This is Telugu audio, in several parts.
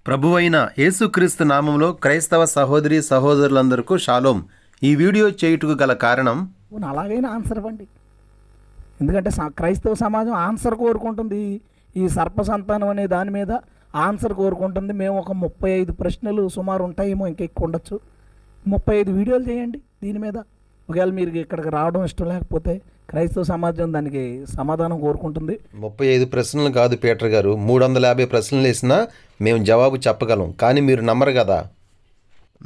ప్రభువైన యేసుక్రీస్తు నామంలో క్రైస్తవ సహోదరి సహోదరులందరికీ షాలోం. ఈ వీడియో చేయుటకు గల కారణం, అలాగైనా ఆన్సర్ ఇవ్వండి. ఎందుకంటే క్రైస్తవ సమాజం ఆన్సర్ కోరుకుంటుంది. ఈ సర్ప సంతానం అనే దాని మీద ఆన్సర్ కోరుకుంటుంది. మేము ఒక 35 ప్రశ్నలు సుమారు ఉంటాయేమో, ఇంకా ఎక్కువ ఉండొచ్చు. 35 వీడియోలు చేయండి దీని మీద. ఒకవేళ మీరు ఇక్కడికి రావడం ఇష్టం లేకపోతే క్రైస్తవ సమాజం దానికి సమాధానం కోరుకుంటుంది. 35 ప్రశ్నలు కాదు పీటర్ గారు, 350 ప్రశ్నలు వేసినా మేము జవాబు చెప్పగలం. కానీ మీరు నమ్మరు కదా.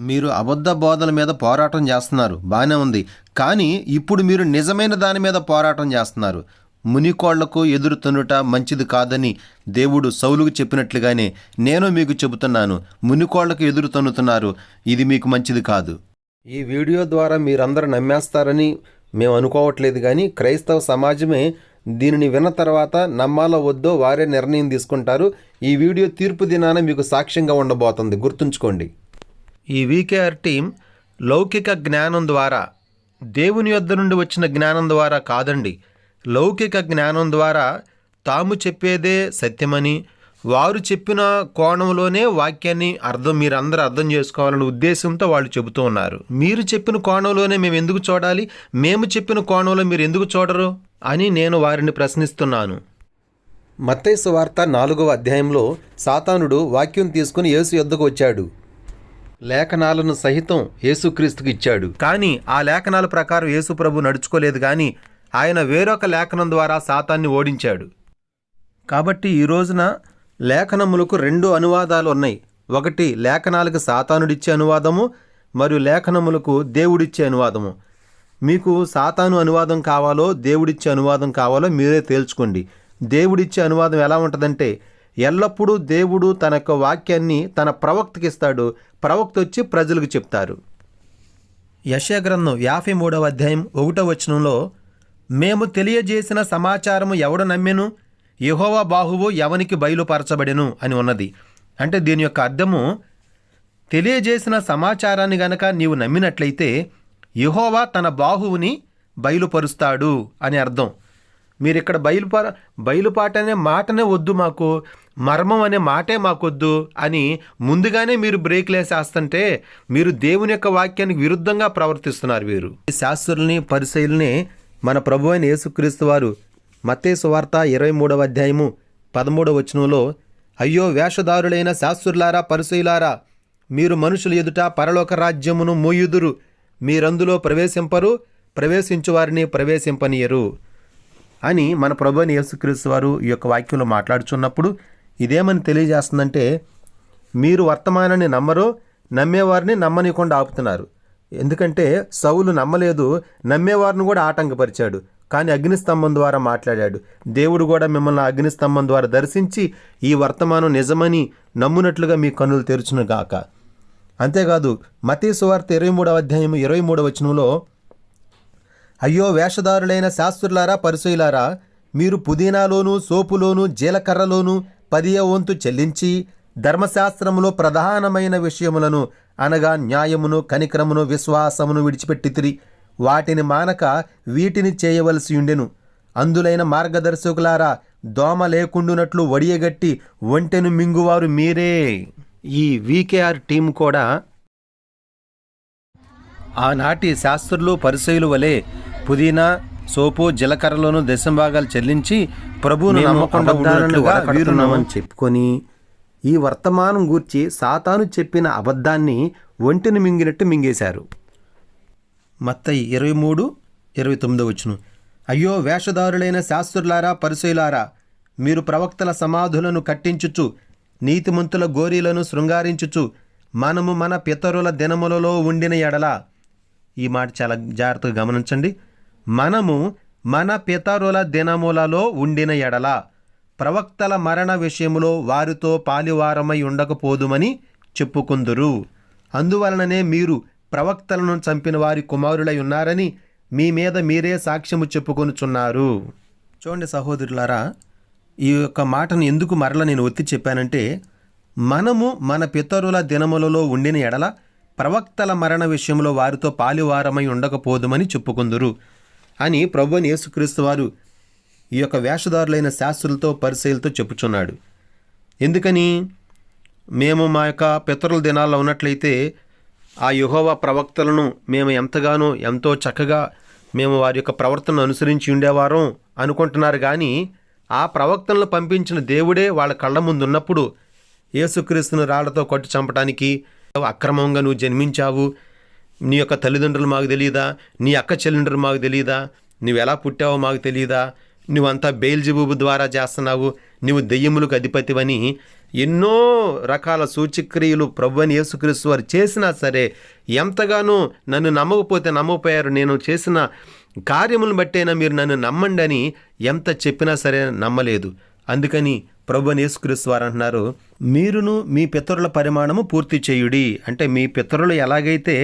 మీరు అబద్ధ బోధల మీద పోరాటం చేస్తున్నారు, బాగానే ఉంది. కానీ ఇప్పుడు మీరు నిజమైన దాని మీద పోరాటం చేస్తున్నారు. మునికోళ్లకు ఎదురు తన్నుట మంచిది కాదని దేవుడు సౌలుకు చెప్పినట్లుగానే నేను మీకు చెబుతున్నాను. మునికోళ్లకు ఎదురు తన్నుతున్నారు, ఇది మీకు మంచిది కాదు. ఈ వీడియో ద్వారా మీరందరూ నమ్మేస్తారని మేము అనుకోవట్లేదు, కానీ క్రైస్తవ సమాజమే దీనిని విన్న తర్వాత నమ్మాలో వద్దో వారే నిర్ణయం తీసుకుంటారు. ఈ వీడియో తీర్పు దినాన మీకు సాక్ష్యంగా ఉండబోతుంది, గుర్తుంచుకోండి. ఈ వీకేఆర్ టీం లౌకిక జ్ఞానం ద్వారా, దేవుని యొద్ద నుండి వచ్చిన జ్ఞానం ద్వారా కాదండి, లౌకిక జ్ఞానం ద్వారా తాము చెప్పేదే సత్యమని, వారు చెప్పిన కోణంలోనే వాక్యాన్ని మీరందరూ అర్థం చేసుకోవాలనే ఉద్దేశంతో వాళ్ళు చెబుతూ ఉన్నారు. మీరు చెప్పిన కోణంలోనే మేము ఎందుకు చూడాలి, మేము చెప్పిన కోణంలో మీరు ఎందుకు చూడరు అని నేను వారిని ప్రశ్నిస్తున్నాను. మత్తయి సువార్త 4వ అధ్యాయంలో సాతానుడు వాక్యం తీసుకుని యేసు యొద్దకు వచ్చాడు. లేఖనాలను సహితం యేసుక్రీస్తుకు ఇచ్చాడు. కానీ ఆ లేఖనాల ప్రకారం యేసు ప్రభు నడుచుకోలేదు, కానీ ఆయన వేరొక లేఖనం ద్వారా సాతాన్ని ఓడించాడు. కాబట్టి ఈ రోజున లేఖనములకు 2 అనువాదాలు ఉన్నాయి. ఒకటి లేఖనాలకు సాతానుడిచ్చే అనువాదము, మరియు లేఖనములకు దేవుడిచ్చే అనువాదము. మీకు సాతాను అనువాదం కావాలో దేవుడిచ్చే అనువాదం కావాలో మీరే తేల్చుకోండి. దేవుడిచ్చే అనువాదం ఎలా ఉంటుందంటే, ఎల్లప్పుడూ దేవుడు తన యొక్క వాక్యాన్ని తన ప్రవక్తకి ఇస్తాడు, ప్రవక్త వచ్చి ప్రజలకు చెప్తారు. యెషయా గ్రంథం 53వ అధ్యాయం 1వ వచనంలో, మేము తెలియజేసిన సమాచారము ఎవడు నమ్మెను, యెహోవా బాహువు ఎవనికి బయలుపరచబడెను అని ఉన్నది. అంటే దీని యొక్క అర్థము, తెలియజేసిన సమాచారాన్ని గనక నీవు నమ్మినట్లయితే యెహోవా తన బాహువుని బయలుపరుస్తాడు అని అర్థం. మీరు ఇక్కడ బయలుపాట అనే మాటనే వద్దు మాకు, మర్మం అనే మాటే మాకొద్దు అని ముందుగానే మీరు బ్రేక్లు వేసేస్తుంటే మీరు దేవుని యొక్క వాక్యానికి విరుద్ధంగా ప్రవర్తిస్తున్నారు. వీరు శాస్త్రుల్ని పరిసయ్యుల్ని మన ప్రభు అయిన యేసుక్రీస్తు వారు మత్తయి సువార్త 23వ అధ్యాయము 13వ వచనంలో, అయ్యో వేషధారులైన శాస్త్రులారా పరిసయ్యులారా, మీరు మనుషుల ఎదుట పరలోక రాజ్యమును మూయుదురు, మీరందులో ప్రవేశింపరు, ప్రవేశించువారిని ప్రవేశింపనీయరు అని మన ప్రభు అయిన యేసుక్రీస్తు వారు ఈ యొక్క వాక్యంలో మాట్లాడుచున్నప్పుడు ఇదేమని తెలియజేస్తుందంటే, మీరు వర్తమానాన్ని నమ్మరు, నమ్మేవారిని నమ్మనీయకుండా ఆపుతున్నారు. ఎందుకంటే సౌలు నమ్మలేదు, నమ్మేవారిని కూడా ఆటంకపరిచాడు. కానీ అగ్నిస్తంభం ద్వారా మాట్లాడాడు. దేవుడు కూడా మిమ్మల్ని అగ్నిస్తంభం ద్వారా దర్శించి ఈ వర్తమానం నిజమని నమ్మునట్లుగా మీ కన్నులు తెరుచును గాక. అంతేకాదు మత్తయి సువార్త 23వ అధ్యాయం 23వ వచనంలో, అయ్యో వేషధారులైన శాస్త్రులారా పరిసయ్యులారా, మీరు పుదీనాలోను సోపులోను జీలకర్రలోను 10వ వంతు చెల్లించి ధర్మశాస్త్రములో ప్రధానమైన విషయములను అనగా న్యాయమును కనికరమును విశ్వాసమును విడిచిపెట్టితిరి, వాటిని మానక వీటిని చేయవలసి ఉండెను. అందులైన మార్గదర్శకులారా, దోమ లేకుండునట్లు వడియగట్టి ఒంటెను మింగువారు మీరే. ఈ వీకేఆర్ టీం కూడా ఆనాటి శాస్త్రులు పరిసయ్యుల వలె పుదీనా సోపు జీలకర్రలోను దశంభాగాలు చెల్లించి ప్రభువును నమ్మకుండా వీరున్నామని చెప్పుకొని ఈ వర్తమానం గూర్చి సాతాను చెప్పిన అబద్ధాన్ని ఒంటిని మింగినట్టు మింగేశారు. మత్తయి 23:29 వచనం, అయ్యో వేషధారులైన శాస్త్రులారా పరిసయ్యులారా, మీరు ప్రవక్తల సమాధులను కట్టించుచు నీతిమంతుల గోరీలను శృంగారించుచు మనము మన పితరుల దినములలో ఉండిన ఎడల. ఈ మాట చాలా జాగ్రత్తగా గమనించండి. మనము మన పితరుల దినములలో ఉండిన ఎడల ప్రవక్తల మరణ విషయములో వారితో పాలివారమై ఉండకపోదుమని చెప్పుకుందురు. అందువలననే మీరు ప్రవక్తలను చంపిన వారి కుమారులై ఉన్నారని మీ మీద మీరే సాక్ష్యము చెప్పుకొనుచున్నారు. చూడండి సహోదరులారా, ఈ యొక్క మాటను ఎందుకు మరల నేను ఒత్తి చెప్పానంటే, మనము మన పితరుల దినములలో ఉండిన ఎడల ప్రవక్తల మరణ విషయంలో వారితో పాలివారమై ఉండకపోదుమని చెప్పుకుందురు అని ప్రభువైన యేసుక్రీస్తు వారు ఈ యొక్క వేషధారులైన శాస్త్రులతో పరిసయ్యులతో చెప్పుచున్నాడు. ఎందుకని? మేము మా యొక్క పితరుల దినాల్లో ఉన్నట్లయితే ఆ యెహోవా ప్రవక్తలను మేము ఎంతో చక్కగా మేము వారి యొక్క ప్రవర్తనను అనుసరించి ఉండేవారం అనుకుంటున్నారు. కానీ ఆ ప్రవక్తలను పంపించిన దేవుడే వాళ్ళ కళ్ళ ముందు ఉన్నప్పుడు యేసుక్రీస్తును రాళ్లతో కొట్టి చంపడానికి, అక్రమంగా నువ్వు జన్మించావు, నీ యొక్క తల్లిదండ్రులు మాకు తెలియదా, నీ అక్క చెల్లెండ్రులు మాకు తెలియదా, నువ్వు ఎలా పుట్టావో మాకు తెలియదా, నువ్వంతా బెయల్జెబూబు ద్వారా చేస్తున్నావు, నువ్వు దెయ్యములకు అధిపతివని ఎన్నో రకాల సూచక్రియలు ప్రభువైన యేసుక్రీస్తు వారు చేసినా సరే ఎంతగానో నన్ను నమ్మకపోయారు, నేను చేసిన కార్యములను బట్టేనా మీరు నన్ను నమ్మండి అని ఎంత చెప్పినా సరే నమ్మలేదు. అందుకని ప్రభువైన యేసుక్రీస్తు వారు అంటున్నారు, మీరును మీ పితరుల పరిమాణము పూర్తి చేయుడి. అంటే మీ పితరులు ఎలాగైతే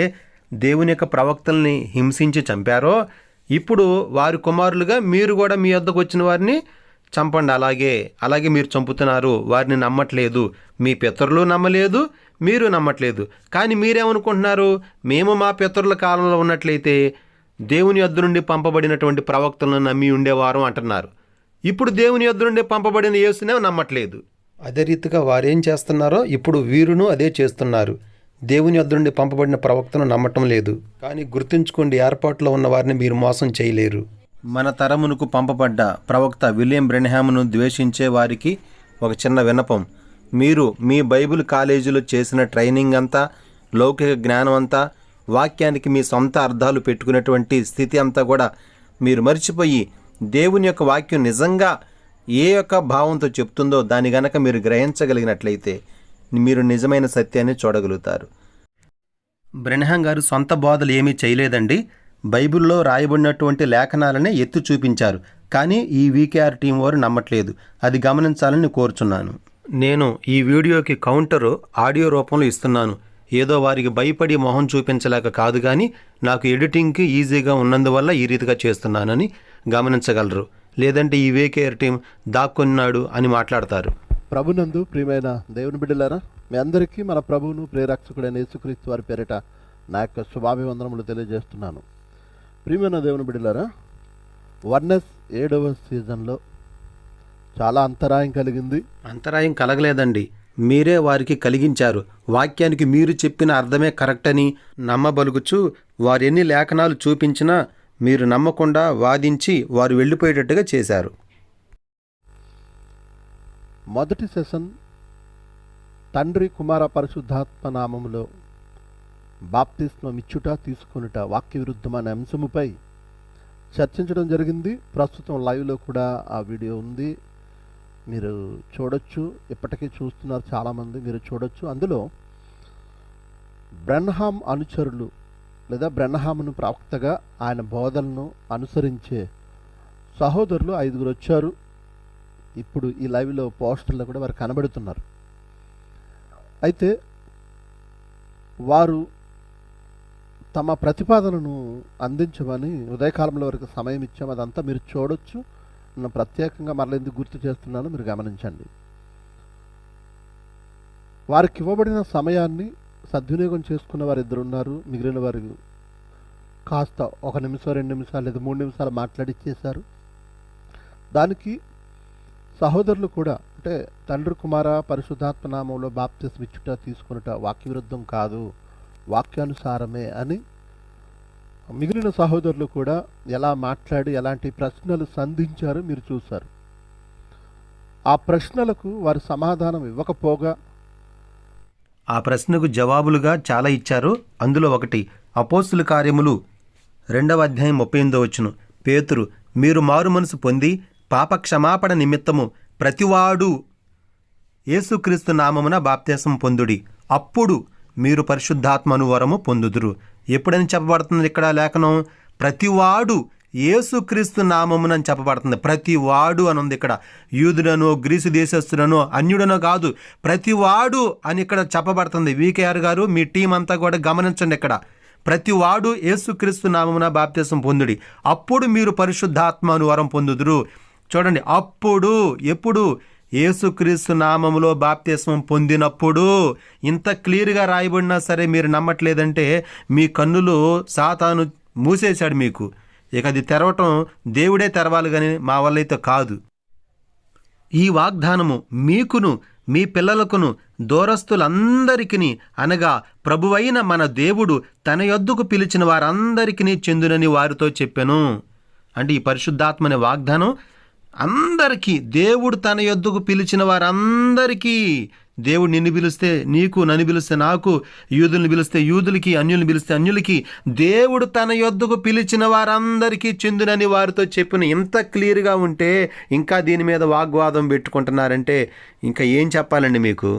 దేవుని యొక్క ప్రవక్తల్ని హింసించి చంపారో ఇప్పుడు వారి కుమారులుగా మీరు కూడా మీ వద్దకు వచ్చిన వారిని చంపండి. అలాగే మీరు చంపుతున్నారు, వారిని నమ్మట్లేదు, మీ పితరులు నమ్మలేదు, మీరు నమ్మట్లేదు. కానీ మీరేమనుకుంటున్నారు, మేము మా పితరుల కాలంలో ఉన్నట్లయితే దేవుని యొద్ద నుండి పంపబడినటువంటి ప్రవక్తలను నమ్మి ఉండేవారు అంటున్నారు. ఇప్పుడు దేవుని యొద్ద నుండి పంపబడిన యేసునే నమ్మట్లేదు. అదే రీతిగా వారేం చేస్తున్నారో ఇప్పుడు వీరును అదే చేస్తున్నారు. దేవుని యొద్ద నుండి పంపబడిన ప్రవక్తను నమ్మటం లేదు. కానీ గుర్తుంచుకోండి, ఏర్పాట్లో ఉన్న వారిని మీరు మోసం చేయలేరు. మన తరమునకు పంపబడ్డ ప్రవక్త విలియం బ్రెన్హామ్ను ద్వేషించే వారికి ఒక చిన్న విన్నపం. మీరు మీ బైబిల్ కాలేజీలో చేసిన ట్రైనింగ్ అంతా, లౌకిక జ్ఞానం అంతా, వాక్యానికి మీ సొంత అర్థాలు పెట్టుకునేటువంటి స్థితి అంతా కూడా మీరు మర్చిపోయి దేవుని యొక్క వాక్యం నిజంగా ఏ యొక్క భావంతో చెప్తుందో దాని గనక మీరు గ్రహించగలిగినట్లయితే మీరు నిజమైన సత్యాన్ని చూడగలుగుతారు. బ్రెన్హాం గారు సొంత బోధలు ఏమీ చేయలేదండి. బైబిల్లో రాయబడినటువంటి లేఖనాలనే ఎత్తి చూపించారు. కానీ ఈ వీకేఆర్ టీం వారు నమ్మట్లేదు. అది గమనించాలని కోరుచున్నాను. నేను ఈ వీడియోకి కౌంటరు ఆడియో రూపంలో ఇస్తున్నాను. ఏదో వారికి భయపడి మొహం చూపించలేక కాదు, కానీ నాకు ఎడిటింగ్కి ఈజీగా ఉన్నందువల్ల ఈ రీతిగా చేస్తున్నానని గమనించగలరు. లేదంటే ఈ వీకేఆర్ టీం దాక్కున్నాడు అని మాట్లాడతారు. ప్రభునందు ప్రియమైన దేవుని బిడ్డలారా, మీ అందరికీ మన ప్రభువును ప్రేరక్షకుడైన యేసుక్రీస్తు వారి పేరిట నా యొక్క శుభాభివందనములు తెలియజేస్తున్నాను. ప్రియమైన దేవుని బిడ్డలారా, వర్నెస్ 7వ సీజన్లో చాలా అంతరాయం కలిగింది. అంతరాయం కలగలేదండి, మీరే వారికి కలిగించారు. వాక్యానికి మీరు చెప్పిన అర్థమే కరెక్ట్ అని నమ్మబలుగుచు వారు ఎన్ని లేఖనాలు చూపించినా మీరు నమ్మకుండా వాదించి వారు వెళ్ళిపోయేటట్టుగా చేశారు. మొదటి సెషన్ తండ్రి కుమార పరిశుద్ధాత్మ నామములో బాప్తిస్మం ఇచ్చుట తీసుకొనుట వాక్య విరుద్ధమైన అంశముపై చర్చించడం జరిగింది. ప్రస్తుతం లైవ్లో కూడా ఆ వీడియో ఉంది, మీరు చూడొచ్చు. ఇప్పటికీ చూస్తున్నారు చాలామంది, మీరు చూడొచ్చు. అందులో బ్రెన్హాం అనుచరులు లేదా బ్రెన్హామ్ను ప్రవక్తగా ఆయన బోధనను అనుసరించే సహోదరులు 5 వచ్చారు. ఇప్పుడు ఈ లైవ్లో పోస్టర్లో కూడా వారు కనబడుతున్నారు. అయితే వారు తమ ప్రతిపాదనను అందించమని ఉదయకాలంలో వరకు సమయం ఇచ్చాము. అదంతా మీరు చూడొచ్చు. నేను ప్రత్యేకంగా మరలా ఎందుకు గుర్తు చేస్తున్నానో మీరు గమనించండి. వారికి ఇవ్వబడిన సమయాన్ని సద్వినియోగం చేసుకున్న వారు 2 ఉన్నారు. మిగిలిన వారు కాస్త 1 నిమిషం 2 నిమిషాలు లేదా 3 నిమిషాలు మాట్లాడిచ్చేశారు. దానికి సహోదరులు కూడా, అంటే తండ్రి కుమార పరిశుద్ధాత్మ నామంలో బాప్తిస్మం ఇచ్చుట తీసుకునుట వాక్య విరుద్ధం కాదు, వాక్యానుసారమే అని మిగిలిన సహోదరులు కూడా ఎలా మాట్లాడి ఎలాంటి ప్రశ్నలు సంధించారో మీరు చూశారు. ఆ ప్రశ్నలకు వారు సమాధానం ఇవ్వకపోగా ఆ ప్రశ్నకు జవాబులుగా చాలా ఇచ్చారు. అందులో ఒకటి అపోస్తుల కార్యములు 2వ అధ్యాయం 38వ వచనం. పేతురు, మీరు మారు మనసు పొంది పాప క్షమాపణ నిమిత్తము ప్రతివాడు యేసుక్రీస్తు నామమున బాప్తిసం పొందుడి, అప్పుడు మీరు పరిశుద్ధాత్మను వరము పొందుదురు. ఎప్పుడని చెప్పబడుతుంది ఇక్కడ లేఖనం? ప్రతివాడు యేసుక్రీస్తు నామమునని చెప్పబడుతుంది. ప్రతివాడు అని ఉంది ఇక్కడ. యూదుడనో గ్రీసు దేశస్తుడనో అన్యుడనో కాదు, ప్రతివాడు అని ఇక్కడ చెప్పబడుతుంది. వీకేఆర్ గారు మీ టీం అంతా కూడా గమనించండి. ఇక్కడ ప్రతివాడు యేసుక్రీస్తు నామమున బాప్తిసం పొందుడి, అప్పుడు మీరు పరిశుద్ధాత్మను వరం పొందుదురు. చూడండి, అప్పుడు, ఎప్పుడు? యేసుక్రీస్తు నామములో బాప్తిస్మం పొందినప్పుడు. ఇంత క్లియర్గా రాయబడినా సరే మీరు నమ్మట్లేదంటే మీ కన్నులు సాతాను మూసేశాడు మీకు. ఇక అది తెరవటం దేవుడే తెరవాలి, కానీ మా వల్ల అయితే కాదు. ఈ వాగ్దానము మీకును మీ పిల్లలకును దూరస్తులందరికిని అనగా ప్రభువైన మన దేవుడు తన యొద్దకు పిలిచిన వారందరికీ చెందునని వారితో చెప్పెను. అంటే ఈ పరిశుద్ధాత్మని వాగ్దానం అందరికీ, దేవుడు తన యొద్దకు పిలిచిన వారందరికీ. దేవుడు నిన్ను పిలిస్తే నీకు, నన్ను పిలిస్తే నాకు, యూదుల్ని పిలిస్తే యూదులకి, అన్యుల్ని పిలిస్తే అన్యులకి, దేవుడు తన యొద్దకు పిలిచిన వారందరికీ చెందునని వారితో చెప్పిన. ఇంత క్లియర్గా ఉంటే ఇంకా దీని మీద వాగ్వాదం పెట్టుకుంటున్నారంటే ఇంకా ఏం చెప్పాలండి మీకు?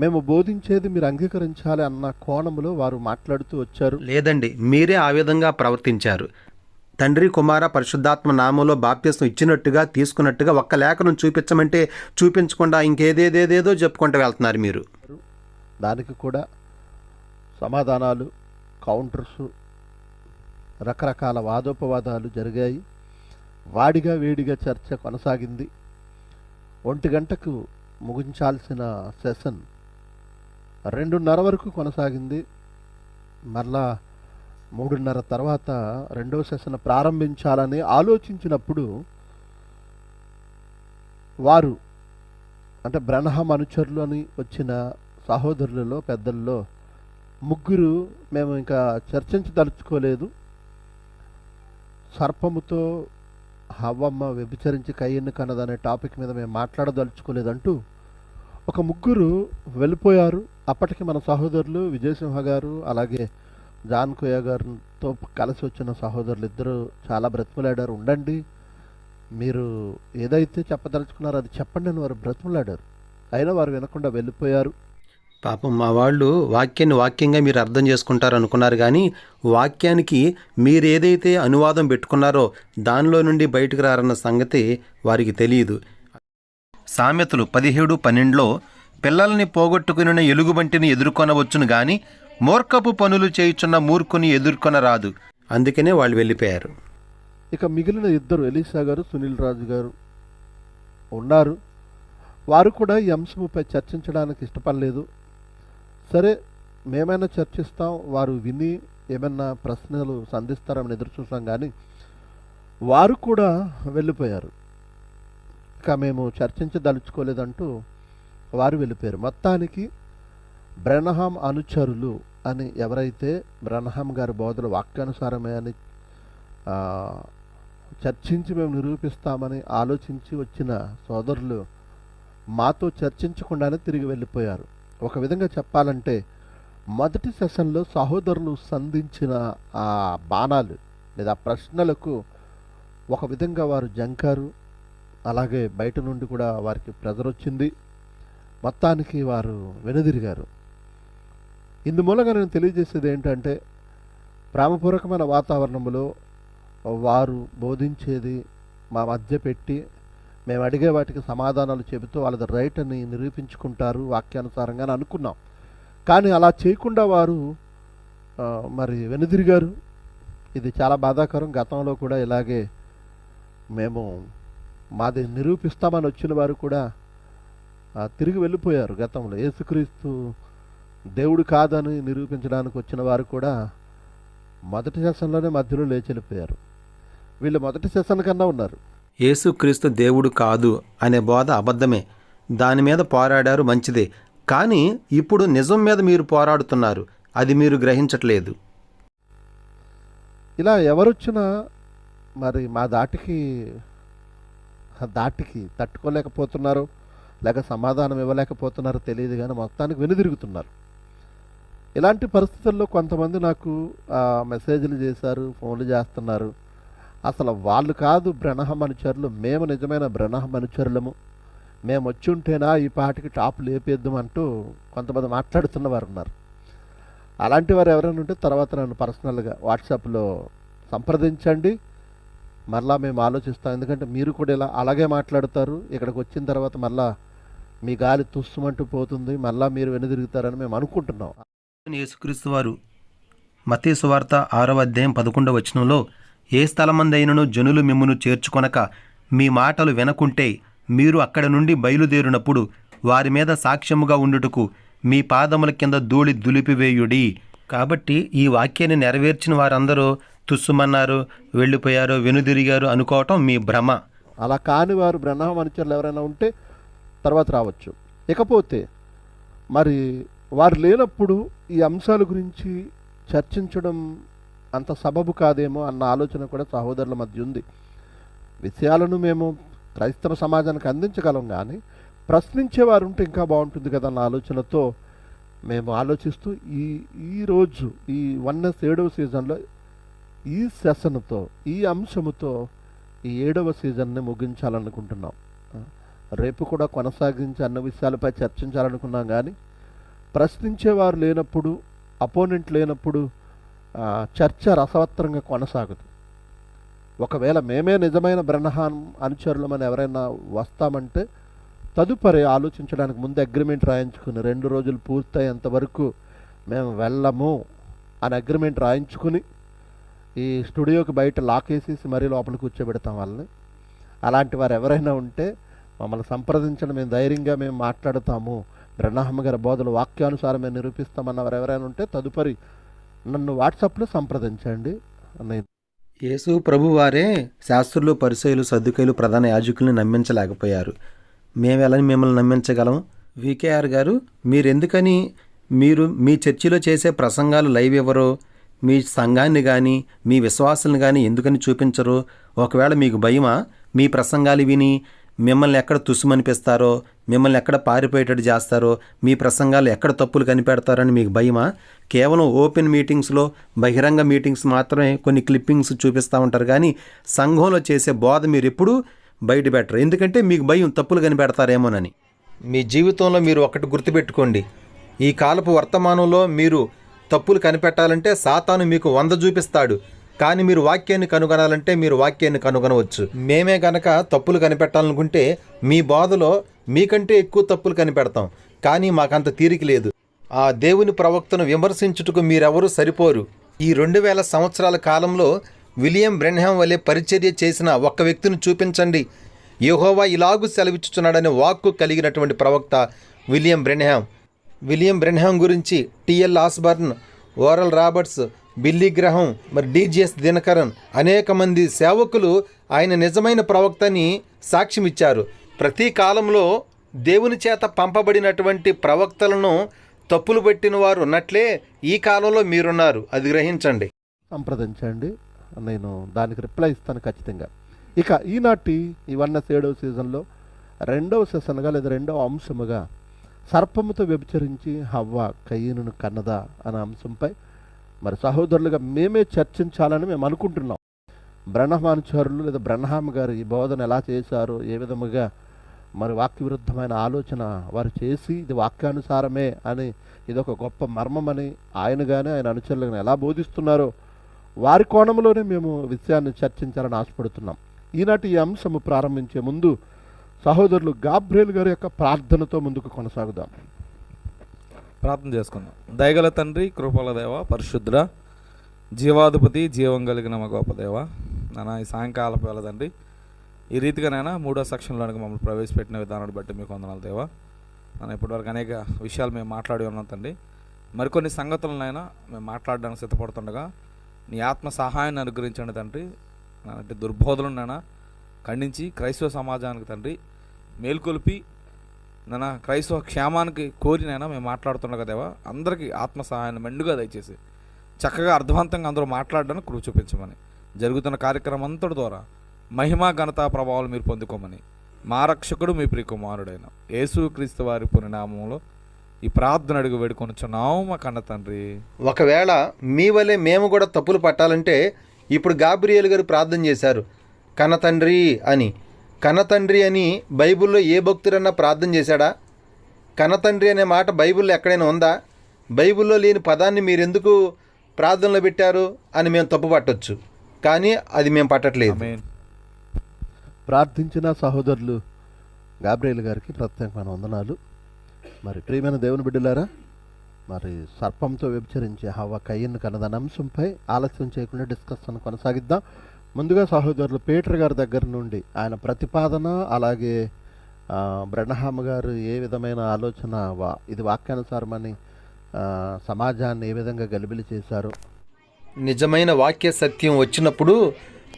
మేము బోధించేది మీరు అంగీకరించాలి అన్న కోణంలో వారు మాట్లాడుతూ వచ్చారు. లేదండి, మీరే ఆ విధంగా ప్రవర్తించారు. తండ్రి, కుమార, పరిశుద్ధాత్మ నామంలో బాప్తిస్మం ఇచ్చినట్టుగా తీసుకున్నట్టుగా ఒక్క లేఖను చూపించమంటే చూపించకుండా ఇంకేదేదేదేదో చెప్పుకుంటూ వెళ్తున్నారు మీరు. దానికి కూడా సమాధానాలు, కౌంటర్స్, రకరకాల వాదోపవాదాలు జరిగాయి. వాడిగా వేడిగా చర్చ కొనసాగింది. 1 గంటకు ముగించాల్సిన సెషన్ 2:30 వరకు కొనసాగింది. మరలా 3:30 తర్వాత రెండో సెషన్ ప్రారంభించాలని ఆలోచించినప్పుడు వారు అంటే బ్రహ్మ అనుచరులు అని వచ్చిన సహోదరులలో పెద్దల్లో 3 మేము ఇంకా చర్చించదలుచుకోలేదు, సర్పముతో హవ్వమ్మ వ్యభిచరించి కయ్యను కన్నదనే టాపిక్ మీద మేము మాట్లాడదలుచుకోలేదంటూ ఒక 3 వెళ్ళిపోయారు. అప్పటికి మన సహోదరులు విజయసింహ గారు అలాగే జాన్ కోయ గారితో కలిసి వచ్చిన సహోదరులు ఇద్దరు చాలా బ్రతిమలాడారు. ఉండండి, మీరు ఏదైతే చెప్పదలుచుకున్నారో అది చెప్పండి అని వారు బ్రతిమలాడారు. అయినా వారు వినకుండా వెళ్ళిపోయారు. పాపం మా వాళ్ళు వాక్యాన్ని వాక్యంగా మీరు అర్థం చేసుకుంటారు అనుకున్నారు, కానీ వాక్యానికి మీరు ఏదైతే అనువాదం పెట్టుకున్నారో దానిలో నుండి బయటకు రారన్న సంగతి వారికి తెలియదు. సామెతలు 17:12లో పిల్లల్ని పోగొట్టుకుని ఎలుగుబంటిని ఎదుర్కొనవచ్చును గాని మూర్ఖపు పనులు చేయుచున్న మూర్ఖుని ఎదుర్కొనరాదు. అందుకనే వాళ్ళు వెళ్ళిపోయారు. ఇక మిగిలిన 2 ఎలీషా గారు, సునీల్ రాజు గారు ఉన్నారు. వారు కూడా ఈ అంశముపై చర్చించడానికి ఇష్టపడలేదు. సరే, మేమైనా చర్చిస్తాం, వారు విని ఏమైనా ప్రశ్నలు సంధిస్తారని ఎదురు చూసాం, కానీ వారు కూడా వెళ్ళిపోయారు. ఇక మేము చర్చించదలుచుకోలేదంటూ వారు వెళ్ళిపోయారు. మొత్తానికి బ్రహ్మ అనుచరులు అని ఎవరైతే బ్రహ్మ గారి బోధలు వాక్యానుసారమే అని చర్చించి మేము నిరూపిస్తామని ఆలోచించి వచ్చిన సోదరులు మాతో చర్చించకుండానే తిరిగి వెళ్ళిపోయారు. ఒక విధంగా చెప్పాలంటే మొదటి సెషన్లో సహోదరులు సంధించిన ఆ బాణాలు లేదా ప్రశ్నలకు ఒక విధంగా వారు జంకారు. అలాగే బయట నుండి కూడా వారికి ప్రెజర్ వచ్చింది. మొత్తానికి వారు వెనుదిరిగారు. ఇందుమూలంగా నేను తెలియజేసేది ఏంటంటే, ప్రేమపూర్వకమైన వాతావరణంలో వారు బోధించేది మా మధ్య పెట్టి మేము అడిగే వాటికి సమాధానాలు చెబుతూ వాళ్ళది రైట్ అని నిరూపించుకుంటారు వాక్యానుసారంగా అని అనుకున్నాం. కానీ అలా చేయకుండా వారు మరి వెనుదిరిగారు. ఇది చాలా బాధాకరం. గతంలో కూడా ఇలాగే మేము మాది నిరూపిస్తామని వచ్చిన వారు కూడా తిరిగి వెళ్ళిపోయారు. గతంలో యేసుక్రీస్తు దేవుడు కాదని నిరూపించడానికి వచ్చిన వారు కూడా మొదటి సెషన్లోనే మధ్యలో లేచి వెళ్ళిపోయారు. వీళ్ళు మొదటి సెషన్ కన్నా ఉన్నారు. యేసుక్రీస్తు దేవుడు కాదు అనే బోధ అబద్ధమే. దాని మీద పోరాడారు, మంచిదే. కానీ ఇప్పుడు నిజం మీద మీరు పోరాడుతున్నారు, అది మీరు గ్రహించట్లేదు. ఇలా ఎవరొచ్చినా మరి మా దాటికి తట్టుకోలేకపోతున్నారు, లేక సమాధానం ఇవ్వలేకపోతున్నారో తెలియదు, కానీ మొత్తానికి వెనుదిరుగుతున్నారు. ఇలాంటి పరిస్థితుల్లో కొంతమంది నాకు మెసేజ్లు చేశారు, ఫోన్లు చేస్తున్నారు. అసలు వాళ్ళు కాదు బ్రహ్మ అనుచరులు, మేము నిజమైన బ్రహ్మ అనుచరులము, మేము వచ్చి ఉంటేనా ఈ పాటికి టాప్ లేపేద్దాం అంటూ కొంతమంది మాట్లాడుతున్న వారు ఉన్నారు. అలాంటి వారు ఎవరైనా ఉంటే తర్వాత నన్ను పర్సనల్గా వాట్సాప్లో సంప్రదించండి, మరలా మేము ఆలోచిస్తాం. ఎందుకంటే మీరు కూడా ఇలా అలాగే మాట్లాడతారు, ఇక్కడికి వచ్చిన తర్వాత మళ్ళా మీ గాలి తుస్సుమంటూ పోతుంది, మళ్ళా మీరు వెనుదిరుగుతారని మేము అనుకుంటున్నాం. యేసుక్రీస్తు వారు మత్తయి సువార్త 6:11 ఏ స్థలమందైనను జనులు మిమ్మును చేర్చుకొనక మీ మాటలు వినకుంటే మీరు అక్కడ నుండి బయలుదేరినప్పుడు వారి మీద సాక్ష్యముగా ఉండుటకు మీ పాదముల కింద ధూళి దులిపివేయుడి. కాబట్టి ఈ వాక్యాన్ని నెరవేర్చిన వారందరూ తుస్సుమన్నారు, వెళ్ళిపోయారు, వెనుదిరిగారు అనుకోవటం మీ భ్రమ. అలా కాని వారు బ్రహ్మ అనుచరులు ఎవరైనా ఉంటే తర్వాత రావచ్చు. ఇకపోతే మరి వారు లేనప్పుడు ఈ అంశాల గురించి చర్చించడం అంత సబబు కాదేమో అన్న ఆలోచన కూడా సహోదరుల మధ్య ఉంది. విషయాలను మేము క్రైస్తవ సమాజానికి అందించగలం, కానీ ప్రశ్నించేవారు ఉంటే ఇంకా బాగుంటుంది కదా అన్న ఆలోచనతో మేము ఆలోచిస్తూ ఈరోజు ఈ 7వ సీజన్లో ఈ సెషన్తో, ఈ అంశముతో ఈ 7వ సీజన్ని ముగించాలనుకుంటున్నాం. రేపు కూడా కొనసాగించి అన్న విషయాలపై చర్చించాలనుకున్నాం, కానీ ప్రశ్నించేవారు లేనప్పుడు, అపోనెంట్ లేనప్పుడు చర్చ రసవత్తరంగా కొనసాగదు. ఒకవేళ మేమే నిజమైన బ్రహ్మహాన్ అనుచరులమని ఎవరైనా వస్తామంటే తదుపరి ఆలోచించడానికి ముందు అగ్రిమెంట్ రాయించుకుని 2 రోజులు పూర్తయ్యేంత వరకు మేము వెళ్ళము అని అగ్రిమెంట్ రాయించుకుని ఈ స్టూడియోకి బయట లాక్ వేసేసి మరీ లోపల కూర్చోబెడతాం వాళ్ళని. అలాంటి వారు ఎవరైనా ఉంటే మమ్మల్ని సంప్రదించడం, మేము ధైర్యంగా మేము మాట్లాడతాము, బ్రహ్మ గారి బోధలు వాక్యానుసారమే నిరూపిస్తామన్న వారు ఎవరైనా ఉంటే తదుపరి నన్ను వాట్సాప్లో సంప్రదించండి. నేను యేసు ప్రభువారే శాస్త్రులు, పరిసయ్యులు, సద్దుకైలు, ప్రధాన యాజకుల్ని నమ్మించలేకపోయారు. మేము ఎలా మిమ్మల్ని నమ్మించగలం? వికేఆర్ గారు, మీరెందుకని మీ చర్చిలో చేసే ప్రసంగాలు లైవ్ ఇవ్వరో, మీ సంఘాన్ని కానీ మీ విశ్వాసాలను కానీ ఎందుకని చూపించరు? ఒకవేళ మీకు భయమా? మీ ప్రసంగాలు విని మిమ్మల్ని ఎక్కడ తుస్సుమనిపిస్తారో, మిమ్మల్ని ఎక్కడ పారిపోయేటట్టు చేస్తారో, మీ ప్రసంగాలు ఎక్కడ తప్పులు కనిపెడతారని మీకు భయమా? కేవలం ఓపెన్ మీటింగ్స్లో, బహిరంగ మీటింగ్స్ మాత్రమే కొన్ని క్లిప్పింగ్స్ చూపిస్తూ ఉంటారు, కానీ సంఘంలో చేసే బోధ మీరు ఎప్పుడూ బయట పెట్టరు. ఎందుకంటే మీకు భయం తప్పులు కనిపెడతారేమోనని. మీ జీవితంలో మీరు ఒకటి గుర్తుపెట్టుకోండి, ఈ కాలపు వర్తమానంలో మీరు తప్పులు కనిపెట్టాలంటే సాతాను మీకు 100 చూపిస్తాడు, కానీ మీరు వాక్యాన్ని కనుగొనాలంటే మీరు వాక్యాన్ని కనుగొనవచ్చు. మేమే గనక తప్పులు కనిపెట్టాలనుకుంటే మీ బోధలో మీకంటే ఎక్కువ తప్పులు కనిపెడతాం, కానీ మాకంత తీరిక లేదు. ఆ దేవుని ప్రవక్తను విమర్శించుటకు మీరెవరూ సరిపోరు. ఈ 2000 సంవత్సరాల కాలంలో విలియం బ్రెన్హామ్ వలె పరిచర్య చేసిన ఒక్క వ్యక్తిని చూపించండి. యెహోవా ఇలాగు సెలవిచ్చుచున్నాడనే వాక్కు కలిగినటువంటి ప్రవక్త విలియం బ్రెన్హామ్. విలియం బ్రెన్హామ్ గురించి TL Osborn, Oral Roberts, Billy Graham, మరి డిజిఎస్ దినకరన్ అనేక మంది సేవకులు ఆయన నిజమైన ప్రవక్తని సాక్ష్యమిచ్చారు. ప్రతి కాలంలో దేవుని చేత పంపబడినటువంటి ప్రవక్తలను తప్పులు పెట్టిన వారు ఉన్నట్లే ఈ కాలంలో మీరున్నారు, అది గ్రహించండి. సంప్రదించండి, నేను దానికి రిప్లై ఇస్తాను ఖచ్చితంగా. ఇక ఈనాటి ఈ 7వ సీజన్లో 2వ సెషన్గా లేదా 2వ అంశముగా సర్పముతో వ్యభిచరించి హవ్వ కయ్యనును కన్నదా అనే అంశంపై మరి సహోదరులుగా మేమే చర్చించాలని మేము అనుకుంటున్నాం. బ్రహ్మానుచారులు లేదా బ్రహ్మ గారు ఈ బోధన ఎలా చేశారో, ఏ విధముగా మరి వాక్య విరుద్ధమైన ఆలోచన వారు చేసి ఇది వాక్యానుసారమే అని, ఇదొక గొప్ప మర్మమని ఆయన కానీ ఆయన అనుచరులను ఎలా బోధిస్తున్నారో వారి కోణంలోనే మేము విషయాన్ని చర్చించాలని ఆశపడుతున్నాం. ఈనాటి ఈ అంశము ప్రారంభించే ముందు సహోదరులు గాబ్రియేల్ గారి యొక్క ప్రార్థనతో ముందుకు కొనసాగుదాం. ప్రార్థన చేసుకుందాం. దయగల తండ్రి, కృపల దేవ, పరిశుద్ధుడ, జీవాధిపతి, జీవం కలిగిన మా గొప్ప దేవ, నాన్న ఈ సాయంకాలపు వేళ తండ్రి ఈ రీతిగా నైనా 3వ సెక్షన్లోనికి మమ్మల్ని ప్రవేశపెట్టిన విధానాన్ని బట్టి మీకు వందనాలు దేవా. నన్ను ఇప్పటివరకు అనేక విషయాలు మేము మాట్లాడి ఉన్నాం తండ్రి. మరికొన్ని సంగతులనైనా మేము మాట్లాడడానికి సిద్ధపడుతుండగా నీ ఆత్మ సహాయాన్ని అనుగ్రహించండి తండ్రి. అంటే దుర్బోధులనైనా ఖండించి క్రైస్తవ సమాజానికి తండ్రి మేల్కొల్పి నాన్న క్రైస్తవ క్షేమానికి కోరినైనా మేము మాట్లాడుతుండగా దేవా, అందరికీ ఆత్మ సహాయాన్ని మెండుగా దయచేసి చక్కగా అర్థవంతంగా అందరూ మాట్లాడడానికి కృప చూపించమని, జరుగుతున్న కార్యక్రమం అంతటి ద్వారా మహిమ ఘనత ప్రభావాలు మీరు పొందుకోమని మా రక్షకుడు మీ ప్రియకుమారుడైన యేసుక్రీస్తు వారి పుణ్యనామంలో ఈ ప్రార్థన అడుగు వేడుకొనుచున్నాము మా కన్న తండ్రి. ఒకవేళ మీ వలె మేము కూడా తప్పులు పట్టాలంటే ఇప్పుడు గాబ్రియేల్ గారు ప్రార్థన చేశారు కన్నతండ్రి అని. కన్నతండ్రి అని బైబిల్లో ఏ భక్తుడన్నా ప్రార్థన చేశాడా? కన్నతండ్రి అనే మాట బైబిల్లో ఎక్కడైనా ఉందా? బైబిల్లో లేని పదాన్ని మీరు ఎందుకు ప్రార్థనలో పెట్టారు అని మేము తప్పు పట్టవచ్చు, కానీ అది మేము పట్టట్లేదు. ఆమేన్. ప్రార్థించిన సహోదరులు గాబ్రియేల్ గారికి ప్రత్యేకమైన వందనాలు. మరి ప్రియమైన దేవుని బిడ్డలారా, మరి సర్పంతో వ్యభిచరించే హవ్వ కయ్యను కన్నదన్న అంశంపై ఆలస్యం చేయకుండా డిస్కషన్ కొనసాగిద్దాం. ముందుగా సహోదరులు పీటర్ గారి దగ్గర నుండి ఆయన ప్రతిపాదన, అలాగే బ్రహ్మ గారు ఏ విధమైన ఆలోచన ఇది వాక్యానుసారమని సమాజాన్ని ఏ విధంగా గలిబిలి చేశారు. నిజమైన వాక్య సత్యం వచ్చినప్పుడు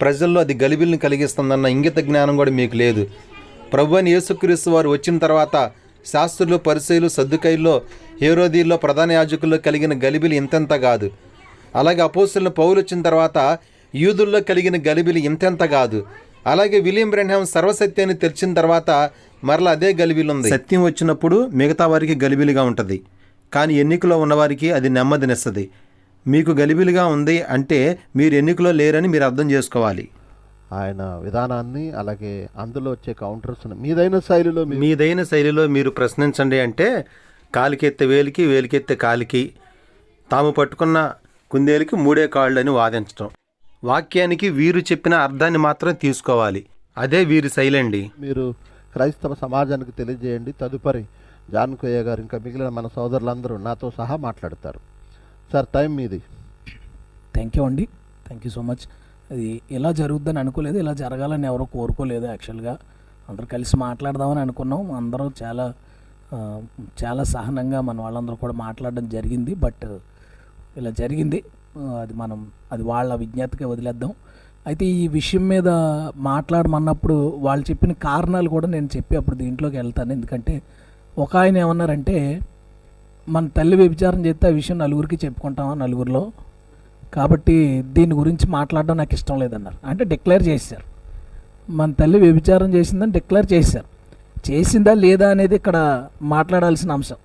ప్రజల్లో అది గలిబిలిని కలిగిస్తుందన్న ఇంగిత జ్ఞానం కూడా మీకు లేదు. ప్రభువైన యేసుక్రీస్తు వారు వచ్చిన తర్వాత శాస్త్రులు, పరిసయ్యులు, సద్దుకైల్లో, హేరోదీల్లో, ప్రధాన యాజకుల్లో కలిగిన గలిబిలి ఇంతెంత కాదు. అలాగే అపోస్తలులు పౌలు వచ్చిన తర్వాత యూదుల్లో కలిగిన గలిబిలి ఇంతెంత కాదు. అలాగే విలియం బ్రెన్హామ్ సర్వసత్యాన్ని తెరిచిన తర్వాత మరలా అదే గలిబిలి ఉంది. సత్యం వచ్చినప్పుడు మిగతా వారికి గలిబిలిగా ఉంటుంది, కానీ ఎన్నికలో ఉన్నవారికి అది నెమ్మదినిస్తుంది. మీకు గలిబిలిగా ఉంది అంటే మీరు ఎన్నికలో లేరని మీరు అర్థం చేసుకోవాలి. ఆయన విధానాన్ని, అలాగే అందులో వచ్చే కౌంటర్స్ మీదైన శైలిలో మీరు ప్రశ్నించండి అంటే కాలికెత్తే వేలికి, వేలికెత్తే కాలికి, తాము పట్టుకున్న కుందేలికి 3 కాళ్ళు అని వాదించటం. వాక్యానికి వీరు చెప్పిన అర్థాన్ని మాత్రం తీసుకోవాలి. అదే వీరి శైలి అండి. మీరు క్రైస్తవ సమాజానికి తెలియజేయండి. తదుపరి జాన్ కొయ్య గారు ఇంకా మిగిలిన మన సోదరులందరూ నాతో సహా మాట్లాడతారు. సార్, టైం మీది. థ్యాంక్ యూ అండి, థ్యాంక్ యూ సో మచ్. అది ఇలా జరుగుద్దని అనుకోలేదు, ఇలా జరగాలని ఎవరో కోరుకోలేదు. యాక్చువల్గా అందరూ కలిసి మాట్లాడదామని అనుకున్నాం. అందరూ చాలా సహనంగా మన వాళ్ళందరూ కూడా మాట్లాడడం జరిగింది. బట్ ఇలా జరిగింది, అది వాళ్ళ విజ్ఞతకే వదిలేద్దాం. అయితే ఈ విషయం మీద మాట్లాడమన్నప్పుడు వాళ్ళు చెప్పిన కారణాలు కూడా నేను చెప్పి అప్పుడు దీంట్లోకి వెళ్తాను. ఎందుకంటే ఒక ఆయన ఏమన్నారంటే, మన తల్లి వ్యభిచారం చేస్తే ఆ విషయం నలుగురికి చెప్పుకుంటామా నలుగురిలో, కాబట్టి దీని గురించి మాట్లాడడం నాకు ఇష్టం లేదన్నారు. అంటే డిక్లేర్ చేశారు, మన తల్లి వ్యభిచారం చేసిందని డిక్లేర్ చేశారు. చేసిందా లేదా అనేది ఇక్కడ మాట్లాడాల్సిన అంశం.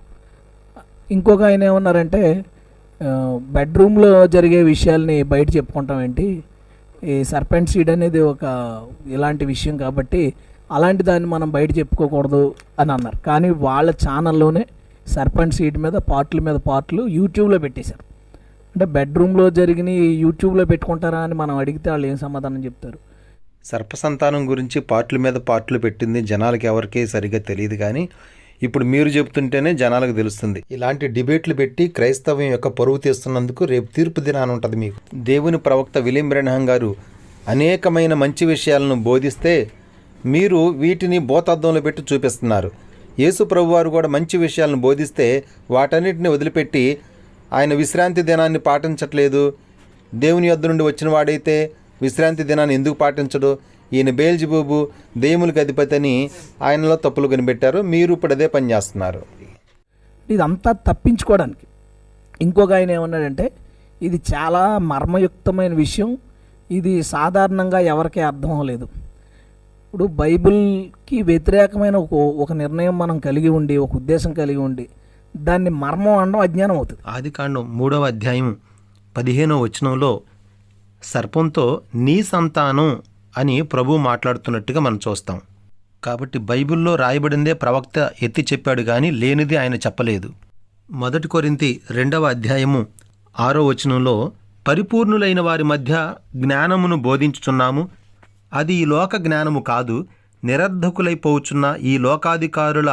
ఇంకొక ఆయన ఏమన్నారంటే, బెడ్రూమ్లో జరిగే విషయాల్ని బయట చెప్పుకుంటాం ఏంటి, ఈ సర్పెంట్ సీడ్ అనేది ఒక ఇలాంటి విషయం కాబట్టి అలాంటి దాన్ని మనం బయట చెప్పుకోకూడదు అని అన్నారు. కానీ వాళ్ళ ఛానల్లోనే సర్పెంట్ సీడ్ మీద పార్ట్లు యూట్యూబ్లో పెట్టేశారు. అంటే బెడ్రూమ్లో జరిగిన యూట్యూబ్లో పెట్టుకుంటారా అని మనం అడిగితే వాళ్ళు ఏం సమాధానం చెప్తారు? సర్పసంతానం గురించి పార్ట్ల మీద పార్ట్లు పెట్టింది జనాలకి ఎవరికీ సరిగ్గా తెలియదు, కానీ ఇప్పుడు మీరు చెబుతుంటేనే జనాలకు తెలుస్తుంది. ఇలాంటి డిబేట్లు పెట్టి క్రైస్తవం యొక్క పరువు తీస్తున్నందుకు రేపు తీర్పు దినాన్ని ఉంటుంది మీకు. దేవుని ప్రవక్త విలియం బ్రెన్హామ్ గారు అనేకమైన మంచి విషయాలను బోధిస్తే మీరు వీటిని భూతద్దంలో పెట్టి చూపిస్తున్నారు. యేసు ప్రభు వారు కూడా మంచి విషయాలను బోధిస్తే వాటన్నిటిని వదిలిపెట్టి ఆయన విశ్రాంతి దినాన్ని పాటించట్లేదు, దేవుని యొద్ద నుండి వచ్చిన వాడైతే విశ్రాంతి దినాన్ని ఎందుకు పాటించడు, ఈయన బేల్జెబూబు, దెయ్యములకు అధిపతి అని ఆయనలో తప్పులు కనిపెట్టారు. మీరు ఇప్పుడు అదే పని చేస్తున్నారు. ఇదంతా తప్పించుకోవడానికి. ఇంకొక ఆయన ఏమన్నాడంటే, ఇది చాలా మర్మయుక్తమైన విషయం, ఇది సాధారణంగా ఎవరికీ అర్థం అవ్వలేదు. ఇప్పుడు బైబిల్కి వ్యతిరేకమైన ఒక నిర్ణయం మనం కలిగి ఉండి, ఒక ఉద్దేశం కలిగి ఉండి దాన్ని మర్మం అనడం అజ్ఞానం అవుతుంది. ఆదికాండం 3వ అధ్యాయం 15వ వచనంలో సర్పంతో నీ సంతానం అని ప్రభు మాట్లాడుతున్నట్టుగా మనం చూస్తాం. కాబట్టి బైబిల్లో రాయబడిందే ప్రవక్త ఎత్తి చెప్పాడు, కానీ లేనిది ఆయన చెప్పలేదు. 1 కొరింథీ 2వ అధ్యాయము 6వ వచనంలో పరిపూర్ణులైన వారి మధ్య జ్ఞానమును బోధించుచున్నాము, అది ఈ లోక జ్ఞానము కాదు, నిరర్ధకులైపోవచ్చున్న ఈ లోకాధికారుల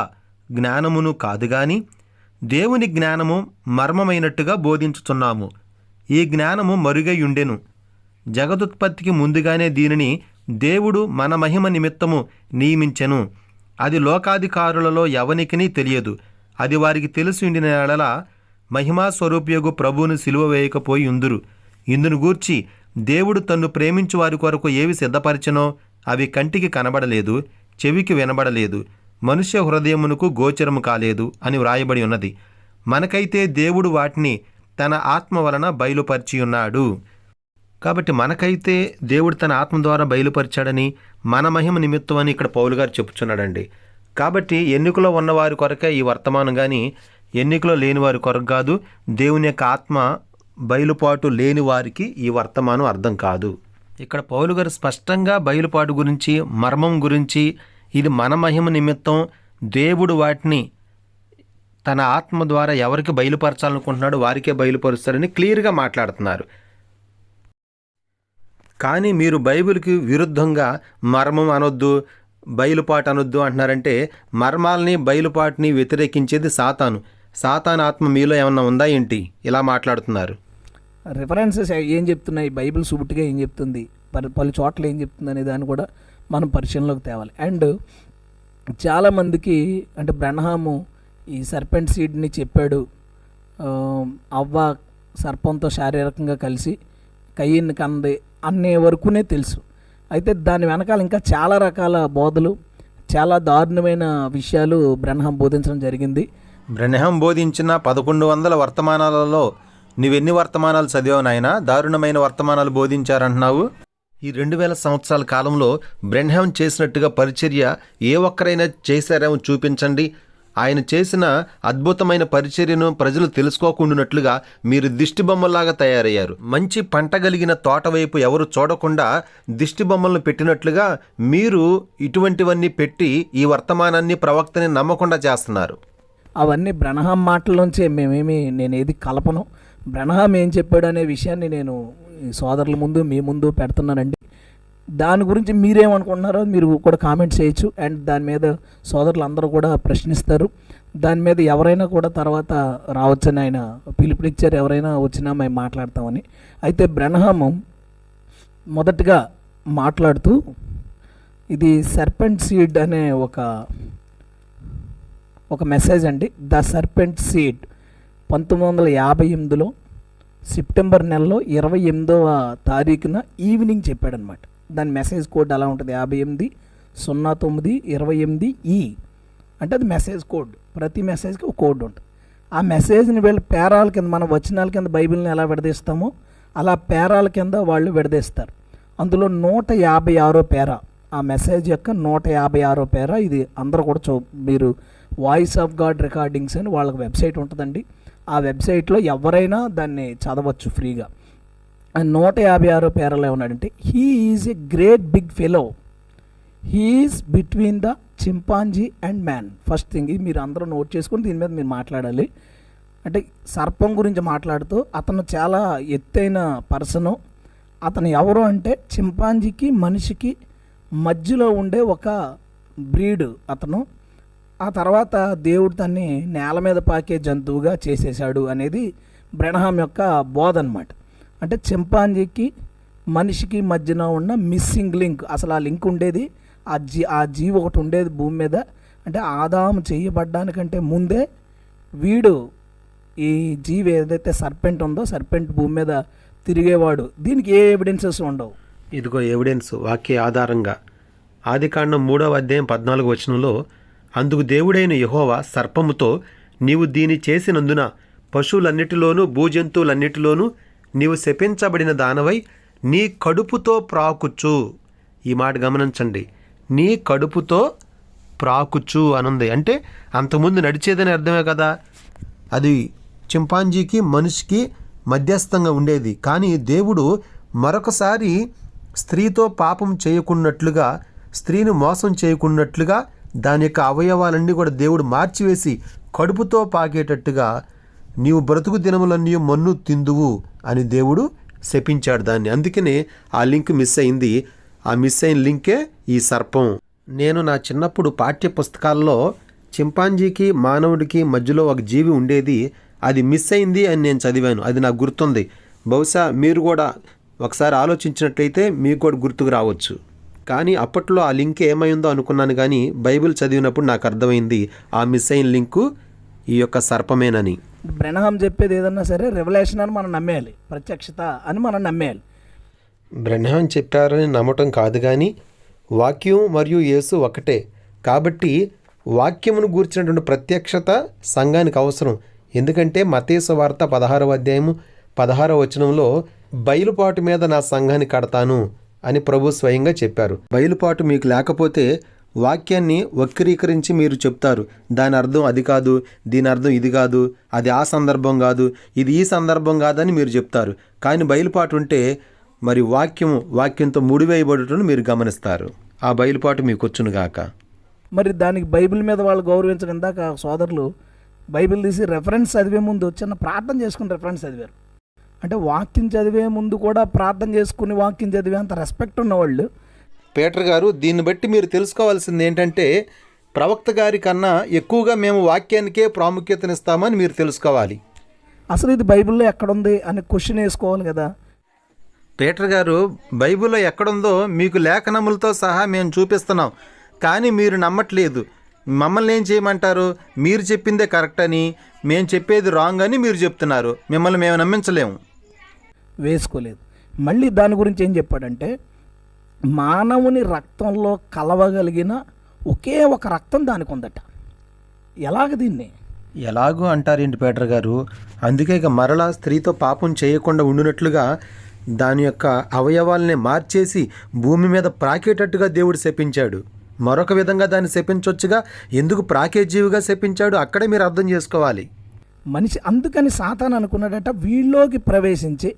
జ్ఞానమును కాదు, గాని దేవుని జ్ఞానము మర్మమైనట్టుగా బోధించుచున్నాము. ఈ జ్ఞానము మరుగై ఉండెను, జగదుత్పత్తికి ముందుగానే దీనిని దేవుడు మన మహిమ నిమిత్తము నియమించెను. అది లోకాధికారులలో ఎవనికినీ తెలియదు. అది వారికి తెలిసి ఉండిన ఎడల మహిమా స్వరూపయోగు ప్రభువును సిలువ వేయకపోయి ఉందురు. ఇందును గూర్చి దేవుడు తన్ను ప్రేమించు వారి కొరకు ఏవి సిద్ధపరిచెనో అవి కంటికి కనబడలేదు, చెవికి వినబడలేదు, మనుష్య హృదయమునకు గోచరము కాలేదు అని వ్రాయబడి ఉన్నది. మనకైతే దేవుడు వాటిని తన ఆత్మ వలన బయలుపరిచి ఉన్నాడు. కాబట్టి మనకైతే దేవుడు తన ఆత్మ ద్వారా బయలుపరిచాడని, మన మహిమ నిమిత్తం అని ఇక్కడ పౌలు గారు చెప్పుచున్నాడండి. కాబట్టి ఎన్నికలో ఉన్నవారి కొరకే ఈ వర్తమానం, కానీ ఎన్నికలో లేని వారి కొరకు కాదు. దేవుని యొక్క ఆత్మ బయలుపాటు లేని వారికి ఈ వర్తమానం అర్థం కాదు. ఇక్కడ పౌలు గారు స్పష్టంగా బయలుపాటు గురించి, మర్మం గురించి, ఇది మన మహిమ నిమిత్తం దేవుడు వాటిని తన ఆత్మ ద్వారా ఎవరికి బయలుపరచాలనుకుంటున్నాడో వారికే బయలుపరుస్తారని క్లియర్గా మాట్లాడుతున్నారు. కానీ మీరు బైబిల్కి విరుద్ధంగా మర్మం అనొద్దు, బయలుపాటు అనొద్దు అంటున్నారంటే మర్మాలని, బయలుపాటుని వ్యతిరేకించేది సాతాను. సాతాను ఆత్మ మీలో ఏమన్నా ఉందా ఏంటి ఇలా మాట్లాడుతున్నారు? రిఫరెన్సెస్ ఏం చెప్తున్నాయి, బైబిల్ సుబుట్గా ఏం చెప్తుంది, పలు చోట్ల ఏం చెప్తుంది అనే దాన్ని కూడా మనం పరిశీలనలోకి తేవాలి. అండ్ చాలామందికి అంటే బ్రెన్హాము ఈ సర్పెంట్ సీడ్ని చెప్పాడు, అవ్వ సర్పంతో శారీరకంగా కలిసి కయ్యన్ని కంది అనే వరకునే తెలుసు. అయితే దాని వెనకాల ఇంకా చాలా రకాల బోధలు, చాలా దారుణమైన విషయాలు బ్రహ్మం బోధించడం జరిగింది. బ్రెనెహం బోధించిన 1100 వర్తమానాలలో నువ్వెన్ని వర్తమానాలు చదివావు నాయనా? దారుణమైన వర్తమానాలు బోధించారంటున్నావు. ఈ 2000 సంవత్సరాల కాలంలో బ్రెనెహం చేసినట్టుగా పరిచర్య ఏ ఒక్కరైనా చేశారేమో చూపించండి. ఆయన చేసిన అద్భుతమైన పరిచర్యను ప్రజలు తెలుసుకోకుండానట్లుగా మీరు దిష్టిబొమ్మలాగా తయారయ్యారు. మంచి పంట కలిగిన తోట వైపు ఎవరు చూడకుండా దిష్టిబొమ్మలను పెట్టినట్లుగా మీరు ఇటువంటివన్నీ పెట్టి ఈ వర్తమానాన్ని, ప్రవక్తని నమ్మకుండా చేస్తున్నారు. అవన్నీ బ్రహ్మం మాటల్లోంచే నేనేది కలపను. బ్రహ్మం ఏం చెప్పాడు అనే విషయాన్ని నేను ఈ సోదరుల ముందు, మీ ముందు పెడుతున్నానండి. దాని గురించి మీరేమనుకుంటున్నారో మీరు కూడా కామెంట్ చేయొచ్చు. అండ్ దాని మీద సోదరులు అందరూ కూడా ప్రశ్నిస్తారు. దాని మీద ఎవరైనా కూడా తర్వాత రావచ్చని ఆయన పిలుపునిచ్చారు. ఎవరైనా వచ్చినా మేము మాట్లాడతామని. అయితే బ్రహ్మము మొదటగా మాట్లాడుతూ ఇది సర్పెంట్ సీడ్ అనే ఒక మెసేజ్ అండి. ద సర్పెంట్ సీడ్ 1958లో సెప్టెంబర్ నెలలో 28వ తారీఖున ఈవినింగ్ చెప్పాడనమాట. దాని మెసేజ్ కోడ్ అలా ఉంటుంది, 580928E. అంటే అది మెసేజ్ కోడ్. ప్రతి మెసేజ్కి ఒక కోడ్ ఉంటుంది. ఆ మెసేజ్ని వీళ్ళు పేరాల కింద, మన వచనాల కింద బైబిల్ని ఎలా విడదీస్తామో అలా పేరాల కింద వాళ్ళు విడదీస్తారు. అందులో 156వ పేరా, ఆ మెసేజ్ యొక్క 156వ పేరా. ఇది అందరూ కూడా మీరు వాయిస్ ఆఫ్ గాడ్ రికార్డింగ్స్ అని వాళ్ళకి వెబ్సైట్ ఉంటుందండి. ఆ వెబ్సైట్లో ఎవరైనా దాన్ని చదవచ్చు ఫ్రీగా. 156 పేరాలో ఏమన్నాడంటే, he is a great big fellow, he is between the chimpanzee and man. First thing ఇది మీరు అందరూ నోట్ చేసుకుని దీని మీద మీరు మాట్లాడాలి. అంటే సర్పం గురించి మాట్లాడుతూ అతను చాలా ఎత్తైన పర్సను. అతను ఎవరు అంటే చింపాంజీకి మనిషికి మధ్యలో ఉండే ఒక బ్రీడ్ అతను. ఆ తర్వాత దేవుడు తన్ని నేల మీద పాకే జంతువుగా చేసేసాడు అనేది బ్రెనహాం యొక్క బోధ అనమాట. అంటే చింపాంజీకి మనిషికి మధ్యన ఉన్న మిస్సింగ్ లింక్, అసలు ఆ లింక్ ఉండేది, ఆ జీవి ఒకటి ఉండేది భూమి మీద. అంటే ఆదాము చేయబడ్డానికంటే ముందే వీడు ఈ జీవి ఏదైతే సర్పెంట్ ఉందో, సర్పెంట్ భూమి మీద తిరిగేవాడు. దీనికి ఏ ఎవిడెన్సెస్ ఉండవు. ఇదిగో ఎవిడెన్స్ వాక్య ఆధారంగా. ఆదికాండం 3వ అధ్యాయం 14వ వచనంలో, అందుకు దేవుడైన యెహోవా సర్పముతో, నీవు దీని చేసినందున పశువులన్నిటిలోనూ భూజంతువులన్నిటిలోనూ నీవు శపించబడిన దానవై నీ కడుపుతో ప్రాకుచు. ఈ మాట గమనించండి, నీ కడుపుతో ప్రాకుచు అనుంది. అంటే అంతకుముందు నడిచేదని అర్థమే కదా. అది చింపాంజీకి మనిషికి మధ్యస్థంగా ఉండేది. కానీ దేవుడు మరొకసారి స్త్రీతో పాపం చేయకున్నట్లుగా, స్త్రీని మోసం చేయకున్నట్లుగా దాని యొక్క అవయవాలన్నీ కూడా దేవుడు మార్చివేసి కడుపుతో పాకేటట్టుగా, నీవు బ్రతుకు దినములన్నీ మన్ను తిందువు అని దేవుడు శపించాడు దాన్ని. అందుకనే ఆ లింక్ మిస్ అయింది. ఆ మిస్ అయిన లింకే ఈ సర్పం. నేను నా చిన్నప్పుడు పాఠ్య పుస్తకాల్లో చింపాంజీకి మానవుడికి మధ్యలో ఒక జీవి ఉండేది, అది మిస్ అయింది అని నేను చదివాను. అది నాకు గుర్తుంది. బహుశా మీరు కూడా ఒకసారి ఆలోచించినట్లయితే మీకు కూడా గుర్తుకు రావచ్చు. కానీ అప్పట్లో ఆ లింక్ ఏమైందో అనుకున్నాను. కానీ బైబిల్ చదివినప్పుడు నాకు అర్థమైంది ఆ మిస్ అయిన లింకు ఈ యొక్క సర్పమేనని. బ్రెనహాం చెప్పేది ఏదన్నా సరే రెవల్యూషన్ అని మనం నమ్మేయాలి, ప్రత్యక్షత అని మనం నమ్మేయాలి. బ్రెనహాం చెప్పారని నమ్మటం కాదు, కానీ వాక్యం మరియు యేసు ఒకటే. కాబట్టి వాక్యమును గూర్చినటువంటి ప్రత్యక్షత సంఘానికి అవసరం. ఎందుకంటే మత్తయి సువార్త 16వ అధ్యాయము 16వ వచనంలో, బయలుపాటు మీద నా సంఘాన్ని కడతాను అని ప్రభు స్వయంగా చెప్పారు. బయలుపాటు మీకు లేకపోతే వాక్యాన్ని వక్రీకరించి మీరు చెప్తారు. దాని అర్థం అది కాదు, దీని అర్థం ఇది కాదు, అది ఆ సందర్భం కాదు, ఇది ఈ సందర్భం కాదని మీరు చెప్తారు. కానీ బయలుపాటు ఉంటే మరి వాక్యంతో ముడివేయబడుటను మీరు గమనిస్తారు. ఆ బయలుపాటు మీకు వచ్చునుగాక. మరి దానికి బైబిల్ మీద వాళ్ళు గౌరవించడం. ఇందాక సోదరులు బైబిల్ తీసి రెఫరెన్స్ చదివే ముందు చిన్న ప్రార్థన చేసుకుని రెఫరెన్స్ చదివారు. అంటే వాక్యం చదివే ముందు కూడా ప్రార్థన చేసుకుని వాక్యం చదివే అంత రెస్పెక్ట్ ఉన్నవాళ్ళు. పీటర్ గారు, దీన్ని బట్టి మీరు తెలుసుకోవాల్సింది ఏంటంటే, ప్రవక్త గారి కన్నా ఎక్కువగా మేము వాక్యానికే ప్రాముఖ్యతనిస్తామని మీరు తెలుసుకోవాలి. అసలు ఇది బైబిల్లో ఎక్కడుంది అని క్వశ్చన్ వేసుకోవాలి కదా. పీటర్ గారు, బైబిల్లో ఎక్కడుందో మీకు లేఖనములతో సహా మేము చూపిస్తున్నాం, కానీ మీరు నమ్మట్లేదు. మమ్మల్ని ఏం చేయమంటారు? మీరు చెప్పిందే కరెక్ట్ అని, మేము చెప్పేది రాంగ్ అని మీరు చెప్తున్నారు. మిమ్మల్ని మేము నమ్మించలేము. వేసుకోలేదు. మళ్ళీ దాని గురించి ఏం చెప్పాడంటే, మానవుని రక్తంలో కలవగలిగిన ఒకే ఒక రక్తం దానికి ఉందట. ఎలాగ దీన్ని? ఎలాగో అంటారేంటి పీటర్ గారు? అందుకే ఇక మరలా స్త్రీతో పాపం చేయకుండా ఉండునట్లుగా దాని యొక్క అవయవాల్ని మార్చేసి భూమి మీద ప్రాకేటట్టుగా దేవుడు శపించాడు. మరొక విధంగా దాన్ని శపించవచ్చుగా, ఎందుకు ప్రాకే జీవిగా శపించాడు అక్కడే మీరు అర్థం చేసుకోవాలి. మనిషి అందుకని సాతాను అనుకున్నాడట, వీళ్ళలోకి ప్రవేశించి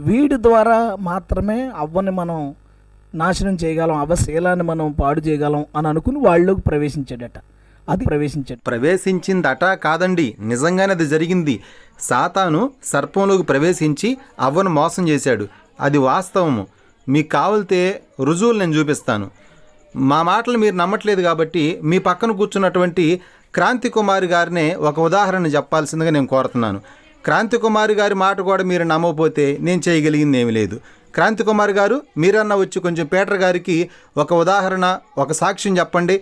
వీడి ద్వారా మాత్రమే అవ్వని మనం నాశనం చేయగలం, అవ్వశీలాన్ని మనం పాడు చేయగలం అని అనుకుని వాళ్ళలోకి ప్రవేశించాడట. అది ప్రవేశించిందట కాదండి, నిజంగానే అది జరిగింది. సాతాను సర్పంలోకి ప్రవేశించి అవ్వను మోసం చేశాడు. అది వాస్తవము. మీకు కావాలితే రుజువులు నేను చూపిస్తాను. మా మాటలు మీరు నమ్మట్లేదు కాబట్టి మీ పక్కన కూర్చున్నటువంటి క్రాంతి కుమారి గారినే ఒక ఉదాహరణ చెప్పాల్సిందిగా నేను కోరుతున్నాను. క్రాంతి కుమారి గారి మాట కూడా మీరు నమ్మకపోతే నేను చేయగలిగింది ఏమీ లేదు. క్రాంతి కుమారి గారు, మీరన్నా వచ్చి కొంచెం పీటర్ గారికి ఒక ఉదాహరణ, ఒక సాక్ష్యం చెప్పండి.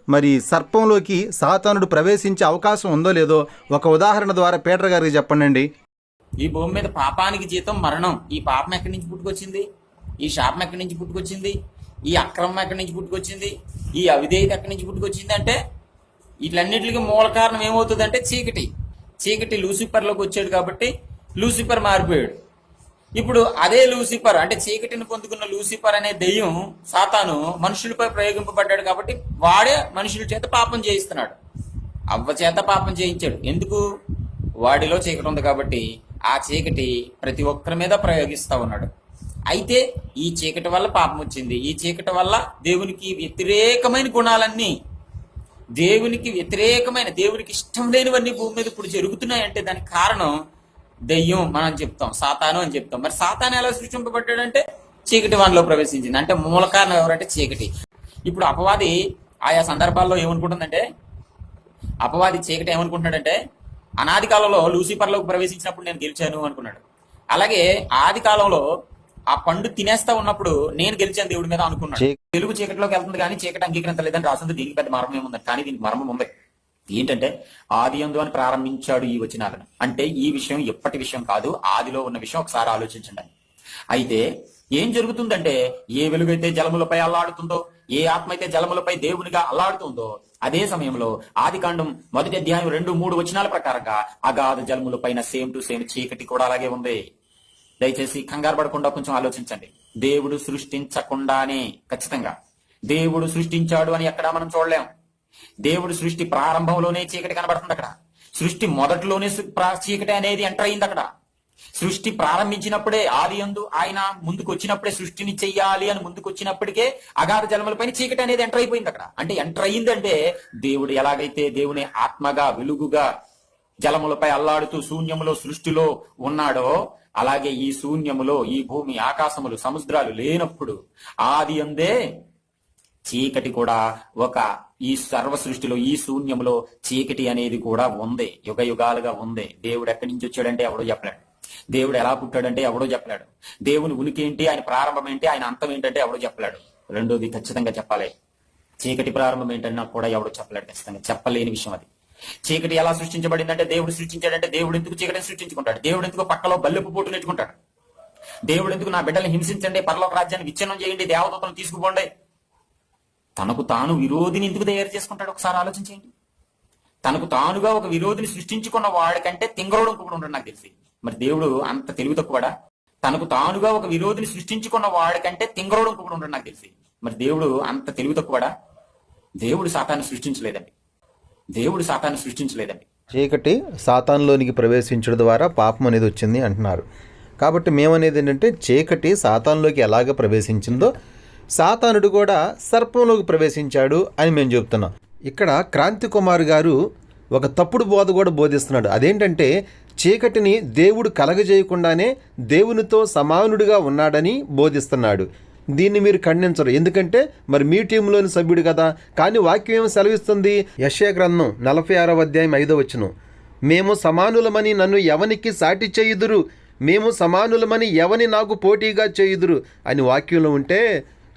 మరి సర్పంలోకి సాతానుడు ప్రవేశించే అవకాశం ఉందో లేదో ఒక ఉదాహరణ ద్వారా పీటర్ గారికి చెప్పండి. ఈ భూమి మీద పాపానికి జీతం మరణం. ఈ పాపం ఎక్కడి నుంచి పుట్టుకొచ్చింది? ఈ శాపం ఎక్కడి నుంచి పుట్టుకొచ్చింది? ఈ అక్రమం ఎక్కడి నుంచి పుట్టుకొచ్చింది? ఈ అవిధేయత ఎక్కడి నుంచి పుట్టుకొచ్చింది? అంటే వీటన్నిటికి మూల కారణం ఏమవుతుందంటే చీకటి లూసిఫర్లోకి వచ్చాడు కాబట్టి లూసిఫర్ మారిపోయాడు. ఇప్పుడు అదే లూసిఫర్ అంటే చీకటిని పొందుకున్న లూసిఫర్ అనే దెయ్యం సాతాను మనుషులపై ప్రయోగింపబడ్డాడు కాబట్టి వాడే మనుషుల చేత పాపం చేయిస్తున్నాడు. అవ్వ చేత పాపం చేయించాడు. ఎందుకు? వాడిలో చీకటి ఉంది కాబట్టి ఆ చీకటి ప్రతి ఒక్కరి మీద ప్రయోగిస్తా ఉన్నాడు. అయితే ఈ చీకటి వల్ల పాపం వచ్చింది. ఈ చీకటి వల్ల దేవునికి వ్యతిరేకమైన గుణాలన్నీ, దేవునికి ఇష్టం లేనివన్నీ భూమి మీద ఇప్పుడు జరుగుతున్నాయంటే దానికి కారణం దెయ్యం మనం చెప్తాం, సాతాను అని చెప్తాం. మరి సాతాను ఎలా సృష్టింపబడ్డాడంటే చీకటి వానిలో ప్రవేశించింది. అంటే మూల కారణం ఎవరంటే చీకటి. ఇప్పుడు అపవాది ఆయా సందర్భాల్లో ఏమనుకుంటుందంటే, అపవాది చీకటి ఏమనుకుంటున్నాడంటే, అనాది కాలంలో లూసిఫర్లోకి ప్రవేశించినప్పుడు నేను గెలిచాను అనుకున్నాడు. అలాగే ఆది కాలంలో ఆ పండు తినేస్తా ఉన్నప్పుడు నేను గెలిచాను దేవుడి మీద అనుకున్నాడు. తెలుగు చీకటిలోకి వెళ్తుంది కానీ చీకటి అంగీకరించలేదని రాసింది. దీనికి పెద్ద మర్మం ఏముంది? కానీ దీనికి మర్మం ఉంది. ఏంటంటే ఆదియందు అని ప్రారంభించాడు ఈ వచనాలను. అంటే ఈ విషయం ఎప్పటి విషయం కాదు, ఆదిలో ఉన్న విషయం ఒకసారి ఆలోచించండి. అయితే ఏం జరుగుతుందంటే, ఏ వెలుగైతే జలములపై అల్లాడుతుందో, ఏ ఆత్మ అయితే జలములపై దేవునిగా అల్లాడుతుందో, అదే సమయంలో ఆదికాండం 1వ అధ్యాయం 2-3 వచనాల ప్రకారంగా అగాధ జలముల పైన సేమ్ టు సేమ్ చీకటి కూడా అలాగే ఉంది. దయచేసి కంగారు పడకుండా కొంచెం ఆలోచించండి. దేవుడు సృష్టించకుండానే, ఖచ్చితంగా దేవుడు సృష్టించాడు అని ఎక్కడా మనం చూడలేం. దేవుడు సృష్టి ప్రారంభంలోనే చీకటి కనబడుతుంది. అక్కడ సృష్టి మొదటిలోనే చీకటి అనేది ఎంటర్ అయింది. అక్కడ సృష్టి ప్రారంభించినప్పుడే, ఆది యందు ఆయన ముందుకు వచ్చినప్పుడే, సృష్టిని చెయ్యాలి అని ముందుకు వచ్చినప్పటికే అగాధ జలములపైన చీకటి అనేది ఎంటర్ అయిపోయింది. అక్కడ అంటే ఎంటర్ అయిందంటే దేవుడు ఎలాగైతే దేవుని ఆత్మగా వెలుగుగా జలములపై అల్లాడుతూ శూన్యములో సృష్టిలో ఉన్నాడో, అలాగే ఈ శూన్యములో ఈ భూమి ఆకాశములు సముద్రాలు లేనప్పుడు ఆది యందే చీకటి కూడా ఈ సర్వ సృష్టిలో ఈ శూన్యములో చీకటి అనేది కూడా ఉంది, యుగ యుగాలుగా ఉంది. దేవుడు ఎక్కడి నుంచి వచ్చాడంటే ఎవడో చెప్పలేడు. దేవుడు ఎలా పుట్టాడంటే ఎవడో చెప్పలేడు. దేవుని ఉనికి ఏంటి, ఆయన ప్రారంభం ఏంటి, ఆయన అంతం ఏంటంటే ఎవడో చెప్పలేడు. రెండోది ఖచ్చితంగా చెప్పాలి, చీకటి ప్రారంభం ఏంటన్నా కూడా ఎవడో చెప్పలేడు. ఖచ్చితంగా చెప్పలేని విషయం అది. చీకటి ఎలా సృష్టించబడిందంటే, దేవుడు సృష్టించాడంటే దేవుడు ఎందుకు చీకటిని సృష్టించుకుంటాడు? దేవుడు ఎందుకు పక్కలో బల్లెపు పోటు నెట్టుకుంటాడు? దేవుడు ఎందుకు నా బిడ్డల్ని హింసించండి, పరలోక రాజ్యాన్ని విచ్ఛిన్నం చేయండి, దేవదూతలను తీసుకుపోండి? తనకు తాను విరోధిని ఎందుకు తయారు చేసుకుంటాడు? ఒకసారి ఆలోచించండి. తనకు తానుగా ఒక విరోధిని సృష్టించుకున్న వాడికంటే తింగరోడు ఇంకొకడు ఉంటాడు నాకు తెలిసి. మరి దేవుడు అంత తెలివి తక్కువడా? తనకు తానుగా ఒక విరోధిని సృష్టించుకున్న వాడికంటే తింగరోడు ఇంకొకడు ఉంటాడు నాకు తెలిసి. మరి దేవుడు అంత తెలివి తక్కువడా? దేవుడు సాతాన్ని సృష్టించలేదండి. చీకటి సాతాన్లోనికి ప్రవేశించడం ద్వారా పాపం అనేది వచ్చింది అంటున్నారు. కాబట్టి మేమనేది ఏంటంటే, చీకటి సాతాన్లోకి ఎలాగ ప్రవేశించిందో సాతానుడు కూడా సర్పంలోకి ప్రవేశించాడు అని మేము చెప్తున్నాం. ఇక్కడ క్రాంతి కుమార్ గారు ఒక తప్పుడు బోధ కూడా బోధిస్తున్నాడు. అదేంటంటే, చీకటిని దేవుడు కలగజేయకుండానే దేవునితో సమానుడిగా ఉన్నాడని బోధిస్తున్నాడు. దీన్ని మీరు ఖండించరు, ఎందుకంటే మరి మీ టీంలోని సభ్యుడు కదా. కానీ వాక్యం ఏమి సెలవిస్తుంది? యెషయా గ్రంథం 46వ అధ్యాయం 5వ వచనం, మేము సమానులమని నన్ను ఎవనికి సాటి చేయుదురు, మేము సమానులమని ఎవని నాకు పోటీగా చేయుదురు అని వాక్యంలో ఉంటే,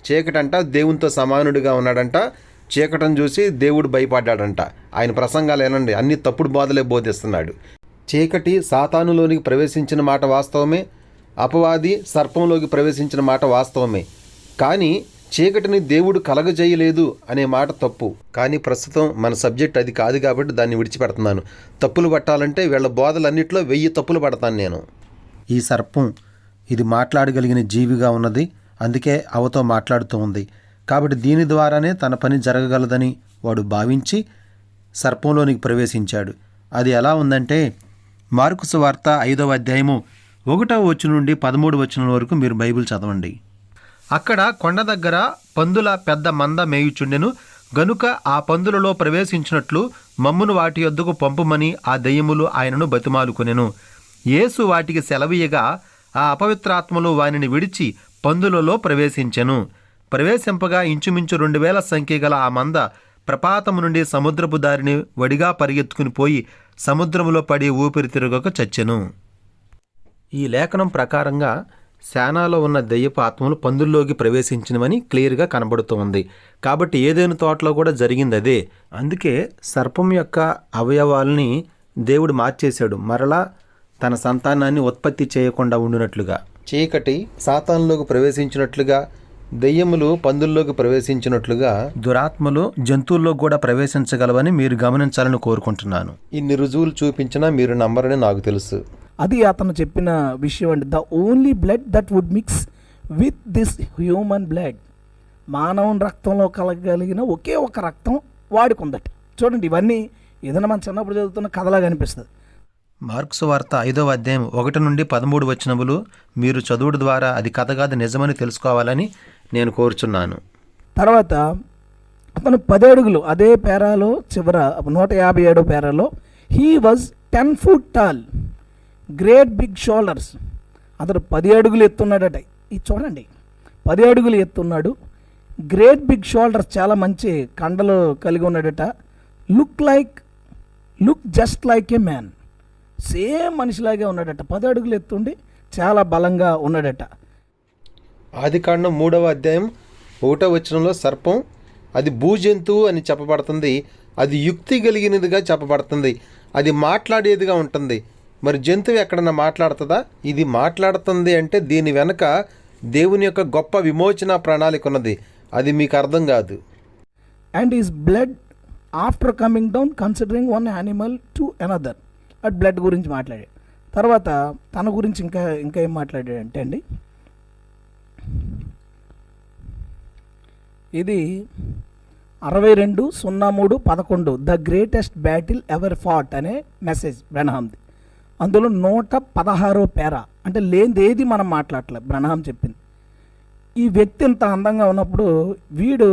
చీకటంట దేవునితో సమానుడిగా ఉన్నాడంట. చీకటను చూసి దేవుడు భయపడ్డాడంట. ఆయన ప్రసంగాలు ఏనండి, అన్ని తప్పుడు బోధలే బోధిస్తున్నాడు. చీకటి సాతానులోనికి ప్రవేశించిన మాట వాస్తవమే, అపవాది సర్పంలోకి ప్రవేశించిన మాట వాస్తవమే. కానీ చీకటిని దేవుడు కలగజేయలేదు అనే మాట తప్పు. కానీ ప్రస్తుతం మన సబ్జెక్ట్ అది కాదు కాబట్టి దాన్ని విడిచిపెడుతున్నాను. తప్పులు పట్టాలంటే వీళ్ళ బోధలన్నింటిలో 1000 తప్పులు పడతాను నేను. ఈ సర్పం ఇది మాట్లాడగలిగిన జీవిగా ఉన్నది, అందుకే అవతో మాట్లాడుతూ ఉంది. కాబట్టి దీని ద్వారానే తన పని జరగగలదని వాడు భావించి సర్పంలోనికి ప్రవేశించాడు. అది ఎలా ఉందంటే మార్కు సువార్త 5వ అధ్యాయము 1వ వచనం నుండి 13వ వచనం వరకు మీరు బైబిల్ చదవండి. అక్కడ కొండ దగ్గర పందుల పెద్ద మంద మేయుచుండెను గనుక ఆ పందులలో ప్రవేశించినట్లు మమ్మును వాటి యొద్దకు పంపుమని ఆ దయ్యములు ఆయనను బతిమాలుకొనెను. యేసు వాటికి సెలవీయగా ఆ అపవిత్రాత్మలు వానిని విడిచి పందులలో ప్రవేశించెను. ప్రవేశింపగా ఇంచుమించు 2000 సంఖ్య గల ఆ మంద ప్రపాతము నుండి సముద్రపు దారిని వడిగా పరిగెత్తుకుని పోయి సముద్రములో పడి ఊపిరి తిరగక చచ్చెను. ఈ లేఖనం ప్రకారంగా శానాలో ఉన్న దెయ్యపు ఆత్మలు పందుల్లోకి ప్రవేశించినవని క్లియర్గా కనబడుతోంది. కాబట్టి ఏదైనా తోటలో కూడా జరిగింది అదే. అందుకే సర్పం యొక్క అవయవాల్ని దేవుడు మార్చేశాడు, మరలా తన సంతానాన్ని ఉత్పత్తి చేయకుండా ఉండినట్లుగా. చీకటి సాతానులోకి ప్రవేశించినట్లుగా, దెయ్యములు పందుల్లోకి ప్రవేశించినట్లుగా దురాత్మలు జంతువుల్లో కూడా ప్రవేశించగలవని మీరు గమనించాలని కోరుకుంటున్నాను. ఇన్ని రుజువులు చూపించినా మీరు నమ్మరని నాకు తెలుసు. అది అతను చెప్పిన విషయం అండి. The only blood that would mix with this human blood, మానవుని రక్తంలో కలగలిగిన ఒకే ఒక రక్తం వాడికి ఉందట. చూడండి, ఇవన్నీ ఏదైనా మన చిన్నప్పుడు చదువుతున్న కథలాగా అనిపిస్తుంది. మార్కు సువార్త 5వ అధ్యాయం 1 నుండి 13 వచనములు మీరు చదువుడు ద్వారా అది కథ కాదు నిజమని తెలుసుకోవాలని నేను కోరుచున్నాను. తర్వాత అతను 10 అడుగులు, అదే పేరాలో చివర 157 పేరాలో, he was 10 feet tall, great big shoulders. అతను 10 అడుగులు ఎత్తున్నాడట. ఇది చూడండి, 10 అడుగులు ఎత్తున్నాడు, గ్రేట్ బిగ్ షోల్డర్స్, చాలా మంచి కండలు కలిగి ఉన్నాడట. Look just like a man, same మనిషిలాగే ఉన్నాడట. 10 అడుగులు ఎత్తుండి చాలా బలంగా ఉన్నాడట. ఆదికాండం 3వ అధ్యాయం 1వ వచనంలో సర్పం అది భూజంతువు అని చెప్పబడుతుంది. అది యుక్తి కలిగినదిగా చెప్పబడుతుంది. అది మాట్లాడేదిగా ఉంటుంది. మరి జంతువు ఎక్కడన్నా మాట్లాడుతుందా? ఇది మాట్లాడుతుంది అంటే దీని వెనక దేవుని యొక్క గొప్ప విమోచన ప్రణాళిక ఉన్నది. అది మీకు అర్థం కాదు. And is blood after coming down considering one animal to another. At blood గురించి మాట్లాడాడు. తర్వాత తన గురించి ఇంకా ఏం మాట్లాడాడంటే అండి, ఇది 62:03:11 the greatest battle ever fought అనే మెసేజ్ బ్రనహాంది. అందులో 116వ పేరా, అంటే లేనిది ఏది మనం మాట్లాడలేదు. బ్రనహాం చెప్పింది. ఈ వ్యక్తి ఇంత అందంగా ఉన్నప్పుడు వీడు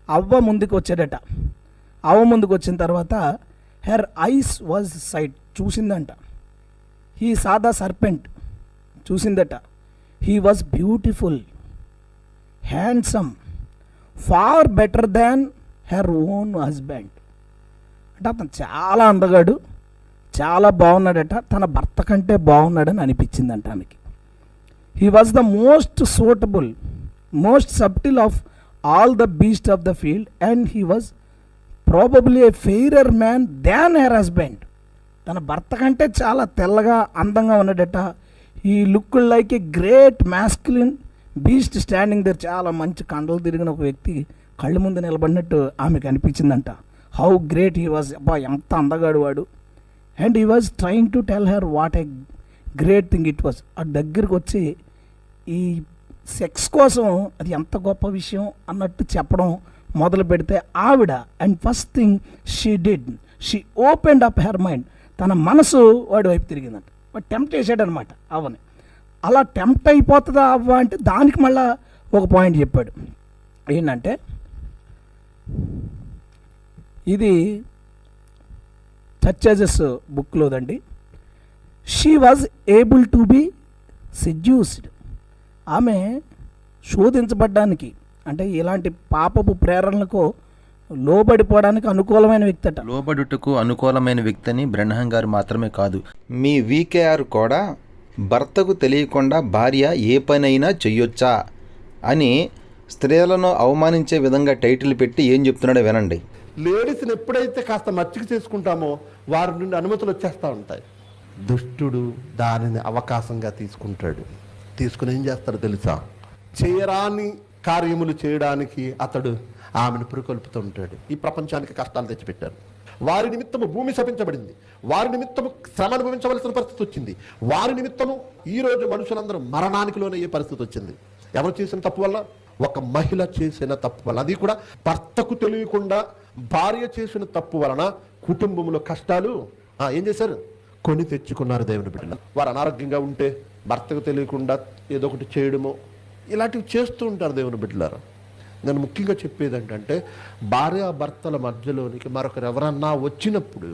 అవ్వ ముందుకు వచ్చాడట. అవ్వ ముందుకు వచ్చిన తర్వాత హెర్ ఐస్ వాజ్ సైట్, చూసిందంట. హీ సా ద సర్పెంట్, చూసిందట. He was beautiful, handsome, far better than her own husband. అంటే అతను చాలా అందగాడు, చాలా బాగున్నాడట. తన భర్త కంటే బాగున్నాడని అనిపించిందంట ఆమెకి. He was the most suitable, most subtle of all the beast of the field and he was probably a fairer man than her husband. తన భర్త కంటే చాలా తెల్లగా అందంగా ఉన్నాడట. ఈ look like a great masculine beast standing there. చాలా మంచి కండలు తిరిగిన ఒక వ్యక్తి కళ్ళు ముందు నిలబడినట్టు ఆమెకు అనిపించిందంట. హౌ గ్రేట్ హీ వాజ్, అబ్బా ఎంత అందగాడు వాడు. And he was trying to tell her what a great thing it was. ఆ దగ్గరికి వచ్చి ఈ సెక్స్ కోసం అది ఎంత గొప్ప విషయం అన్నట్టు చెప్పడం మొదలు పెడితే ఆవిడ, and first thing she did, she opened up her mind. తన మనసు వాడి వైపు తిరిగిందంట. వాడు టెంప్ట్ చేశాడనమాట అవ్వని. అలా టెంప్ట్ అయిపోతుందా అవ్వ అంటే దానికి మళ్ళా ఒక పాయింట్ చెప్పాడు. ఏంటంటే ఇది చర్చెస్ బుక్లోదండి. She was able to be seduced. ఆమె శోధించబడ్డానికి, అంటే ఇలాంటి పాపపు ప్రేరణలకు లోబడిపోవడానికి అనుకూలమైన వ్యక్తి అట. లోబడుటకు అనుకూలమైన వ్యక్తి అని బ్రహ్నం గారు మాత్రమే కాదు, మీ వీకేఆర్ కూడా భర్తకు తెలియకుండా భార్య ఏ పనైనా చెయ్యొచ్చా అని స్త్రీలను అవమానించే విధంగా టైటిల్ పెట్టి ఏం చెప్తున్నాడో వినండి. లేడీస్ని ఎప్పుడైతే కాస్త మచ్చిక చేసుకుంటామో వారి నుండి అనుమతులు వచ్చేస్తూ ఉంటాయి. దుష్టుడు దానిని అవకాశంగా తీసుకుంటాడు. తీసుకుని ఏం చేస్తాడు తెలుసా? చేయరాని కార్యములు చేయడానికి అతడు ఆమెను పురుకొల్పుతూ ఉంటాడు. ఈ ప్రపంచానికి కష్టాలు తెచ్చిపెట్టారు. వారి నిమిత్తము భూమి శపించబడింది, వారి నిమిత్తము శ్రమ అనుభవించవలసిన పరిస్థితి వచ్చింది, వారి నిమిత్తము ఈ రోజు మనుషులందరూ మరణానికి లోనయ్యే పరిస్థితి వచ్చింది. ఎవరు చేసిన తప్పు వల్ల? ఒక మహిళ చేసిన తప్పు వల్ల, అది కూడా భర్తకు తెలియకుండా భార్య చేసిన తప్పు వలన కుటుంబంలో కష్టాలు ఏం చేశారు? కొని తెచ్చుకున్నారు దేవుని బిడ్డలు. వారు అనారోగ్యంగా ఉంటే భర్తకు తెలియకుండా ఏదో ఒకటి చేయడమో ఇలాంటివి చేస్తూ ఉంటారు దేవుని బిడ్డలారా. నేను ముఖ్యంగా చెప్పేది ఏంటంటే, భార్యాభర్తల మధ్యలోనికి మరొకరు ఎవరన్నా వచ్చినప్పుడు,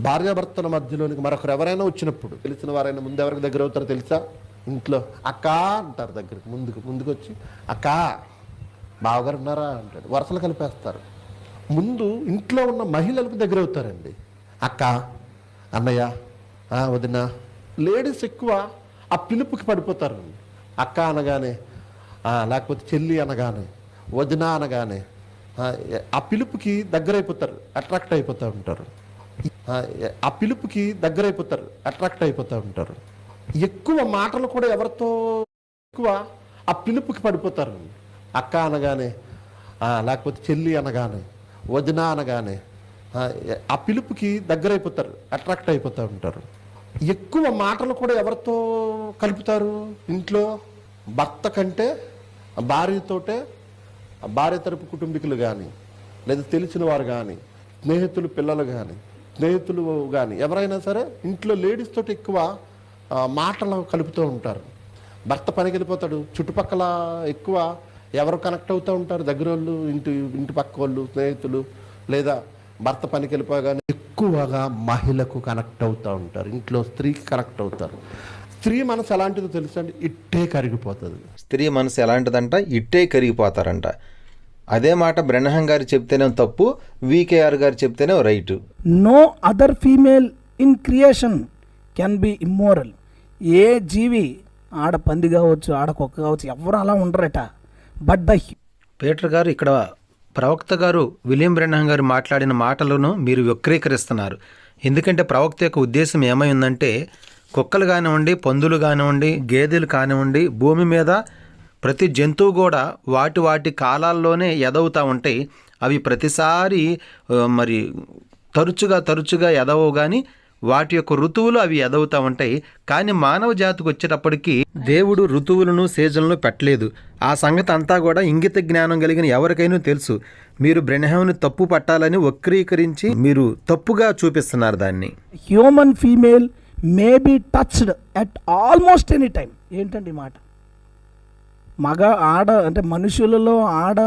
భార్యాభర్తల మధ్యలోనికి మరొకరు ఎవరైనా వచ్చినప్పుడు తెలిసిన వారైనా ముందు ఎవరికి దగ్గర అవుతారో తెలుసా? ఇంట్లో అక్క అంటారు, దగ్గరికి ముందుకు వచ్చి అక్క బావగారు ఉన్నారా అంటాడు, వరుసలు కలిపేస్తారు. ముందు ఇంట్లో ఉన్న మహిళలకు దగ్గర అవుతారండి. అక్క, అన్నయ్య, వదిన. లేడీస్ ఎక్కువ ఆ పిలుపుకి పడిపోతారు. అక్క అనగానే, లేకపోతే చెల్లి అనగానే, వదిన అనగానే ఆ పిలుపుకి దగ్గరైపోతారు, అట్రాక్ట్ అయిపోతూ ఉంటారు. ఆ పిలుపుకి దగ్గరైపోతారు, అట్రాక్ట్ అయిపోతూ ఉంటారు. ఎక్కువ మాటలు కూడా ఎవరితో ఎక్కువ ఆ పిలుపుకి పడిపోతారు. అక్క అనగానే, లేకపోతే చెల్లి అనగానే, వదిన అనగానే ఆ పిలుపుకి దగ్గరైపోతారు, అట్రాక్ట్ అయిపోతూ ఉంటారు. ఎక్కువ మాటలు కూడా ఎవరితో కలుపుతారు ఇంట్లో? భర్త కంటే భార్యతోటే, భార్య తరపు కుటుంబీకులు కానీ, లేదా తెలిసిన వారు కానీ, స్నేహితులు పిల్లలు కానీ, స్నేహితులు కానీ ఎవరైనా సరే ఇంట్లో లేడీస్ తోటి ఎక్కువ మాటలు కలుపుతూ ఉంటారు. భర్త పనికి వెళ్ళిపోతాడు, చుట్టుపక్కల ఎక్కువ ఎవరు కనెక్ట్ అవుతూ ఉంటారు? దగ్గర వాళ్ళు, ఇంటి పక్క వాళ్ళు, స్నేహితులు, లేదా భర్త పనికి వెళ్ళిపోగానే ఎక్కువగా మహిళకు కనెక్ట్ అవుతూ ఉంటారు. ఇంట్లో స్త్రీకి కనెక్ట్ అవుతారు. స్త్రీ మనసు ఎలాంటిదో తెలుసండి? ఇట్టే కరిగిపోతుంది. స్త్రీ మనసు ఎలాంటిదంట? ఇట్టే కరిగిపోతారంట. అదే మాట బ్రెనహం గారు చెప్తేనే తప్పు, వికేఆర్ గారు చెప్తేనే right. No other female in creation can be immoral. ఏ జీవి, ఆడ పంది కావచ్చు, ఆడ కుక్క కావచ్చు, ఎవరు అలా ఉండరట. బట్ ద పీటర్ గారు, ఇక్కడ ప్రవక్త గారు విలియం బ్రెనహం గారు మాట్లాడిన మాటలను మీరు వక్రీకరిస్తున్నారు. ఎందుకంటే ప్రవక్త యొక్క ఉద్దేశం ఏమై ఉందంటే, కుక్కలు కానివ్వండి, పందులు కానివ్వండి, గేదెలు కానివ్వండి, భూమి మీద ప్రతి జంతువు కూడా వాటి కాలాల్లోనే ఎదవుతూ ఉంటాయి. అవి ప్రతిసారి మరి తరచుగా ఎదవవు, కానీ వాటి యొక్క ఋతువులు అవి ఎదవుతూ ఉంటాయి. కానీ మానవ జాతికి వచ్చేటప్పటికి దేవుడు ఋతువులను, సీజన్లను పెట్టలేదు. ఆ సంగతి అంతా కూడా ఇంగిత జ్ఞానం కలిగిన ఎవరికైనా తెలుసు. మీరు బ్రెనహాంని తప్పు పట్టాలని వక్రీకరించి మీరు తప్పుగా చూపిస్తున్నారు దాన్ని. Human female may be touched at almost any time. ఏంటండి మాట? మగ ఆడ అంటే మనుషులలో ఆడ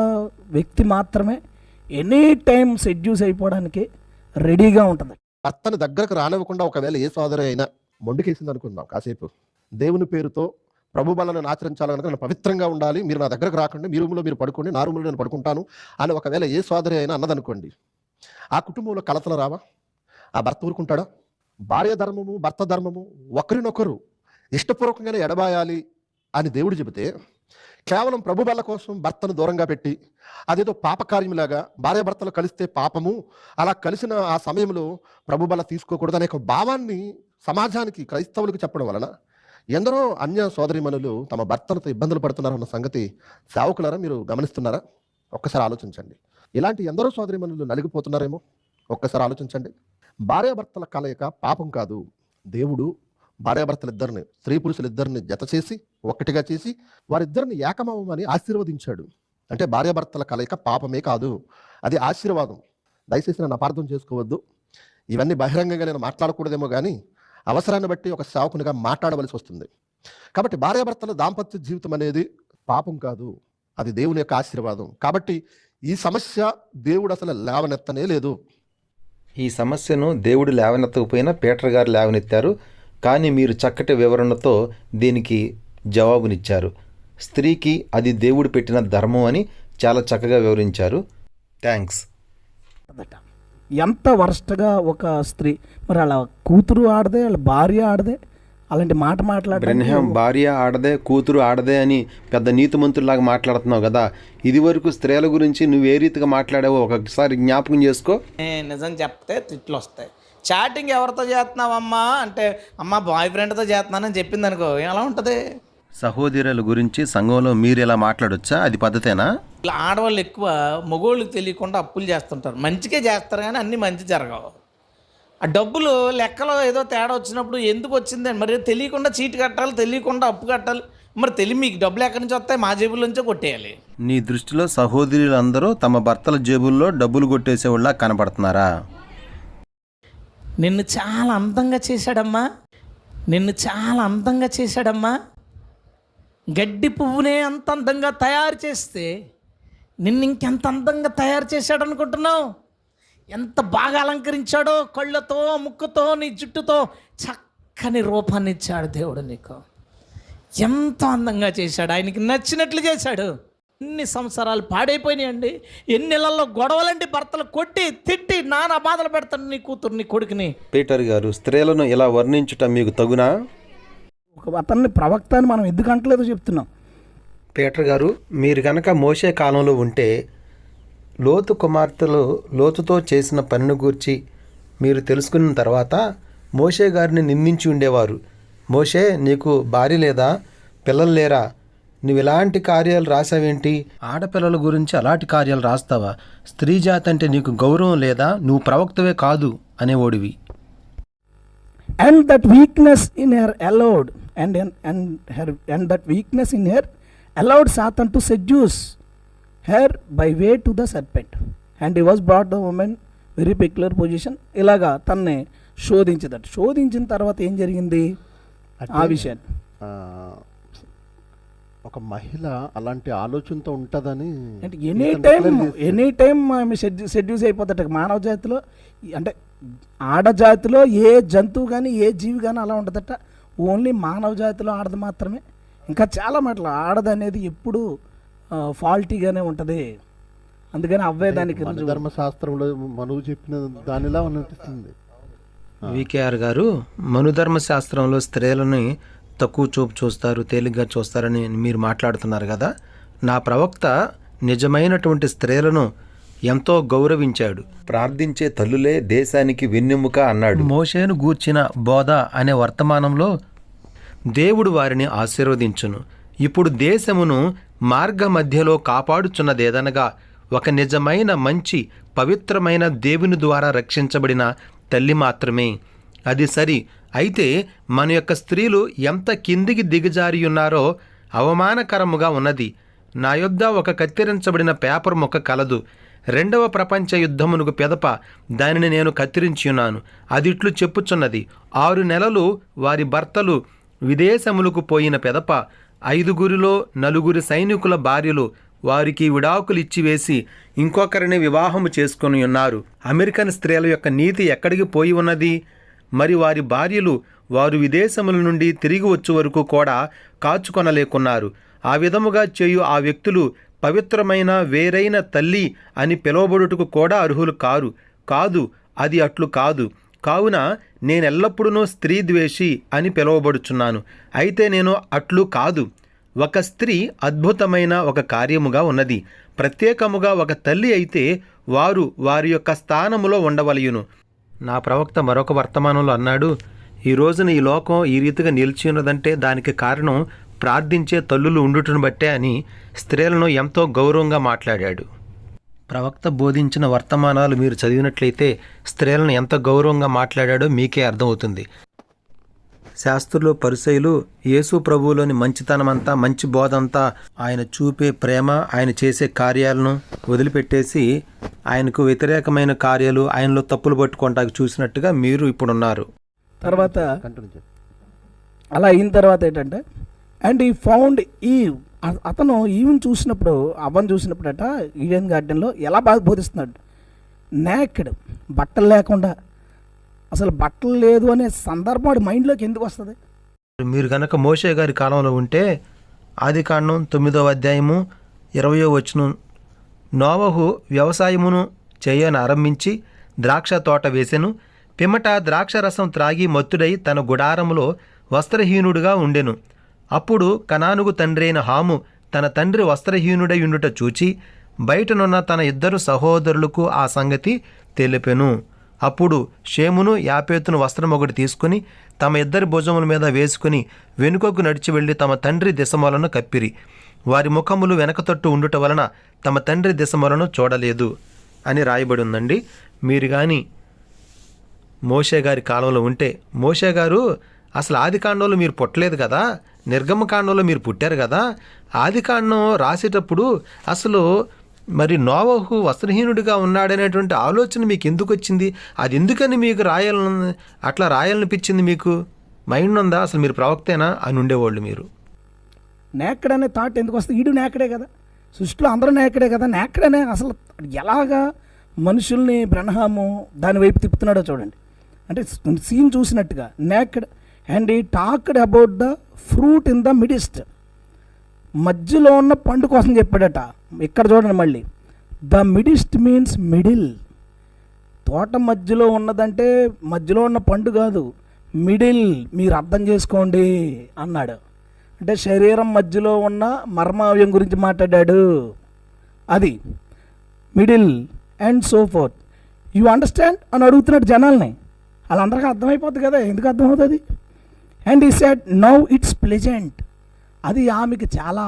వ్యక్తి మాత్రమే ఎనీ టైం సెడ్యూస్ అయిపోవడానికి రెడీగా ఉంటుంది. భర్తను దగ్గరకు రానివ్వకుండా ఒకవేళ ఏ సోదరి అయినా మొండికేసింది అనుకుందాం కాసేపు, దేవుని పేరుతో ప్రభు బలను ఆచరించాలనుక నేను పవిత్రంగా ఉండాలి, మీరు నా దగ్గరకు రాకండి, మీ రూమ్లో మీరు పడుకోండి, నా రూమ్లో నేను పడుకుంటాను అని ఒకవేళ ఏ సోదరి అయినా అన్నదనుకోండి, ఆ కుటుంబంలో కలతలు రావా? ఆ భర్త ఊరుకుంటాడా? భార్య ధర్మము, భర్త ధర్మము ఒకరినొకరు ఇష్టపూర్వకంగానే ఎడబాయాలి అని దేవుడు చెబితే, కేవలం ప్రభు బల కోసం భర్తను దూరంగా పెట్టి అదేదో పాపకార్యంలాగా భార్యాభర్తలు కలిస్తే పాపము, అలా కలిసిన ఆ సమయంలో ప్రభు బల తీసుకోకూడదు అనే ఒక భావాన్ని సమాజానికి, క్రైస్తవులకు చెప్పడం వలన ఎందరో అన్య సోదరిమణులు తమ భర్తలతో ఇబ్బందులు పడుతున్నారన్న సంగతి సేవకులారా మీరు గమనిస్తున్నారా? ఒక్కసారి ఆలోచించండి. ఇలాంటి ఎందరో సోదరిమణులు నలిగిపోతున్నారేమో ఒక్కసారి ఆలోచించండి. భార్యాభర్తల కలయిక పాపం కాదు. దేవుడు భార్యాభర్తలిద్దరిని, స్త్రీ పురుషులిద్దరిని జత చేసి ఒక్కటిగా చేసి వారిద్దరిని ఏకమవమని ఆశీర్వదించాడు. అంటే భార్యాభర్తల కలయిక పాపమే కాదు, అది ఆశీర్వాదం. దయచేసి నన్ను అపార్థం చేసుకోవద్దు. ఇవన్నీ బహిరంగంగా నేను మాట్లాడకూడదేమో కానీ అవసరాన్ని బట్టి ఒక సేవకునిగా మాట్లాడవలసి వస్తుంది. కాబట్టి భార్యాభర్తల దాంపత్య జీవితం అనేది పాపం కాదు, అది దేవుని యొక్క ఆశీర్వాదం. కాబట్టి ఈ సమస్య దేవుడు అసలు లేవనెత్తనే లేదు. ఈ సమస్యను దేవుడు లేవనెత్తకపోయినా పీటర్ గారు లేవనెత్తారు. కానీ మీరు చక్కటి వివరణతో దీనికి జవాబునిచ్చారు. స్త్రీకి అది దేవుడు పెట్టిన ధర్మం అని చాలా చక్కగా వివరించారు. థ్యాంక్స్. ఎంత వరస్ట్గా ఒక స్త్రీ, మరి అలా కూతురు ఆడదే, వాళ్ళ భార్య ఆడదే, అలాంటి మాట బ్రెనహాం భార్య ఆడదే, కూతురు ఆడదే అని పెద్ద నీతిమంతుల్లాగా మాట్లాడుతున్నావు కదా. ఇది వరకు స్త్రీల గురించి నువ్వు ఏ రీతిగా మాట్లాడావో ఒకసారి జ్ఞాపకం చేసుకో. నిజం చెప్తే తిట్లు వస్తాయి. చాటింగ్ ఎవరితో చేస్తున్నావమ్మా అంటే, అమ్మ బాయ్ ఫ్రెండ్తో చేస్తున్నానని చెప్పింది అనుకో, ఎలా ఉంటుంది? సహోదరుల గురించి సంఘంలో మీరు ఇలా మాట్లాడొచ్చా? అది పద్ధతేనా? ఇలా ఆడవాళ్ళు ఎక్కువ మగోళ్ళకి తెలియకుండా అప్పులు చేస్తుంటారు. మంచిగా చేస్తారు కానీ అన్నీ మంచి జరగవు. ఆ డబ్బులు లెక్కలో ఏదో తేడా వచ్చినప్పుడు ఎందుకు వచ్చిందని మరి తెలియకుండా చీటీ కట్టాలి, తెలియకుండా అప్పు కట్టాలి. మరి మీకు డబ్బులు ఎక్కడి నుంచి వస్తాయి? మా జేబుల నుంచే కొట్టేయాలి. నీ దృష్టిలో సహోదరులందరూ తమ భర్తల జేబుల్లో డబ్బులు కొట్టేసేవాళ్ళ కనపడుతున్నారా? నిన్ను చాలా అందంగా చేశాడమ్మా, నిన్ను చాలా అందంగా చేశాడమ్మా. గడ్డి పువ్వునే అంత అందంగా తయారు చేస్తే నిన్ను ఇంకెంత అందంగా తయారు చేశాడు అనుకుంటున్నావు? ఎంత బాగా అలంకరించాడో, కళ్ళతో, ముక్కుతో, నీ జుట్టుతో చక్కని రూపాన్ని ఇచ్చాడు దేవుడు నీకు. ఎంత అందంగా చేశాడు, ఆయనకి నచ్చినట్లు చేశాడు. ఎన్ని సంవత్సరాలు పాడైపోయినాయండి, ఎన్ని నెలల్లో గొడవలండి, భర్తలు కొట్టి తిట్టి నానా బాధలు పెడతాడు నీ కూతురు, నీ కొడుకుని. పీటర్ గారు, స్త్రీలను ఇలా వర్ణించుట మీకు తగునా? ఒక అతన్ని ప్రవక్త అని మనం ఎందుకు అంటలేదో చెప్తున్నాం. పీటర్ గారు, మీరు కనుక మోషే కాలంలో ఉంటే లోతు కుమార్తెలు లోతుతో చేసిన పనిని గూర్చి మీరు తెలుసుకున్న తర్వాత మోషే గారిని నిందించి ఉండేవారు. మోషే, నీకు భార్య లేదా, పిల్లలు లేరా, నువ్వు ఇలాంటి కార్యాలు రాసావేంటి? ఆడపిల్లల గురించి అలాంటి కార్యాలు రాస్తావా? స్త్రీ జాతి అంటే నీకు గౌరవం లేదా? నువ్వు ప్రవక్తవే కాదు అనేవాడివి. And that weakness in her allowed, and that weakness in her allowed Satan to seduce her by way to the serpent, and he was brought the woman very peculiar position. ఇలాగా తన్నే శోధించిన తర్వాత ఏం జరిగింది ఆ విషయాన్ని? ఒక మహిళ అలాంటి ఆలోచనతో ఉంటుందని అంటే ఎనీ టైం ఆమె సెడ్యూస్ అయిపోతాట. మానవ జాతిలో అంటే ఆడజాతిలో ఏ జంతువు కానీ ఏ జీవి కానీ అలా ఉండదట. ఓన్లీ మానవ జాతిలో ఆడది మాత్రమే. ఇంకా చాలా మాటలు ఆడది అనేది ఎప్పుడు ఫాల్టీగానే ఉంటుంది. అందుకని అవ్వే దానికి ధర్మశాస్త్రంలో మనువు చెప్పిన దానిలా అనిపిస్తుంది. వికేఆర్ గారు, మనుధర్మశాస్త్రంలో స్త్రీలని తక్కువ చూపు చూస్తారు, తేలిగ్గా చూస్తారని మీరు మాట్లాడుతున్నారు కదా. నా ప్రవక్త నిజమైనటువంటి స్త్రీలను ఎంతో గౌరవించాడు. ప్రార్థించే తల్లులే దేశానికి వెన్నెముక అన్నాడు. మోషేను గూర్చిన బోధ అనే వర్తమానంలో దేవుడు వారిని ఆశీర్వదించును. ఇప్పుడు దేశమును మార్గ మధ్యలో కాపాడుచున్నదేదనగా ఒక నిజమైన మంచి పవిత్రమైన దేవుని ద్వారా రక్షించబడిన తల్లి మాత్రమే. అది సరి. అయితే మన యొక్క స్త్రీలు ఎంత కిందికి దిగజారి ఉన్నారో అవమానకరముగా ఉన్నది. నా యొద్ద ఒక కత్తిరించబడిన పేపర్ ముక్క కలదు. 2వ ప్రపంచ యుద్ధమునకు పెదప దానిని నేను కత్తిరించి ఉన్నాను. అదిట్లు చెప్పుచున్నది, 6 నెలలు వారి భర్తలు విదేశములకు పోయిన పెదప 5గురిలో 4 సైనికుల భార్యలు వారికి విడాకులు ఇచ్చివేసి ఇంకొకరిని వివాహము చేసుకొని ఉన్నారు. అమెరికన్ స్త్రీల యొక్క నీతి ఎక్కడికి పోయి ఉన్నది? మరి వారి భార్యలు వారు విదేశముల నుండి తిరిగి వచ్చే వరకు కూడా కాచుకొనలేకున్నారు. ఆ విధముగా చేయు ఆ వ్యక్తులు పవిత్రమైన వేరైన తల్లి అని పిలువబడుటకు కూడా అర్హులు కాదు. అది అట్లు కాదు. కావున నేనెల్లప్పుడూ స్త్రీ ద్వేషి అని పిలువబడుచున్నాను. అయితే నేను అట్లు కాదు. ఒక స్త్రీ అద్భుతమైన ఒక కార్యముగా ఉన్నది. ప్రత్యేకముగా ఒక తల్లి అయితే వారు వారి యొక్క స్థానములో ఉండవలయును. నా ప్రవక్త మరొక వర్తమానంలో అన్నాడు, ఈ రోజున ఈ లోకం ఈ రీతిగా నిలిచి ఉన్నదంటే దానికి కారణం ప్రార్థించే తల్లులు ఉండుటను బట్టే అని స్త్రీలను ఎంతో గౌరవంగా మాట్లాడాడు. ప్రవక్త బోధించిన వర్తమానాలు మీరు చదివినట్లయితే స్త్రీలను ఎంత గౌరవంగా మాట్లాడాడో మీకే అర్థమవుతుంది. శాస్త్రులు, పరిసయ్యులు యేసు ప్రభువులోని మంచితనమంతా, మంచి బోధంతా, ఆయన చూపే ప్రేమ, ఆయన చేసే కార్యాలను వదిలిపెట్టేసి ఆయనకు వ్యతిరేకమైన కార్యాలు, ఆయనలో తప్పులు పట్టుకోవటానికి చూసినట్టుగా మీరు ఇప్పుడున్నారు. తర్వాత అలా అయిన తర్వాత ఏంటంటే, అండ్ ఈ ఫౌండ్ ఈవ్, అతను ఈవెన్ చూసినప్పుడు, అవ్వను చూసినప్పుడట ఈడెన్ గార్డెన్లో ఎలా బాగా బోధిస్తున్నాడు. నేకెడ్, బట్టలు లేకుండా, అసలు బట్టలు లేదు అనే సందర్భం వాడి మైండ్లోకి ఎందుకు వస్తుంది? మీరు కనుక మోషే గారి కాలంలో ఉంటే ఆదికాండం 9వ అధ్యాయము 20వ వచనం, నోవహు వ్యవసాయమును చేయని ఆరంభించి ద్రాక్ష తోట వేసెను. పిమ్మట ద్రాక్షరసం త్రాగి మత్తుడై తన గుడారములో వస్త్రహీనుడుగా ఉండెను. అప్పుడు కనానుగు తండ్రి అయిన హాము తన తండ్రి వస్త్రహీనుడై ఉండుట చూచి బయటనున్న తన 2 సహోదరులకు ఆ సంగతి తెలిపెను. అప్పుడు షేమును యాపేతును వస్త్రం ఒకటి తీసుకుని తమ ఇద్దరి భుజముల మీద వేసుకుని వెనుకకు నడిచి వెళ్ళి తమ తండ్రి దిశమలను కప్పిరి. వారి ముఖములు వెనక తట్టు ఉండుట వలన తమ తండ్రి దిశమలను చూడలేదు అని రాయబడి ఉందండి. మీరు కానీ మోషే గారి కాలంలో ఉంటే, మోషే గారు అసలు ఆది కాండంలో మీరు పుట్టలేదు కదా, నిర్గమకాండంలో మీరు పుట్టారు కదా, ఆది కాండం రాసేటప్పుడు అసలు మరి నోవహు వస్త్రహీనుడిగా ఉన్నాడనేటువంటి ఆలోచన మీకు ఎందుకు వచ్చింది? అది ఎందుకని మీకు అట్లా రాయాలనిపించింది? మీకు మైండ్ ఉందా? అసలు మీరు ప్రవక్తేనా అని ఉండేవాళ్ళు మీరు. నేక్కడ్ అనే థాట్ ఎందుకు వస్తుంది? ఈడు నేక్కడే కదా, సృష్టిలో అందరూ నేక్కడే కదా. నేక్కడనే అసలు ఎలాగా మనుషుల్ని బ్రహ్మము దాని వైపు తిప్పుతున్నాడో చూడండి. అంటే సీన్ చూసినట్టుగా నేక్కడ్. అండ్ ఈ talked about the fruit in the midst, మధ్యలో ఉన్న పండు కోసం చెప్పాడట. ఇక్కడ చూడండి మళ్ళీ, ద మిడిస్ట్ మీన్స్ మిడిల్. తోట మధ్యలో ఉన్నదంటే మధ్యలో ఉన్న పండు కాదు, మిడిల్, మీరు అర్థం చేసుకోండి అన్నాడు. అంటే శరీరం మధ్యలో ఉన్న మర్మావయం గురించి మాట్లాడాడు. అది middle and so fourth. You understand అని అడుగుతున్నాడు జనాల్ని. వాళ్ళందరికీ అర్థమైపోతుంది కదా, ఎందుకు అర్థమవుతుంది? అండ్ ఈ సెడ్ నౌ ఇట్స్ ప్లెజెంట్. అది ఆమెకి చాలా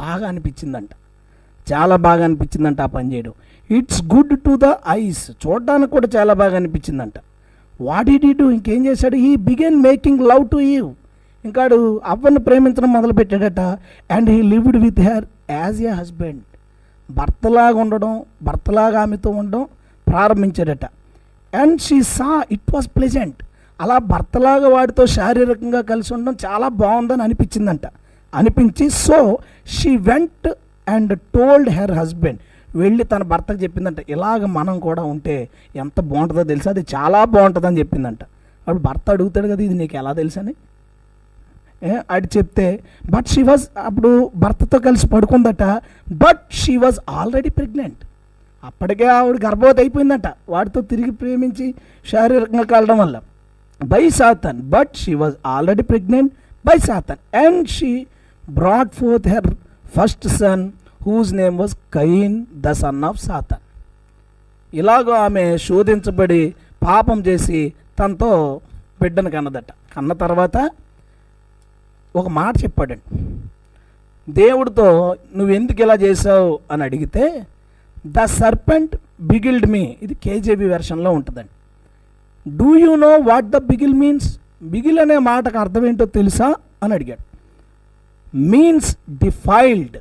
బాగా అనిపించిందంట, చాలా బాగా అనిపించిందంట ఆ పని చేయడం. It's good to the eyes, చూడడానికి కూడా చాలా బాగా అనిపించిందంట. What did he do? ఇంకేం చేశాడు? He began making love to Eve. ఇంకాడు అవ్వను ప్రేమించడం మొదలుపెట్టాడట. And he lived with her as a husband. భర్తలాగా ఉండడం, భర్తలాగా ఆమెతో ఉండడం ప్రారంభించాడట. And she saw it was pleasant. అలా భర్తలాగా వాడితో శారీరకంగా కలిసి ఉండడం చాలా బాగుందని అనిపించిందంట. అనిపించి so she went and told her husband, వెళ్ళి తన భర్తకు చెప్పిందంట, ఇలాగ మనం కూడా ఉంటే ఎంత బాగుంటుందో తెలుసా, అది చాలా బాగుంటుందని చెప్పిందంట. అప్పుడు భర్త అడుగుతాడు కదా, ఇది నీకు ఎలా తెలుసని అది చెప్తే, బట్ షీ వాజ్, అప్పుడు భర్తతో కలిసి పడుకుందట. But she was already pregnant. అప్పటికే ఆవిడ గర్భవతి అయిపోయిందట వాడితో తిరిగి ప్రేమించి శారీరకంగా కలడం వల్ల. By Satan, but she was already pregnant by Satan. And she brought forth her first son whose name was Cain the son of Satan. ఇలాగో ఆమె శోధించబడి పాపం చేసి తనతో బిడ్డను కన్నదట. కన్న తర్వాత ఒక మాట చెప్పాడండి దేవుడితో, నువ్వెందుకు ఇలా చేసావు అని అడిగితే, ద సర్పెంట్ బిగిల్డ్ మీ. ఇది కేజేబీ వెర్షన్లో ఉంటుందండి. Do you know what the Bigil means? Bigil అనే మాటకు అర్థం ఏంటో తెలుసా అని అడిగాడు. Means defiled.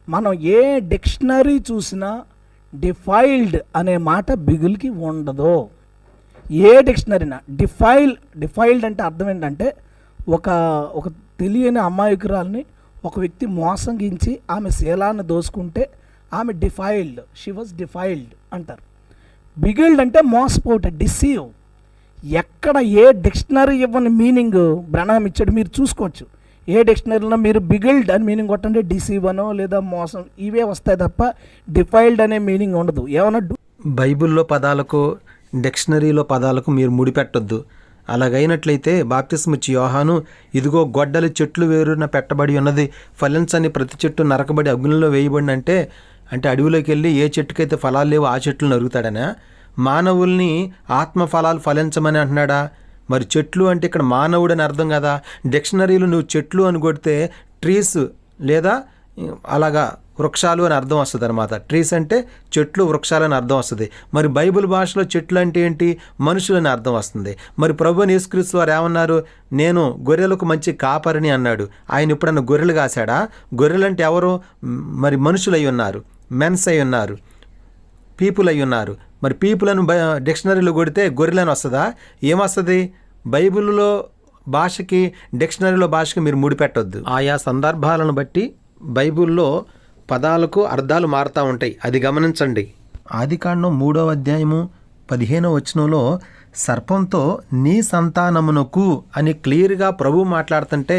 మనం ఏ డిక్షనరీ చూసినా డిఫైల్డ్ అనే మాట బిగిల్కి ఉండదు. ఏ డిక్షనరీనా డిఫైల్డ్ అంటే అర్థం ఏంటంటే, ఒక తెలియని అమాయకురాల్ని ఒక వ్యక్తి మోసగించి ఆమె శీలాన్ని దోసుకుంటే ఆమె డిఫైల్డ్, షీ వాజ్ డిఫైల్డ్ అంటారు. బిగిల్డ్ అంటే మోసపోట, డిసీవ్. ఎక్కడ ఏ డిక్షనరీ ఇవ్వని మీనింగ్ బ్రహ్మం ఇచ్చాడు మీరు చూసుకోవచ్చు. ఏ డిక్షనరీలో మీరు బిగిల్డ్ అని మీనింగ్ కొట్టండి, డిసీవ్ అనో లేదా మోసం ఇవే వస్తాయి తప్ప డిఫైల్డ్ అనే మీనింగ్ ఉండదు. ఏమన్నా బైబిల్లో పదాలకు డిక్షనరీలో పదాలకు మీరు ముడిపెట్టొద్దు. అలాగైనట్లయితే బాప్తిస్మిచ్చి యోహాను, ఇదిగో గొడ్డలి చెట్లు వేరున పెట్టబడి ఉన్నది, ఫలించని ప్రతి చెట్టు నరకబడి అగ్నిలో వేయబడిన అంటే అడవిలోకి వెళ్ళి ఏ చెట్టుకైతే ఫలాలు లేవో ఆ చెట్లు నరుగుతాడనా? మానవుల్ని ఆత్మ ఫలాలు ఫలించమని అంటున్నాడా? మరి చెట్లు అంటే ఇక్కడ మానవుడు అని అర్థం కదా. డిక్షనరీలు నువ్వు చెట్లు అని కొడితే ట్రీస్ లేదా అలాగా వృక్షాలు అని అర్థం వస్తుంది అనమాట. ట్రీస్ అంటే చెట్లు, వృక్షాలు అని అర్థం వస్తుంది. మరి బైబిల్ భాషలో చెట్లు అంటే ఏంటి? మనుషులని అర్థం వస్తుంది. మరి ప్రభువుని యేసుక్రీస్తు వారు ఏమన్నారు? నేను గొర్రెలకు మంచి కాపరిని అన్నాడు. ఆయన ఎప్పుడన్నా గొర్రెలు కాశాడా? గొర్రెలు అంటే ఎవరు? మరి మనుషులు అయి ఉన్నారు, మెన్స్ అయి ఉన్నారు, పీపుల్ అయి ఉన్నారు. మరి పీపుల్ అని డిక్షనరీలో కొడితే గొర్రెలని వస్తుందా? ఏమొస్తుంది? బైబిల్లో భాషకి డిక్షనరీలో భాషకి మీరు ముడిపెట్టొద్దు. ఆయా సందర్భాలను బట్టి బైబిల్లో పదాలకు అర్థాలు మారుతూ ఉంటాయి, అది గమనించండి. ఆదికాండం 3వ అధ్యాయము 15వ వచనంలో సర్పంతో నీ సంతానమునకు అని క్లియర్గా ప్రభువు మాట్లాడుతుంటే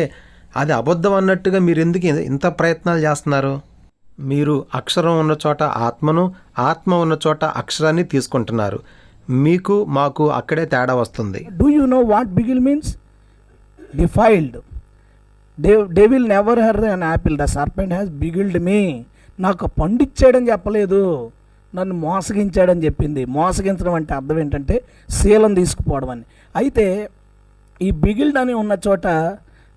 అది అబద్ధం అన్నట్టుగా మీరు ఎందుకు ఇంత ప్రయత్నాలు చేస్తున్నారు? మీరు అక్షరం ఉన్న చోట ఆత్మను, ఆత్మ ఉన్న చోట అక్షరాన్ని తీసుకుంటున్నారు. మీకు మాకు అక్కడే తేడా వస్తుంది. Do you know what beguile means? Defiled. Devil never her an apple, the serpent has beguiled me. నాకు పండిచ్చాడని చెప్పలేదు, నన్ను మోసగించాడని చెప్పింది. మోసగించడం అంటే అర్థం ఏంటంటే శీలం తీసుకుపోవడం అని. అయితే ఈ బిగిల్డ్ అని ఉన్న చోట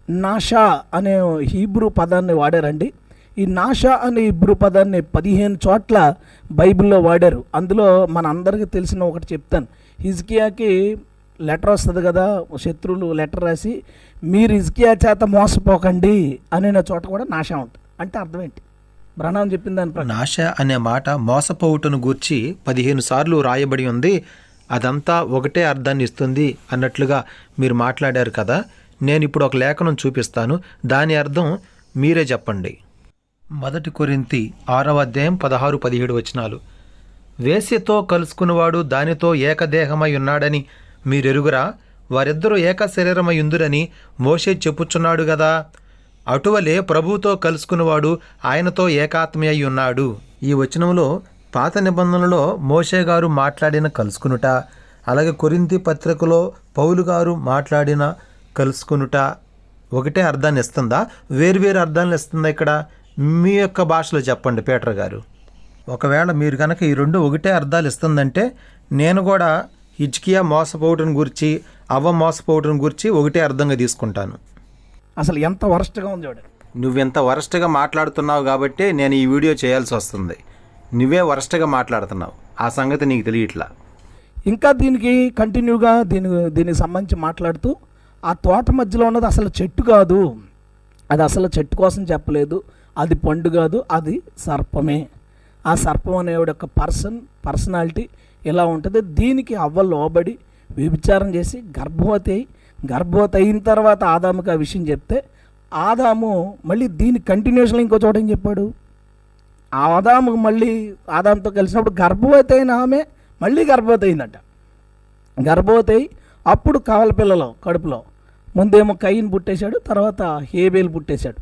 నాషా అనే హీబ్రూ పదాన్ని వాడారండి. ఈ నాషా అనే హీబ్రూ పదాన్ని 15 చోట్ల బైబిల్లో వాడారు. అందులో మన అందరికీ తెలిసిన ఒకటి చెప్తాను. హిజ్కియాకి లెటర్ వస్తుంది కదా, శత్రువులు లెటర్ రాసి మీరు హిజ్కియా చేత మోసపోకండి అనే చోట కూడా నాషా ఉంటుంది. అంటే అర్థం ఏంటి? బ్రహ్నాం చెప్పిన దాని ప్రకారం నాశ అనే మాట మోసపోవుటను గూర్చి 15 సార్లు రాయబడి ఉంది. అదంతా ఒకటే అర్థాన్ని ఇస్తుంది అన్నట్లుగా మీరు మాట్లాడారు కదా. నేను ఇప్పుడు ఒక లేఖనం చూపిస్తాను, దాని అర్థం మీరే చెప్పండి. 1 కొరింథీ 6వ అధ్యాయం 16-17 వచనాలు. వేశ్యతో కలుసుకున్నవాడు దానితో ఏకదేహమై ఉన్నాడని మీరెరుగురా? వారిద్దరూ ఏక శరీరమై ఉందురని మోషే చెప్పుచున్నాడు గదా. అటువలే ప్రభువుతో కలుసుకున్నవాడు ఆయనతో ఏకాత్మ అయి ఉన్నాడు. ఈ వచనంలో పాత నిబంధనలో మోషే గారు మాట్లాడిన కలుసుకునుట, అలాగే కొరింథీ పత్రికలో పౌలు గారు మాట్లాడిన కలుసుకునుట ఒకటే అర్థాన్ని ఇస్తుందా, వేరువేరు అర్థాలను ఇస్తుందా? ఇక్కడ మీ యొక్క భాషలో చెప్పండి పీటర్ గారు. ఒకవేళ మీరు కనుక ఈ రెండు ఒకటే అర్థాలు ఇస్తుందంటే నేను కూడా హిజ్కియా మోసపోవటం గురించి, అవ్వ మోసపోవటం గురించి ఒకటే అర్థంగా తీసుకుంటాను. అసలు ఎంత వరస్ట్గా ఉంది చూడండి. నువ్వెంత వరస్ట్గా మాట్లాడుతున్నావు కాబట్టి నేను ఈ వీడియో చేయాల్సి వస్తుంది. నువ్వే వరస్ట్గా మాట్లాడుతున్నావు, ఆ సంగతి నీకు తెలియట్లా. ఇంకా దీనికి కంటిన్యూగా దీనికి సంబంధించి మాట్లాడుతూ ఆ తోట మధ్యలో ఉన్నది అసలు చెట్టు కాదు, అది అసలు చెట్టు కోసం చెప్పలేదు, అది పండు కాదు, అది సర్పమే. ఆ సర్పం అనేవాడు యొక్క పర్సనాలిటీ ఇలా ఉంటుంది. దీనికి అవ్వ లోబడి వ్యభిచారం చేసి గర్భవతి అయిన తర్వాత ఆదాముకి ఆ విషయం చెప్తే ఆదాము మళ్ళీ దీని కంటిన్యూషన్లో ఇంకో చోట ఏం చెప్పాడు? ఆదాముకు మళ్ళీ ఆదాముతో కలిసినప్పుడు గర్భవతి అయిన ఆమె మళ్ళీ గర్భవతి అయిందట. గర్భవతి అయి అప్పుడు కవల పిల్లలో కడుపులో ముందేమో కయ్యను పుట్టేశాడు, తర్వాత హేబేలు పుట్టేశాడు.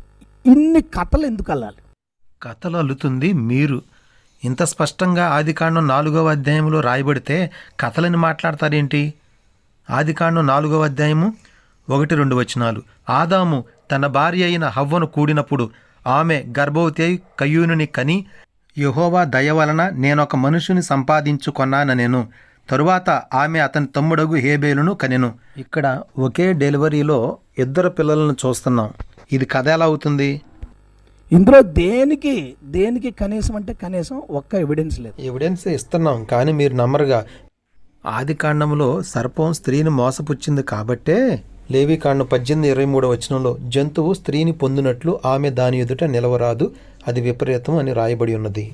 ఇన్ని కథలు ఎందుకు అల్లాలి? కథలు అల్లుతుంది మీరు. ఇంత స్పష్టంగా ఆదికాండం 4వ అధ్యాయంలో రాయబడితే కథలని మాట్లాడతారేంటి? ఆదికాండం 4వ అధ్యాయము 1-2 వచనాలు. ఆదాము తన భార్య అయిన హవ్వను కూడినప్పుడు ఆమె గర్భవతి అయి కయ్యూనుని కని, యెహోవా దయ వలన నేనొక మనుషుని సంపాదించుకొన్నానెను. తరువాత ఆమె అతని తమ్ముడగు హేబేలును కనెను. ఇక్కడ ఒకే డెలివరీలో 2 పిల్లలను చూస్తున్నాం. ఇది కథ ఎలా అవుతుంది? ఇందులో దేనికి కనీసం అంటే కనీసం ఒక్క ఎవిడెన్స్ లేదు. ఎవిడెన్స్ ఇస్తున్నాం కానీ మీరు నమ్మరుగా. ఆదికాండంలో సర్పం స్త్రీని మోసపుచ్చింది కాబట్టే లేవీకాండం 18-23 వచనంలో జంతువు స్త్రీని పొందినట్లు ఆమె దాని ఎదుట నిలవరాదు, అది విపరీతం అని రాయబడి ఉన్నది.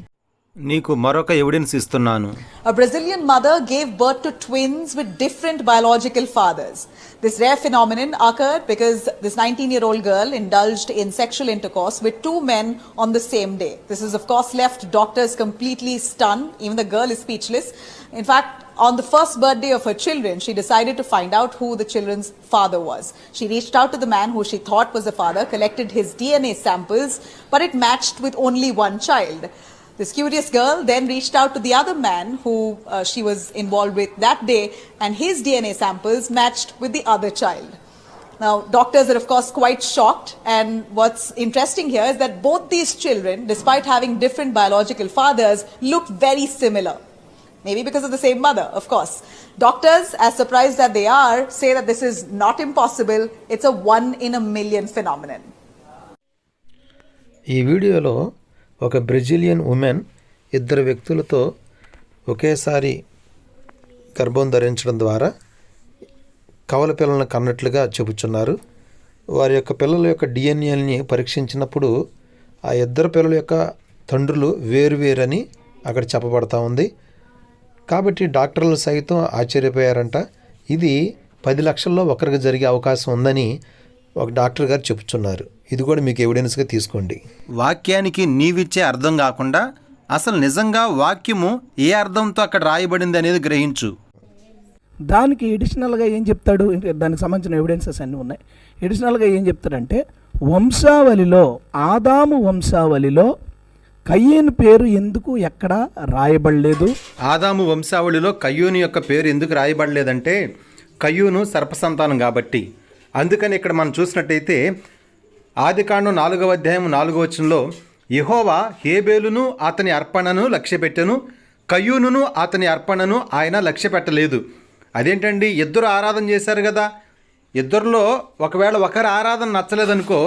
నీకు మరొక ఎవిడెన్స్ ఇస్తున్నాను. A Brazilian mother gave birth to twins with different biological fathers. This rare phenomenon occurred because this 19-year-old girl indulged in sexual intercourse with 2 men on the same day. This has of course left doctors completely stunned. Even the girl is speechless. In fact, on the first birthday of her children, she decided to find out who the children's father was. She reached out to the man who she thought was the father, collected his DNA samples, but it matched with only one child. This curious girl then reached out to the other man who she was involved with that day, and his DNA samples matched with the other child. Now, doctors are of course quite shocked, and what's interesting here is that both these children, despite having different biological fathers, looked very similar. Maybe because of the same mother, of course. Doctors, as surprised as they are, say that this is not impossible. It's a 1 in a million phenomenon. ఈ వీడియోలో ఒక బ్రెజిలియన్ ఉమెన్ 2 వ్యక్తులతో ఒకేసారి గర్భం ధరించడం ద్వారా కవల పిల్లలను కన్నట్లుగా చెబుతున్నారు. వారి యొక్క పిల్లల యొక్క డిఎన్ఏని పరీక్షించినప్పుడు ఆ 2 పిల్లల యొక్క తండ్రులు వేరువేరని అక్కడ చెప్పబడతా ఉంది. కాబట్టి డాక్టర్లు సైతం ఆశ్చర్యపోయారంట. ఇది 10 లక్షల్లో ఒకరికి జరిగే అవకాశం ఉందని ఒక డాక్టర్ గారు చెప్తున్నారు. ఇది కూడా మీకు ఎవిడెన్స్గా తీసుకోండి. వాక్యానికి నీవిచ్చే అర్థం కాకుండా అసలు నిజంగా వాక్యము ఏ అర్థంతో అక్కడ రాయబడింది అనేది గ్రహించు. దానికి ఎడిషనల్గా ఏం చెప్తాడు? దానికి సంబంధించిన ఎవిడెన్సెస్ అన్నీ ఉన్నాయి. ఎడిషనల్గా ఏం చెప్తాడంటే వంశావళిలో, ఆదాము వంశావళిలో కయ్యేను పేరు ఎందుకు ఎక్కడ రాయబడలేదు? ఆదాము వంశావళిలో కయ్యూను యొక్క పేరు ఎందుకు రాయబడలేదంటే కయ్యూను సర్పసంతానం కాబట్టి. అందుకని ఇక్కడ మనం చూసినట్టయితే ఆదికాండం 4వ అధ్యాయం 4వ వచనంలో యెహోవా హేబేలును అతని అర్పణను లక్ష్యపెట్టెను, కయ్యూనును అతని అర్పణను ఆయన లక్ష్య పెట్టలేదు. అదేంటండి, ఇద్దరు ఆరాధన చేశారు కదా, ఇద్దరిలో ఒకవేళ ఒకరి ఆరాధన నచ్చలేదనుకో,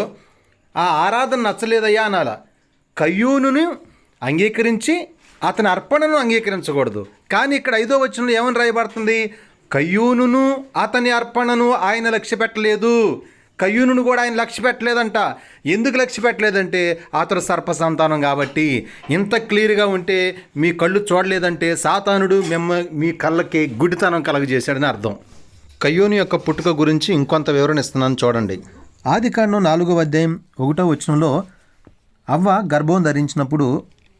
ఆ ఆరాధన నచ్చలేదయ్యా అనాల. కయ్యూనుని అంగీకరించి అతని అర్పణను అంగీకరించకూడదు. కానీ ఇక్కడ 5వ వచనంలో ఏమని రాయబడుతుంది? కయ్యూనును అతని అర్పణను ఆయన లక్ష్య పెట్టలేదు. కయ్యూనును కూడా ఆయన లక్ష్య పెట్టలేదంట. ఎందుకు లక్ష్య పెట్టలేదంటే అతడు సర్ప సంతానం కాబట్టి. ఇంత క్లియర్గా ఉంటే మీ కళ్ళు చూడలేదంటే సాతానుడు మీ కళ్ళకి గుడితనం కలగజేశాడని అర్థం. కయ్యూను యొక్క పుట్టుక గురించి ఇంకొంత వివరణ ఇస్తున్నాను చూడండి. ఆదికాండం 4వ అధ్యాయం 1వ వచనంలో అవ్వ గర్భం ధరించినప్పుడు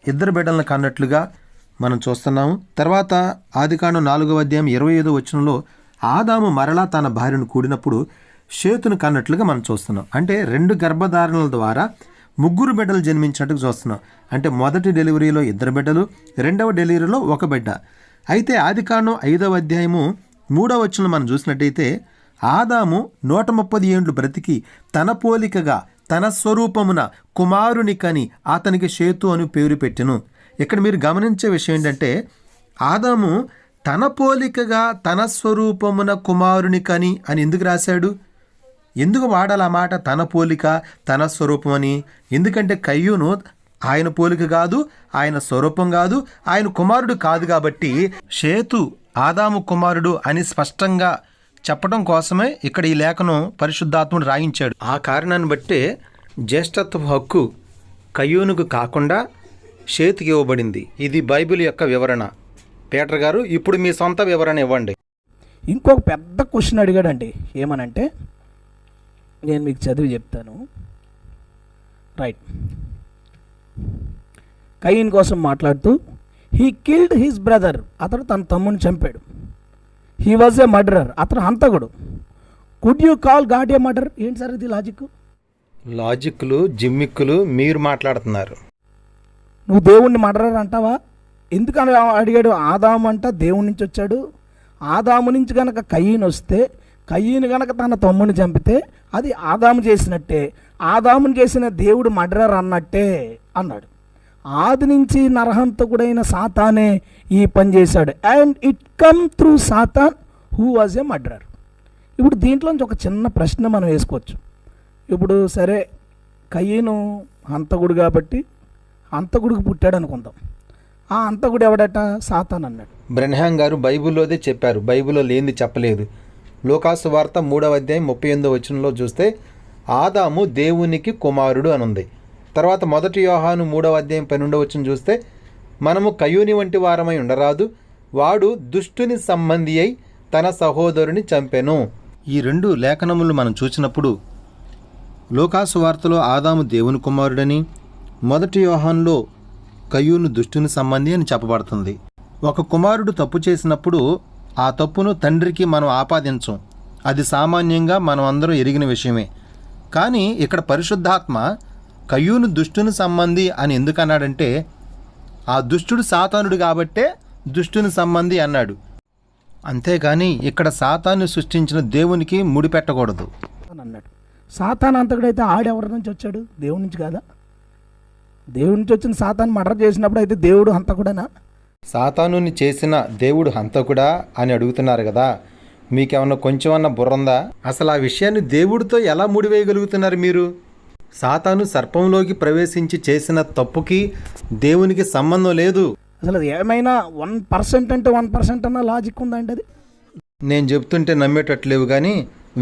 2 బిడ్డలను కన్నట్లుగా మనం చూస్తున్నాము. తర్వాత ఆదికాండం 4వ అధ్యాయం 25వ వచనంలో ఆదాము మరలా తన భార్యను కూడినప్పుడు షేతును కన్నట్లుగా మనం చూస్తున్నాం. అంటే 2 గర్భధారణల ద్వారా 3 బిడ్డలు జన్మించినట్టుగా చూస్తున్నాం. అంటే మొదటి డెలివరీలో 2 బిడ్డలు, 2వ డెలివరీలో 1 బిడ్డ. అయితే ఆదికాండం 5వ అధ్యాయము 3వ వచనం మనం చూసినట్టయితే ఆదాము 130 ఏండ్లు బ్రతికి తన పోలికగా తన స్వరూపమున కుమారుని కని అతనికి షేతు అని పేరు పెట్టెను. ఇక్కడ మీరు గమనించే విషయం ఏంటంటే ఆదాము తన పోలికగా తన స్వరూపమున కుమారుని కని అని ఎందుకు రాశాడు? ఎందుకు వాడాలి ఆ మాట, తన పోలిక తన స్వరూపం అని? ఎందుకంటే కయ్యూను ఆయన పోలిక కాదు, ఆయన స్వరూపం కాదు, ఆయన కుమారుడు కాదు. కాబట్టి షేతు ఆదాము కుమారుడు అని స్పష్టంగా చెప్పడం కోసమే ఇక్కడ ఈ లేఖను పరిశుద్ధాత్ముడు రాయించాడు. ఆ కారణాన్ని బట్టే జ్యేష్ఠత్వ హక్కు కయ్యూనుకు కాకుండా షేతుకి ఇవ్వబడింది. ఇది బైబిల్ యొక్క వివరణ. పీటర్ గారు, ఇప్పుడు మీ సొంత వివరణ ఇవ్వండి. ఇంకొక పెద్ద క్వశ్చన్ అడిగాడండి. ఏమనంటే నేను మీకు చదివి చెప్తాను. రైట్. కయీన్ కోసం మాట్లాడుతూ హీ కిల్డ్ హిస్ బ్రదర్, అతడు తన తమ్ముని చంపాడు. హీ వాజ్ ఏ మర్డరర్, అతను హంతకుడు. Could you call God A murder? ఏంటి సార్ ఇది లాజిక్? లాజిక్లు జిమ్మిక్కులు మీరు మాట్లాడుతున్నారు. నువ్వు దేవుణ్ణి మర్డరర్ అంటావా? ఎందుకని అడిగాడు? ఆదాము అంట దేవుడి నుంచి వచ్చాడు. ఆదాము నుంచి కనుక కయీన్ వస్తే, కయీన్ కనుక తన తమ్ముని చంపితే అది ఆదాము చేసినట్టే. ఆదాముని చేసిన దేవుడు మర్డరర్ అన్నట్టే అన్నాడు. ఆది నుంచి నరహంతకుడైన సాతానే ఈ పని చేశాడు. And it come through Satan who was a murderer. ఇప్పుడు దీంట్లోంచి ఒక చిన్న ప్రశ్న మనం వేసుకోవచ్చు. ఇప్పుడు సరే, కయీను హంతకుడు కాబట్టి హంతకుడికి పుట్టాడు అనుకుందాం. ఆ హంతకుడు ఎవడట? సాతాన్ అన్నాడు. బ్రెన్హాం గారు బైబిల్లోదే చెప్పారు, బైబిల్లో లేనిది చెప్పలేదు. లూకాసు వార్త 3వ అధ్యాయం 38వ వచనంలో చూస్తే ఆదాము దేవునికి కుమారుడు అనుంది. తర్వాత 1 యోహాను 3వ అధ్యాయం 12వ వచనం చూస్తే మనము కయ్యూని వంటి వారమై ఉండరాదు, వాడు దుష్టుని సంబంధి అయి తన సహోదరుని చంపెను. ఈ 2 లేఖనములు మనం చూసినప్పుడు లూకాసు వార్తలో ఆదాము దేవుని కుమారుడని, 1 యోహానులో కయ్యూను దుష్టుని సంబంధి అని చెప్పబడుతుంది. ఒక కుమారుడు తప్పు చేసినప్పుడు ఆ తప్పును తండ్రికి మనం ఆపాదించం. అది సామాన్యంగా మనం అందరం ఎరిగిన విషయమే. కానీ ఇక్కడ పరిశుద్ధాత్మ కయ్యూను దుష్టుని సంబంధి అని ఎందుకు అన్నాడంటే ఆ దుష్టుడు సాతానుడు కాబట్టే దుష్టుని సంబంధి అన్నాడు. అంతేగాని ఇక్కడ సాతాన్ని సృష్టించిన దేవునికి ముడిపెట్టకూడదు అని అన్నాడు. సాతాన్ అంతకుడైతే ఆడెవరి నుంచి వచ్చాడు? దేవుడి నుంచి కాదా? దేవుడి నుంచి వచ్చిన సాతాన్ మర్డర్ చేసినప్పుడు అయితే దేవుడు హంతకుడనా? సాతానుని చేసిన దేవుడు హంతకుడా అని అడుగుతున్నారు కదా. మీకేమన్నా కొంచెమన్నా బుర్రందా? అసలు ఆ విషయాన్ని దేవుడితో ఎలా ముడివేయగలుగుతున్నారు మీరు? సాతాను సర్పంలోకి ప్రవేశించి చేసిన తప్పుకి దేవునికి సంబంధం లేదు. అసలు అది ఏమైనా 1% అంటే 1% అన్న లాజిక్ ఉందండి అది? నేను చెప్తుంటే నమ్మేటట్లేవు కానీ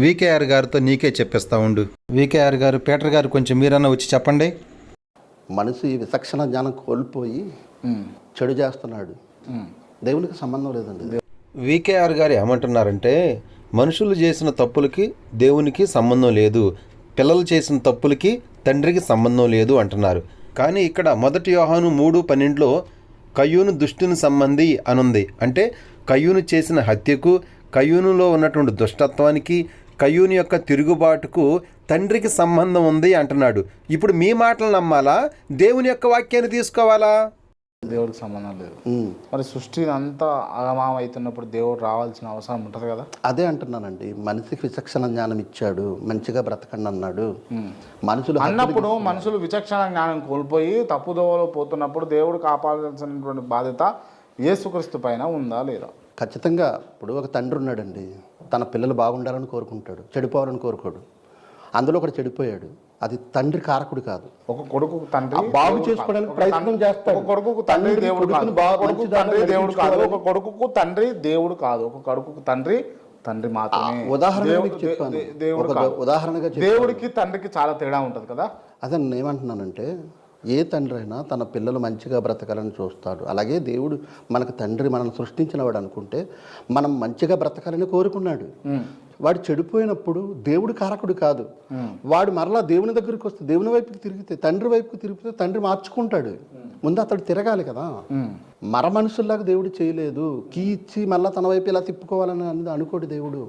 వికేఆర్ గారితో నీకే చెప్పిస్తా ఉండు. వికేఆర్ గారు, పీటర్ గారు, కొంచెం మీరన్నా వచ్చి చెప్పండి. మనిషి విచక్షణ జ్ఞానం కోల్పోయి చెడు చేస్తున్నాడు. దేవునికి సంబంధం లేదండి. వికేఆర్ గారు ఏమంటున్నారంటే మనుషులు చేసిన తప్పులకి దేవునికి సంబంధం లేదు, పిల్లలు చేసిన తప్పులకి తండ్రికి సంబంధం లేదు అంటున్నారు. కానీ ఇక్కడ 1 యోహాను 3:12లో కయ్యూను దుష్టుని సంబంధి అనుంది. అంటే కయ్యూను చేసిన హత్యకు, కయ్యూనులో ఉన్నటువంటి దుష్టత్వానికి, కయ్యూని యొక్క తిరుగుబాటుకు తండ్రికి సంబంధం ఉంది అంటున్నాడు. ఇప్పుడు మీ మాటలు నమ్మాలా, దేవుని యొక్క వాక్యాన్ని తీసుకోవాలా? దేవుడికి సంబంధం లేదు. మరి సృష్టి అంతా అగమాం అవుతున్నప్పుడు దేవుడు రావాల్సిన అవసరం ఉంటుంది కదా. అదే అంటున్నానండి, మనిషికి విచక్షణ జ్ఞానం ఇచ్చాడు, మంచిగా బ్రతకండి అన్నాడు. మనుషులు అన్నప్పుడు మనుషులు విచక్షణ జ్ఞానం కోల్పోయి తప్పుదోవలో పోతున్నప్పుడు దేవుడు కాపాడాల్సినటువంటి బాధ్యత యేసుక్రీస్తు పైన ఉందా లేదా? ఖచ్చితంగా. ఇప్పుడు ఒక తండ్రి ఉన్నాడండి, తన పిల్లలు బాగుండాలని కోరుకుంటాడు, చెడిపోవాలని కోరుకోడు. అందులో ఒకడు చెడిపోయాడు, అది తండ్రి కారకుడు కాదు. ఒక కొడుకు తండ్రి ఆ బాగు చేసుకోవడానికి ప్రయత్నం చేస్తాడు. ఒక కొడుకు తండ్రి దేవుడు కాదు. కొడుకుని బాగా కొడుకు మంచిదారిలో తండ్రి దేవుడు కాదు. నడిపించుకోవాలని- ఒక కొడుకుకు తండ్రి దేవుడు కాదు. ఒక కొడుకుకు తండ్రి మాత్రమే. ఉదాహరణగా దేవుడు- మీకు చెప్పాను. దేవుడు ఒక కాదు. ఉదాహరణగా చెప్పాను. దేవుడికి తండ్రికి చాలా తేడా ఉంటుంది కదా. అదే నేను ఏమంటున్నానంటే, ఏ తండ్రి అయినా తన పిల్లలు మంచిగా బ్రతకాలని చూస్తాడు. అలాగే దేవుడు మనకు తండ్రి, మనల్ని సృష్టించిన వాడు అనుకుంటే మనం మంచిగా బ్రతకాలని కోరుకున్నాడు. వాడు చెడిపోయినప్పుడు దేవుడు కారకుడు కాదు. వాడు మరలా దేవుని దగ్గరికి వస్తే, దేవుని వైపుకి తిరిగితే, తండ్రి వైపుకి తిరిగితే తండ్రి మార్చుకుంటాడు. ముందు అతడు తిరగాలి కదా. మర మనుషుల్లాగా దేవుడు చేయలేదు. కీ ఇచ్చి మళ్ళీ తన వైపు ఇలా తిప్పుకోవాలని అనుకోడు దేవుడు.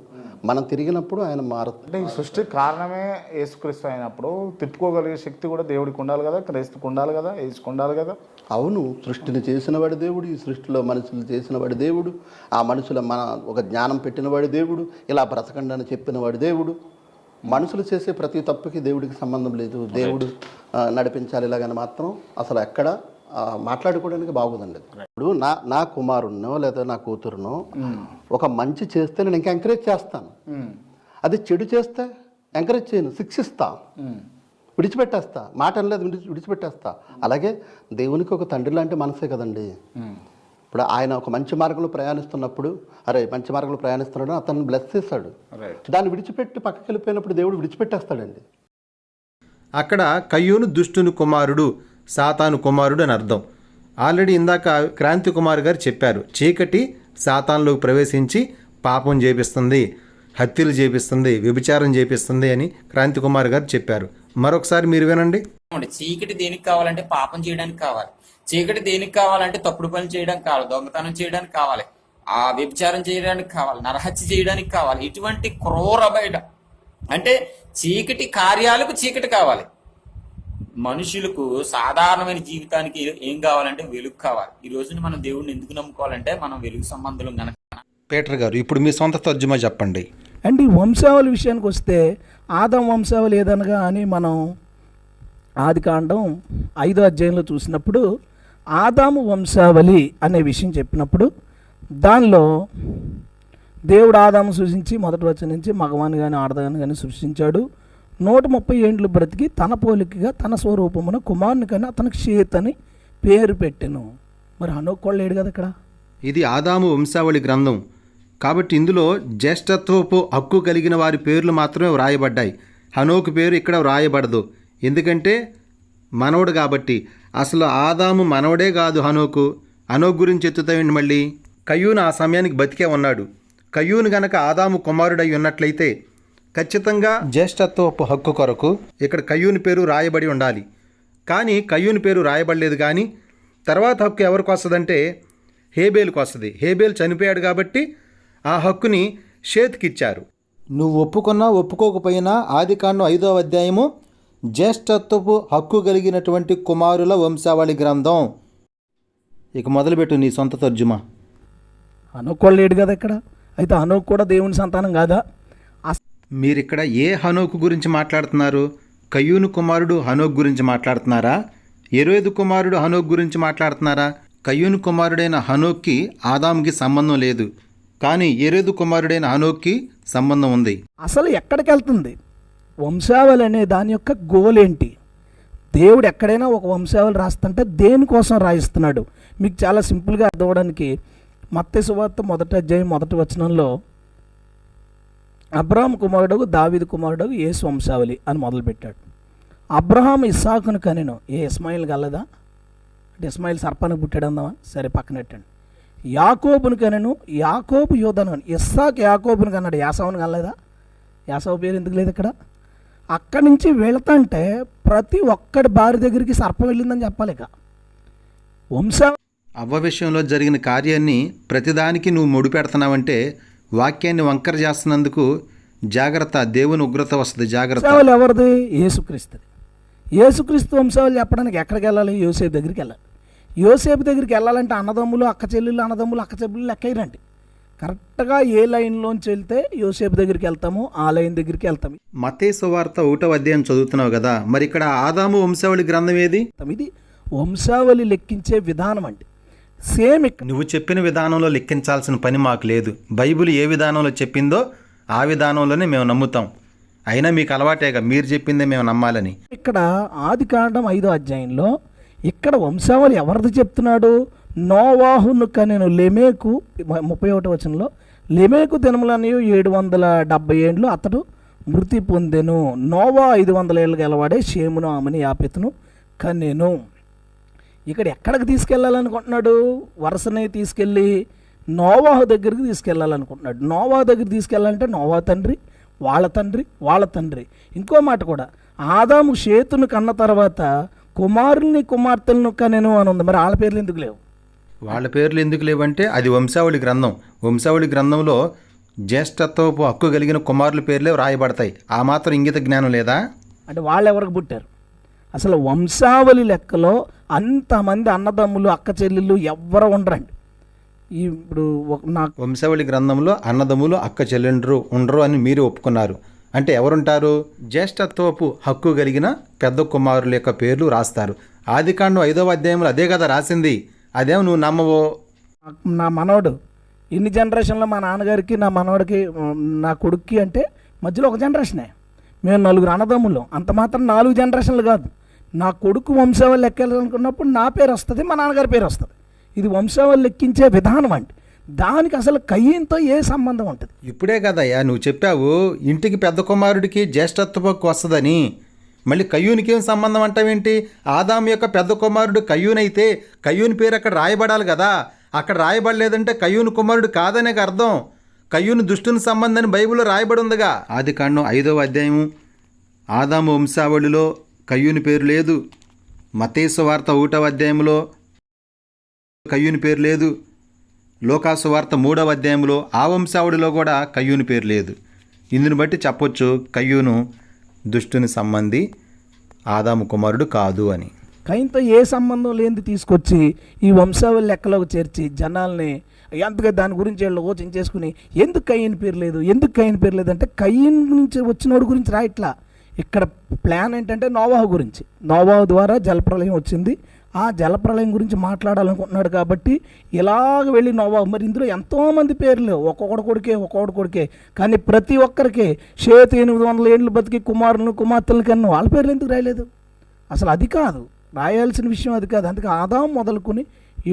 మనం తిరిగినప్పుడు ఆయన మారుతుంది. అంటే ఈ సృష్టి కారణమే యేసుక్రీస్తు అయినప్పుడు తిప్పుకోగలిగే శక్తి కూడా దేవుడికి ఉండాలి కదా, క్రీస్తుకు ఉండాలి కదా, యేసుకు ఉండాలి కదా. అవును, సృష్టిని చేసినవాడు దేవుడు, ఈ సృష్టిలో మనుషులు చేసినవాడు దేవుడు, ఆ మనుషుల మన ఒక జ్ఞానం పెట్టినవాడు దేవుడు, ఇలా బ్రతకండి అని చెప్పినవాడు దేవుడు. మనుషులు చేసే ప్రతి తప్పుకి దేవుడికి సంబంధం లేదు. దేవుడు నడిపించాలి ఇలాగని మాత్రం అసలు ఎక్కడ మాట్లాడుకోవడానికి బాగుందండి. ఇప్పుడు నా కుమారుణ్ణో లేదా నా కూతురునో ఒక మంచి చేస్తే నేను ఇంకా ఎంకరేజ్ చేస్తాను. అది చెడు చేస్తే ఎంకరేజ్ చేయను, శిక్షిస్తా, విడిచిపెట్టేస్తా, మాట అనలేదు విడిచిపెట్టేస్తా. అలాగే దేవునికి ఒక తండ్రి లాంటి మనసే కదండి. ఇప్పుడు ఆయన ఒక మంచి మార్గంలో ప్రయాణిస్తున్నప్పుడు, అరే మంచి మార్గంలో ప్రయాణిస్తున్నాడు, అతన్ని బ్లెస్ చేశాడు. దాన్ని విడిచిపెట్టి పక్కకి వెళ్ళిపోయినప్పుడు దేవుడు విడిచిపెట్టేస్తాడండి. అక్కడ కయ్యూను దుష్టుని కుమారుడు, సాతాను కుమారుడు అని అర్థం. ఆల్రెడీ ఇందాక క్రాంతి కుమార్ గారు చెప్పారు, చీకటి సాతాన్లోకి ప్రవేశించి పాపం చేపిస్తుంది, హత్యలు చేపిస్తుంది, వ్యభిచారం చేపిస్తుంది అని క్రాంతి కుమార్ గారు చెప్పారు. మరొకసారి మీరు వినండి. చీకటి దేనికి కావాలంటే పాపం చేయడానికి కావాలి. చీకటి దేనికి కావాలంటే తప్పుడు పనులు చేయడానికి కావాలి, దొంగతనం చేయడానికి కావాలి, ఆ వ్యభిచారం చేయడానికి కావాలి, నరహత్య చేయడానికి కావాలి. ఇటువంటి క్రూర బయట అంటే చీకటి కార్యాలకు చీకటి కావాలి. మనుషులకు సాధారణమైన జీవితానికి ఏం కావాలంటే వెలుగు కావాలి. ఈ రోజున మనం దేవుడిని ఎందుకు నమ్ముకోవాలంటే మనం వెలుగు సంబంధులు గనక. పీటర్ గారు, ఇప్పుడు మీ సొంత తర్జుమా చెప్పండి. అండ్ ఈ వంశావళి విషయానికి వస్తే ఆదాం వంశావళి ఏదనగా అని మనం ఆదికాండం 5వ అధ్యాయంలో చూసినప్పుడు ఆదాము వంశావళి అనే విషయం చెప్పినప్పుడు దానిలో దేవుడు ఆదాము సృష్టించి మొదటి వచనం నుంచి మగవాని కానీ ఆడదాన్ని కానీ సృష్టించాడు. 130 ఏండ్లు బ్రతికి తన పోలికగా తన స్వరూపమున కుమారుని కానీ అతనికి షేత్ అని పేరు పెట్టెను. మరి హనోక్ లేడు కదా ఇక్కడ. ఇది ఆదాము వంశావళి గ్రంథం కాబట్టి ఇందులో జ్యేష్ఠత్వపు హక్కు కలిగిన వారి పేర్లు మాత్రమే వ్రాయబడ్డాయి. హనోకు పేరు ఇక్కడ వ్రాయబడదు, ఎందుకంటే మనవడు కాబట్టి. అసలు ఆదాము మనవడే కాదు హనోకు. హనోకు గురించి ఎత్తుతాయండి మళ్ళీ. కయ్యూను ఆ సమయానికి బతికే ఉన్నాడు. కయ్యూను గనక ఆదాము కుమారుడై ఉన్నట్లయితే ఖచ్చితంగా జ్యేష్ఠత్వపు హక్కు కొరకు ఇక్కడ కయ్యూని పేరు రాయబడి ఉండాలి. కానీ కయ్యూని పేరు రాయబడలేదు. కానీ తర్వాత హక్కు ఎవరికి వస్తుందంటే హేబేలుకు వస్తుంది. హేబేలు చనిపోయాడు కాబట్టి ఆ హక్కుని షేత్కి ఇచ్చారు. నువ్వు ఒప్పుకున్నా ఒప్పుకోకపోయినా ఆదికాండం 5వ అధ్యాయము జ్యేష్ఠత్వపు హక్కు కలిగినటువంటి కుమారుల వంశావళి గ్రంథం. ఇక మొదలుపెట్టు నీ సొంత తర్జుమా. హనోక్ లేడు కదా ఇక్కడ. అయితే హనోక్ కూడా దేవుని సంతానం కాదా? మీరిక్కడ ఏ హనోకు గురించి మాట్లాడుతున్నారు? కయ్యూను కుమారుడు హనోక్ గురించి మాట్లాడుతున్నారా? యెరెదు కుమారుడు హనోక్ గురించి మాట్లాడుతున్నారా? కయ్యూను కుమారుడైన హనోక్కి ఆదాముకి సంబంధం లేదు, కానీ యెరెదు కుమారుడైన హనోక్కి సంబంధం ఉంది. అసలు ఎక్కడికి వెళ్తుంది వంశావళి అనే దాని యొక్క గోల్ ఏంటి? దేవుడు ఎక్కడైనా ఒక వంశావళి రాస్తుంటే దేనికోసం రాయిస్తున్నాడు? మీకు చాలా సింపుల్గా అర్థం అవ్వడానికి మత్తయి సువార్త 1వ అధ్యాయం 1వ వచనంలో అబ్రహాం కుమారుడు దావీదు కుమారుడు యేసు వంశావళి అని మొదలుపెట్టాడు. అబ్రహాం ఇస్సాకును కనెను. ఇస్మాయిల్ కలదా అంటే ఇస్మాయిల్ సర్పానికి పుట్టాడు అందామా? సరే పక్కనెట్టండి. యాకోబును కనెను. యాకోబు యోధను. ఇస్సాకు యాకోబును కన్నాడు. యాసవును కనలేదా? యాసవు పేరు ఎందుకు లేదు ఇక్కడ? అక్కడి నుంచి వెళతాంటే ప్రతి ఒక్కడి భార్య దగ్గరికి సర్పం వెళ్ళిందని చెప్పాలి. ఇక అవ్వ విషయంలో జరిగిన కార్యాన్ని ప్రతిదానికి నువ్వు ముడిపెడుతున్నావంటే వాక్యాన్ని వంకర చేస్తున్నందుకు జాగ్రత్త, దేవుని ఉగ్రత వస్తుంది. జాగ్రత్త. వంశావళి ఎవరిది? యేసుక్రీస్తుది. యేసుక్రీస్తు వంశావళి చెప్పడానికి ఎక్కడికి వెళ్ళాలి? యోసేపు దగ్గరికి వెళ్ళాలి. యోసేపు దగ్గరికి వెళ్ళాలంటే అన్నదమ్ములు అక్క చెల్లెళ్ళు లెక్కయ్యండి. కరెక్ట్గా ఏ లైన్లోంచి వెళ్తే యోసేపు దగ్గరికి వెళ్తామో ఆ లైన్ దగ్గరికి వెళ్తాం. మత్తయి సువార్త 1వ అధ్యాయం చదువుతున్నావు కదా, మరి ఇక్కడ ఆదాము వంశావళి గ్రంథం ఏది? ఇది వంశావళి లెక్కించే విధానం అండి. సేమ్ ఇక్కడ నువ్వు చెప్పిన విధానంలో లెక్కించాల్సిన పని మాకు లేదు. బైబిల్ ఏ విధానంలో చెప్పిందో ఆ విధానంలోనే మేము నమ్ముతాం. అయినా మీకు అలవాటేగా మీరు చెప్పిందే మేము నమ్మాలని. ఇక్కడ ఆదికాండం 5వ అధ్యాయంలో ఇక్కడ వంశావళి ఎవరిది చెప్తున్నాడు? నోవాహును కనెను లెమేకు 31వ వచనంలో లెమేకు దినములనియు 770 ఏండ్లు అతడు మృతి పొందెను. నోవా 500 ఏళ్ళు గలవాడే షేమును ఆమెను యాపెతును కనెను. ఇక్కడ ఎక్కడికి తీసుకెళ్ళాలనుకుంటున్నాడు? వరుసనే తీసుకెళ్ళి నోవాహు దగ్గరికి తీసుకెళ్ళాలనుకుంటున్నాడు. నోవాహు దగ్గరికి తీసుకెళ్ళాలంటే నోవా తండ్రి, వాళ్ళ తండ్రి, వాళ్ళ తండ్రి. ఇంకో మాట కూడా, ఆదాము షేతును కన్న తర్వాత కుమారుల్ని కుమార్తెలను కనెను అని ఉంది. మరి వాళ్ళ పేర్లు ఎందుకు లేవు? వాళ్ళ పేర్లు ఎందుకు లేవంటే అది వంశావళి గ్రంథం. వంశావళి గ్రంథంలో జ్యేష్ఠత్వపు హక్కు కలిగిన కుమారుల పేర్లే రాయబడతాయి. ఆ మాత్రం ఇంగిత జ్ఞానం లేదా? అంటే వాళ్ళు ఎవరికి పుట్టారు? అసలు వంశావళి లెక్కలో అంతమంది అన్నదమ్ములు అక్క చెల్లెళ్ళు ఎవ్వరు ఉండరండి. ఇప్పుడు నాకు వంశావళి గ్రంథంలో అన్నదమ్ములు అక్క చెల్లెండ్రు ఉండరు అని మీరు ఒప్పుకున్నారు. అంటే ఎవరుంటారు? జ్యేష్ఠత్వపు హక్కు కలిగిన పెద్ద కుమారుల యొక్క పేర్లు రాస్తారు. ఆదికాండం 5వ అధ్యాయంలో అదే కదా రాసింది. అదేమో నువ్వు నమ్మవో? నా మనవడు ఇన్ని జనరేషన్లో మా నాన్నగారికి నా మనవడికి నా కొడుక్కి అంటే మధ్యలో ఒక జనరేషనే. మేము 4 అన్నదమ్ములు, అంత మాత్రం 4 జనరేషన్లు కాదు. నా కొడుకు వంశావళి లెక్కాలనుకున్నప్పుడు నా పేరు వస్తుంది, మా నాన్నగారి పేరు వస్తుంది. ఇది వంశావళి లెక్కించే విధానం అండి. దానికి అసలు కయ్యంతో ఏ సంబంధం ఉంటుంది? ఇప్పుడే కదయ్యా నువ్వు చెప్పావు ఇంటికి పెద్ద కుమారుడికి జ్యేష్ఠత్వ హక్కు వస్తుందని. మళ్ళీ కయ్యూనికి ఏం సంబంధం అంటావేంటి? ఆదాము యొక్క పెద్ద కుమారుడు కయ్యూనైతే కయ్యూని పేరు అక్కడ రాయబడాలి కదా. అక్కడ రాయబడలేదంటే కయ్యూని కుమారుడు కాదనే అర్థం. కయ్యూని దుష్టుని సంబంధాన్ని బైబిల్లో రాయబడి ఉందిగా. ఆదికాండం 5వ అధ్యాయం ఆదాము వంశావళిలో కయ్యూని పేరు లేదు. మత్తయి సువార్త 1వ అధ్యాయంలో కయ్యూని పేరు లేదు. లోకాసు వార్త 3వ అధ్యాయంలో ఆ వంశావళిలో కూడా కయ్యూని పేరు లేదు. ఇందుని బట్టి చెప్పొచ్చు కయ్యూను దుష్టుని సంబంధి, ఆదాము కుమారుడు కాదు అని. కయ్యంతో ఏ సంబంధం లేనిది తీసుకొచ్చి ఈ వంశావళి లెక్కలోకి చేర్చి జనాల్ని ఎంతగా దాని గురించి వీళ్ళు యోచించేసుకుని ఎందుకు కయ్యని పేరు లేదు, ఎందుకు కయ్యని పేరు లేదంటే కయ్యన్ నుంచి వచ్చినోడు గురించి రాయట్లా. ఇక్కడ ప్లాన్ ఏంటంటే నోవాహు గురించి. నోవాహు ద్వారా జలప్రలయం వచ్చింది. ఆ జలప్రలయం గురించి మాట్లాడాలనుకుంటున్నాడు కాబట్టి ఇలాగ వెళ్ళి నోవాహు. మరి ఇందులో ఎంతోమంది పేర్లు, ఒక్కొక్కడి కొడుకే కానీ ప్రతి ఒక్కరికి షేతు 800 ఏళ్ళు బతికి కుమారులను కుమార్తెలు కన్నా వాళ్ళ పేర్లు ఎందుకు రాయలేదు? అసలు అది కాదు రాయాల్సిన విషయం, అది కాదు. అందుకే ఆదాము మొదలుకొని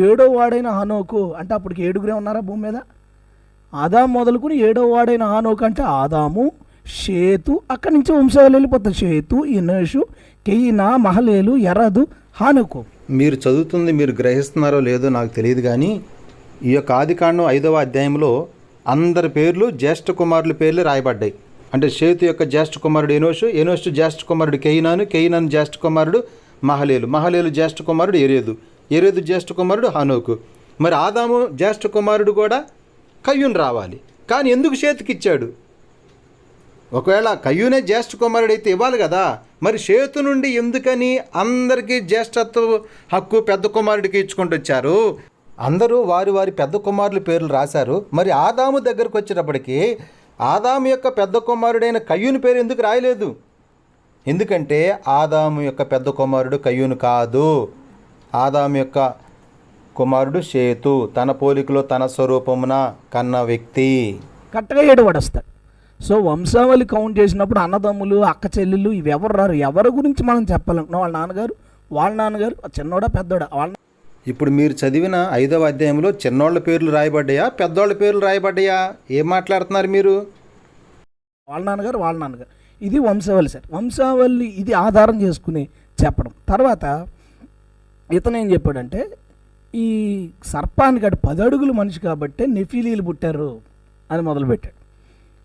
7వ వాడైన హనోకు అంటే అప్పటికి 7గురే ఉన్నారా భూమి మీద? ఆదాము మొదలుకొని 7వ వాడైన హనోకు అంటే ఆదాము, షేతు, అక్కడి నుంచి వంశావళి వెళ్ళిపోతుంది. షేతు, ఇనోషు, కెయినా, మహలేలు, ఎరదు, హానుకు. మీరు చదువుతుంది మీరు గ్రహిస్తున్నారో లేదో నాకు తెలియదు కానీ ఈ యొక్క ఆదికాండం 5వ అధ్యాయంలో అందరి పేర్లు జ్యేష్ఠ కుమారుల పేర్లు రాయబడ్డాయి. అంటే షేతు యొక్క జ్యేష్ఠ కుమారుడు ఎనోషు, ఎనోషు జ్యేష్ఠ కుమారుడు కెయినాను, కెయినాను జ్యేష్ఠ కుమారుడు మహలేలు, మహలేలు జ్యేష్ఠ కుమారుడు ఎరేదు, ఎరేదు జ్యేష్ఠ కుమారుడు హనోకు. మరి ఆదాము జ్యేష్ఠ కుమారుడు కూడా కయ్యూను రావాలి. కానీ ఎందుకు షేతుకి ఇచ్చాడు? ఒకవేళ కయ్యూనే జ్యేష్ఠ కుమారుడు అయితే ఇవ్వాలి కదా. మరి షేతు నుండి ఎందుకని అందరికీ జ్యేష్ఠత్వ హక్కు పెద్ద కుమారుడికి ఇచ్చుకుంటూ వచ్చారు? అందరూ వారి వారి పెద్ద కుమారుల పేర్లు రాశారు. మరి ఆదాము దగ్గరకు వచ్చేటప్పటికి ఆదాము యొక్క పెద్ద కుమారుడైన కయ్యూని పేరు ఎందుకు రాయలేదు? ఎందుకంటే ఆదాము యొక్క పెద్ద కుమారుడు కయ్యూను కాదు. ఆదాము యొక్క కుమారుడు షేతు, తన పోలికలో తన స్వరూపమున కన్న వ్యక్తి. కరెక్ట్గా 7 వాడు వస్తాడు. సో వంశావళి కౌంట్ చేసినప్పుడు అన్నదమ్ములు అక్క చెల్లెళ్ళు ఇవి ఎవరు రారు. ఎవరి గురించి మనం చెప్పాలనుకున్నాం? వాళ్ళ నాన్నగారు చిన్నోడా పెద్దోడా? వాళ్ళ ఇప్పుడు మీరు చదివిన 5వ అధ్యాయంలో చిన్నోళ్ళ పేర్లు రాయబడ్డాయా, పెద్దోళ్ళ పేర్లు రాయబడ్డాయా? ఏం మాట్లాడుతున్నారు మీరు? వాళ్ళ నాన్నగారు ఇది వంశావళి సార్. వంశావళి ఇది ఆధారం చేసుకుని చెప్పడం. తర్వాత ఇతను ఏం చెప్పాడంటే ఈ సర్పానికి అటు 10 అడుగులు మనిషి కాబట్టే నెఫీలీలు పుట్టారు అని మొదలుపెట్టాడు.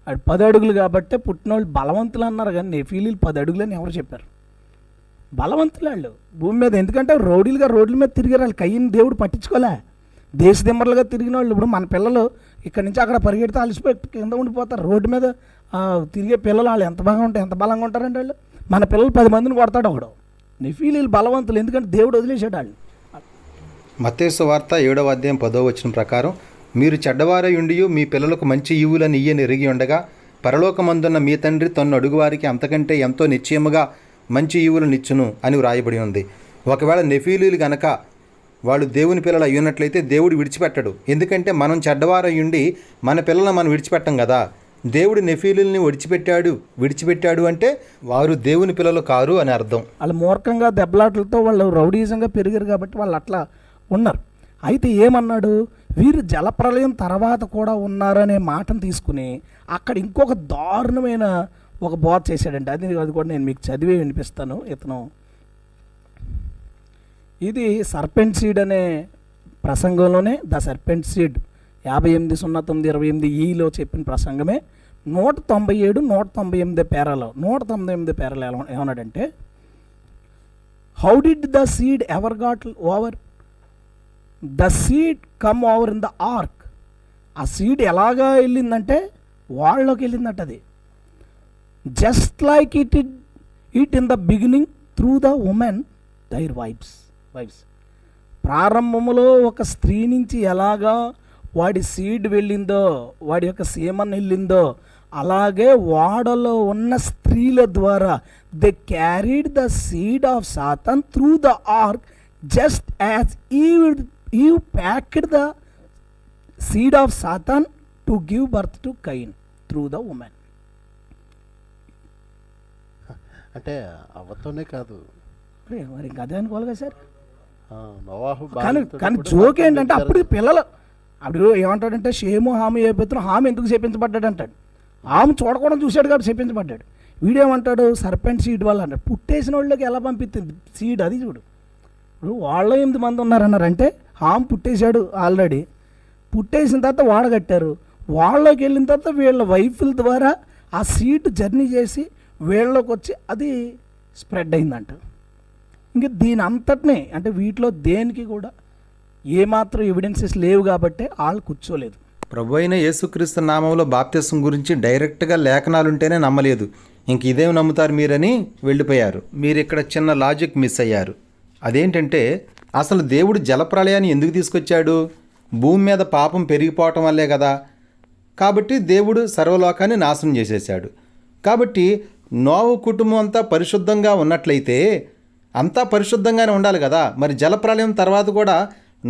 అటు 10 అడుగులు కాబట్టే పుట్టినోళ్ళు బలవంతులు అన్నారు కానీ నెఫీలీలు 10 అడుగులని ఎవరు చెప్పారు? బలవంతులు వాళ్ళు భూమి మీద. ఎందుకంటే రోడ్ల మీద తిరిగారు. వాళ్ళు కయ్యని దేవుడు పట్టించుకోలే. దేశదిమ్మరులుగా తిరిగిన వాళ్ళు. ఇప్పుడు మన పిల్లలు ఇక్కడి నుంచి అక్కడ పరిగెడితే అలసిపోయి కింద ఉండిపోతారు. రోడ్డు మీద తిరిగే పిల్లలు వాళ్ళు ఎంత బలంగా ఉంటారంటే వాళ్ళు. మన పిల్లలు 10 మందిని కొడతాడు ఒకడు. నెఫీలీలు బలవంతులు, ఎందుకంటే దేవుడు వదిలేసాడు వాళ్ళు. మత్తయి సువార్త 7వ అధ్యాయం 10వ వచనం ప్రకారం మీరు చెడ్డవారై ఉండియు మీ పిల్లలకు మంచి ఈవులను ఇయ్యని ఎరిగి ఉండగా పరలోకమందున్న మీ తండ్రి తన్ను అడుగువారికి అంతకంటే ఎంతో నిశ్చయముగా మంచి ఈవులను ఇచ్చును అని వ్రాయబడి ఉంది. ఒకవేళ నెఫీలీలు గనక వాళ్ళు దేవుని పిల్లలు అయ్యున్నట్లయితే దేవుడు విడిచిపెట్టడు. ఎందుకంటే మనం చెడ్డవారయ్యుండి మన పిల్లలను మనం విడిచిపెట్టం కదా. దేవుడు నెఫీలుల్ని విడిచిపెట్టాడు అంటే వారు దేవుని పిల్లలు కారు అని అర్థం. వాళ్ళు మూర్ఖంగా దెబ్బలాటలతో వాళ్ళు రౌడీజంగా పెరిగారు కాబట్టి వాళ్ళు అట్లా ఉన్నారు. అయితే ఏమన్నాడు, వీరు జలప్రలయం తర్వాత కూడా ఉన్నారనే మాటను తీసుకుని అక్కడ ఇంకొక దారుణమైన ఒక బోధ చేశాడండి. అది కూడా నేను మీకు చదివి వినిపిస్తాను. ఇతను ఇది సర్పెంట్ సీడ్ అనే ప్రసంగంలోనే ద సర్పెంట్ సీడ్ 58:09-28 చెప్పిన ప్రసంగమే 197, 198 పేరాలో 198 పేరాలో ఏమన్నాడంటే, how did the seed ever got over? The seed come over in the ark. ఆ సీడ్ ఎలాగా వెళ్ళిందంటే వాళ్ళలోకి వెళ్ళిందట. అది just like it in the beginning through the women their wives. ప్రారంభములో ఒక స్త్రీ నుంచి ఎలాగా వాడి సీడ్ వెళ్ళిందో, వాడి యొక్క సీమన్ వెళ్ళిందో, అలాగే వాడలో ఉన్న స్త్రీల ద్వారా they carried the seed of Satan through the ark just as Eve packed the seed of Satan to give birth to Cain through the women. అంటే అవ్వతోనే కాదు, మరి ఇంకా అదే అనుకోవాలి కదా సార్. నోవాహు కానీ జోక్ ఏంటంటే అప్పుడు పిల్లలు అప్పుడు ఏమంటాడంటే షేము హాము అయిపోతున్నా, హాము ఎందుకు చేపించబడ్డాడు అంటాడు. హాము చూడకుండా చూశాడు కాబట్టి చేపించబడ్డాడు. వీడేమంటాడు, సర్పెంట్ సీడ్ వల్ల అంటాడు. పుట్టేసిన వాళ్ళకి ఎలా పంపిస్తుంది సీడ్, అది చూడు. ఇప్పుడు వాళ్ళు 8 మంది ఉన్నారన్నారంటే హాము పుట్టేశాడు ఆల్రెడీ. పుట్టేసిన తర్వాత వాడగట్టారు. వాళ్ళకి వెళ్ళిన తర్వాత వీళ్ళ వైఫ్ల ద్వారా ఆ సీడ్ జర్నీ చేసి వీళ్ళకి వచ్చి అది స్ప్రెడ్ అయిందంట. ఇంక దీని అంతటినే అంటే వీటిలో దేనికి కూడా ఏమాత్రం ఎవిడెన్సెస్ లేవు కాబట్టి వాళ్ళు కూర్చోలేదు. ప్రభు అయిన యేసుక్రీస్తు నామంలో బాప్తిసం గురించి డైరెక్ట్గా లేఖనాలుంటేనే నమ్మలేదు. ఇంక ఇదేం నమ్ముతారు మీరని వెళ్ళిపోయారు. మీరు ఇక్కడ చిన్న లాజిక్ మిస్ అయ్యారు. అదేంటంటే అసలు దేవుడు జలప్రళయాన్ని ఎందుకు తీసుకొచ్చాడు? భూమి మీద పాపం పెరిగిపోవటం వల్లే కదా. కాబట్టి దేవుడు సర్వలోకాన్ని నాశనం చేసేసాడు. కాబట్టి నోవహు కుటుంబం అంతా పరిశుద్ధంగా ఉన్నట్లయితే అంతా పరిశుద్ధంగానే ఉండాలి కదా. మరి జలప్రళయం తర్వాత కూడా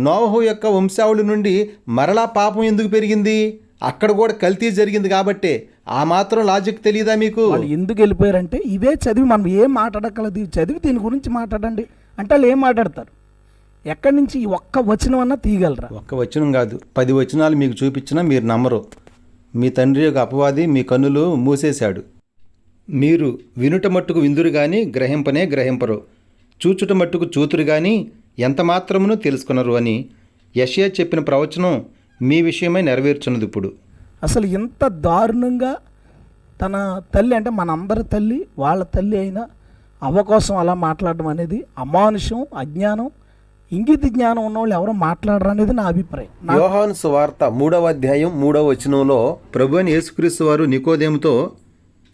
నోవహు యొక్క వంశావళి నుండి మరలా పాపం ఎందుకు పెరిగింది? అక్కడ కూడా కల్తీ జరిగింది కాబట్టే. ఆ మాత్రం లాజిక్ తెలియదా మీకు? వాళ్ళు ఎందుకు వెళ్ళిపోయారంటే ఇవే చదివి మనం ఏం మాట్లాడగలదు, చదివి దీని గురించి మాట్లాడండి అంటే వాళ్ళు ఏం మాట్లాడతారు? ఎక్కడి నుంచి ఈ ఒక్క వచనం అన్నా తీయగలరా? ఒక్క వచనం కాదు, 10 వచనాలు మీకు చూపించినా మీరు నమ్మరు. మీ తండ్రి యొక్క అపవాది మీ కన్నులు మూసేశాడు. మీరు వినుట మట్టుకు విందురు కానీ గ్రహింపరు, చూచుట మట్టుకు చూతురు కానీ ఎంత మాత్రమును తెలుసుకున్నారు అని యెషయా చెప్పిన ప్రవచనం మీ విషయమై నెరవేర్చున్నది. ఇప్పుడు అసలు ఎంత దారుణంగా తన తల్లి అంటే మనందరి తల్లి, వాళ్ళ తల్లి అయినా అవ్వ కోసం అలా మాట్లాడడం అనేది అమానుషం, అజ్ఞానం, ఇంగిత జ్ఞానం ఉన్నవాళ్ళు ఎవరో మాట్లాడరు అనేది నా అభిప్రాయం. యోహాను సువార్త 3వ అధ్యాయం 3వ వచనంలో ప్రభువైన యేసుక్రీస్తు వారు నికోదేముతో,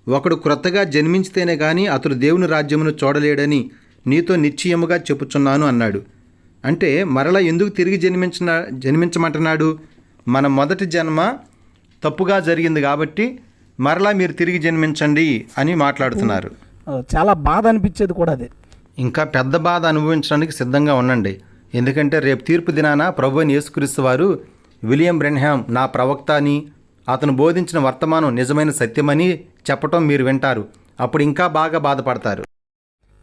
ఒకడు క్రొత్తగా జన్మించితేనే గాని అతడు దేవుని రాజ్యమును చూడలేడని నీతో నిశ్చయముగా చెప్పుచున్నాను అన్నాడు. అంటే మరలా ఎందుకు తిరిగి జన్మించమంటున్నాడు? మన మొదటి జన్మ తప్పుగా జరిగింది కాబట్టి మరలా మీరు తిరిగి జన్మించండి అని మాట్లాడుతున్నారు. చాలా బాధ అనిపించేది కూడా అదే. ఇంకా పెద్ద బాధ అనుభవించడానికి సిద్ధంగా ఉండండి. ఎందుకంటే రేపు తీర్పు దినాన ప్రభువైన యేసుక్రీస్తు వారు విలియం బ్రెన్హామ్ నా ప్రవక్త అని, అతను బోధించిన వర్తమానం నిజమైన సత్యమని చెప్పటం మీరు వింటారు. అప్పుడు ఇంకా బాగా బాధపడతారు.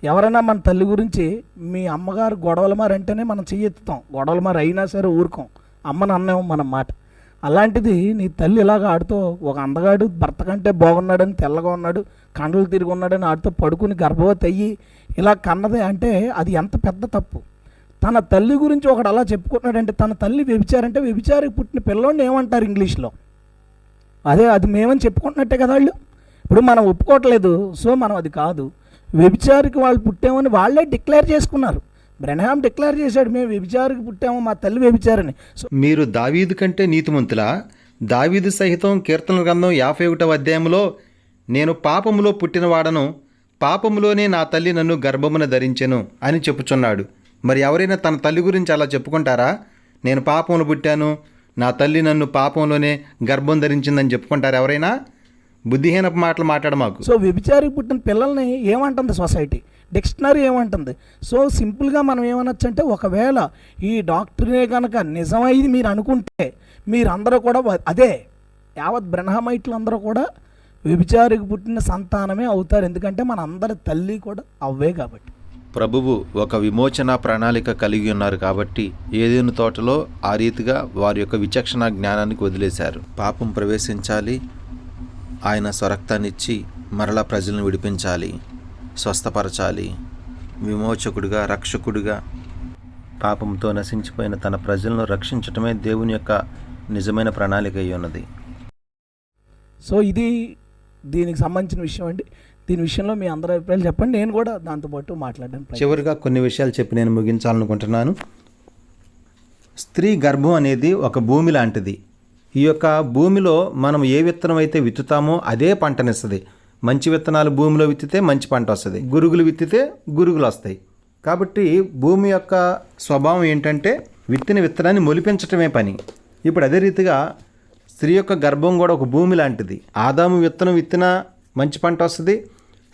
ఎవరైనా మన తల్లి గురించి మీ అమ్మగారు గొడవల మారి అంటేనే మనం చెయ్యెత్తుతాం, గొడవల మారి అయినా సరే ఊరుకోం, అమ్మని అన్నాం మన మాట. అలాంటిది నీ తల్లి ఇలాగ ఆడుతూ ఒక అందగాడు భర్త కంటే బాగున్నాడని, తెల్లగా ఉన్నాడు, కండలు తిరిగి ఉన్నాడని ఆడుతూ పడుకుని గర్భవతి అయ్యి ఇలా కన్నది అంటే అది ఎంత పెద్ద తప్పు. తన తల్లి గురించి ఒకడు అలా చెప్పుకుంటున్నాడంటే తన తల్లి వ్యభిచారంటే వ్యభిచారికి పుట్టిన పిల్లోడిని ఏమంటారు ఇంగ్లీష్లో? అది మేమని చెప్పుకుంటున్నట్టే కదా వాళ్ళు. ఇప్పుడు మనం ఒప్పుకోవట్లేదు, సో మనం అది కాదు. వ్యభిచారికి వాళ్ళు పుట్టామని వాళ్ళే డిక్లేర్ చేసుకున్నారు. బ్రెన్హామ్ డిక్లేర్ చేశాడు, మేము వ్యభిచారికి పుట్టాము, మా తల్లి వ్యభిచారని. సో మీరు దావీదు కంటే నీతిమంతులా? దావీదు సహితం కీర్తనల గ్రంథం 51వ అధ్యాయంలో నేను పాపములో పుట్టినవాడను, పాపములోనే నా తల్లి నన్ను గర్భమున ధరించెను అని చెప్పుచున్నాడు. మరి ఎవరైనా తన తల్లి గురించి అలా చెప్పుకుంటారా? నేను పాపంలో పుట్టాను, నా తల్లి నన్ను పాపంలోనే గర్భం ధరించిందని చెప్పుకుంటారు ఎవరైనా? బుద్ధిహీనపు మాటలు మాట్లాడ మాకు. సో వ్యభిచారికి పుట్టిన పిల్లల్ని ఏమంటుంది సొసైటీ? డిక్షనరీ ఏమంటుంది. సో సింపుల్గా మనం ఏమనొచ్చు అంటే, ఒకవేళ ఈ డాక్టరే కనుక నిజమైంది మీరు అనుకుంటే మీరందరూ కూడా అదే యావత్ బ్రహ్మమైట్లు అందరూ కూడా వ్యభిచారికి పుట్టిన సంతానమే అవుతారు. ఎందుకంటే మన అందరి తల్లి కూడా అవ్వే కాబట్టి. ప్రభువు ఒక విమోచన ప్రణాళిక కలిగి ఉన్నారు కాబట్టి ఏదైనా తోటలో ఆ రీతిగా వారి యొక్క విచక్షణ జ్ఞానానికి వదిలేశారు. పాపం ప్రవేశించాలి, ఆయన స్వరక్తాన్నిచ్చి మరలా ప్రజలను విడిపించాలి, స్వస్థపరచాలి. విమోచకుడిగా, రక్షకుడిగా పాపంతో నశించిపోయిన తన ప్రజలను రక్షించటమే దేవుని యొక్క నిజమైన ప్రణాళిక అయి ఉన్నది. సో ఇది దీనికి సంబంధించిన విషయం అండి. దీని విషయంలో మీ అందరి అభిప్రాయాలు చెప్పండి, నేను కూడా దాంతోపాటు మాట్లాడడానికి. చివరిగా కొన్ని విషయాలు చెప్పి నేను ముగించాలనుకుంటున్నాను. స్త్రీ గర్భం అనేది ఒక భూమి లాంటిది. ఈ యొక్క భూమిలో మనం ఏ విత్తనం అయితే విత్తుతామో అదే పంటనిస్తుంది. మంచి విత్తనాలు భూమిలో విత్తితే మంచి పంట వస్తుంది, గురుగులు విత్తితే గురుగులు వస్తాయి. కాబట్టి భూమి యొక్క స్వభావం ఏంటంటే విత్తిన విత్తనాన్ని మొలిపించటమే పని. ఇప్పుడు అదే రీతిగా స్త్రీ యొక్క గర్భం కూడా ఒక భూమి లాంటిది. ఆదాము విత్తనం విత్తినా మంచి పంట వస్తుంది,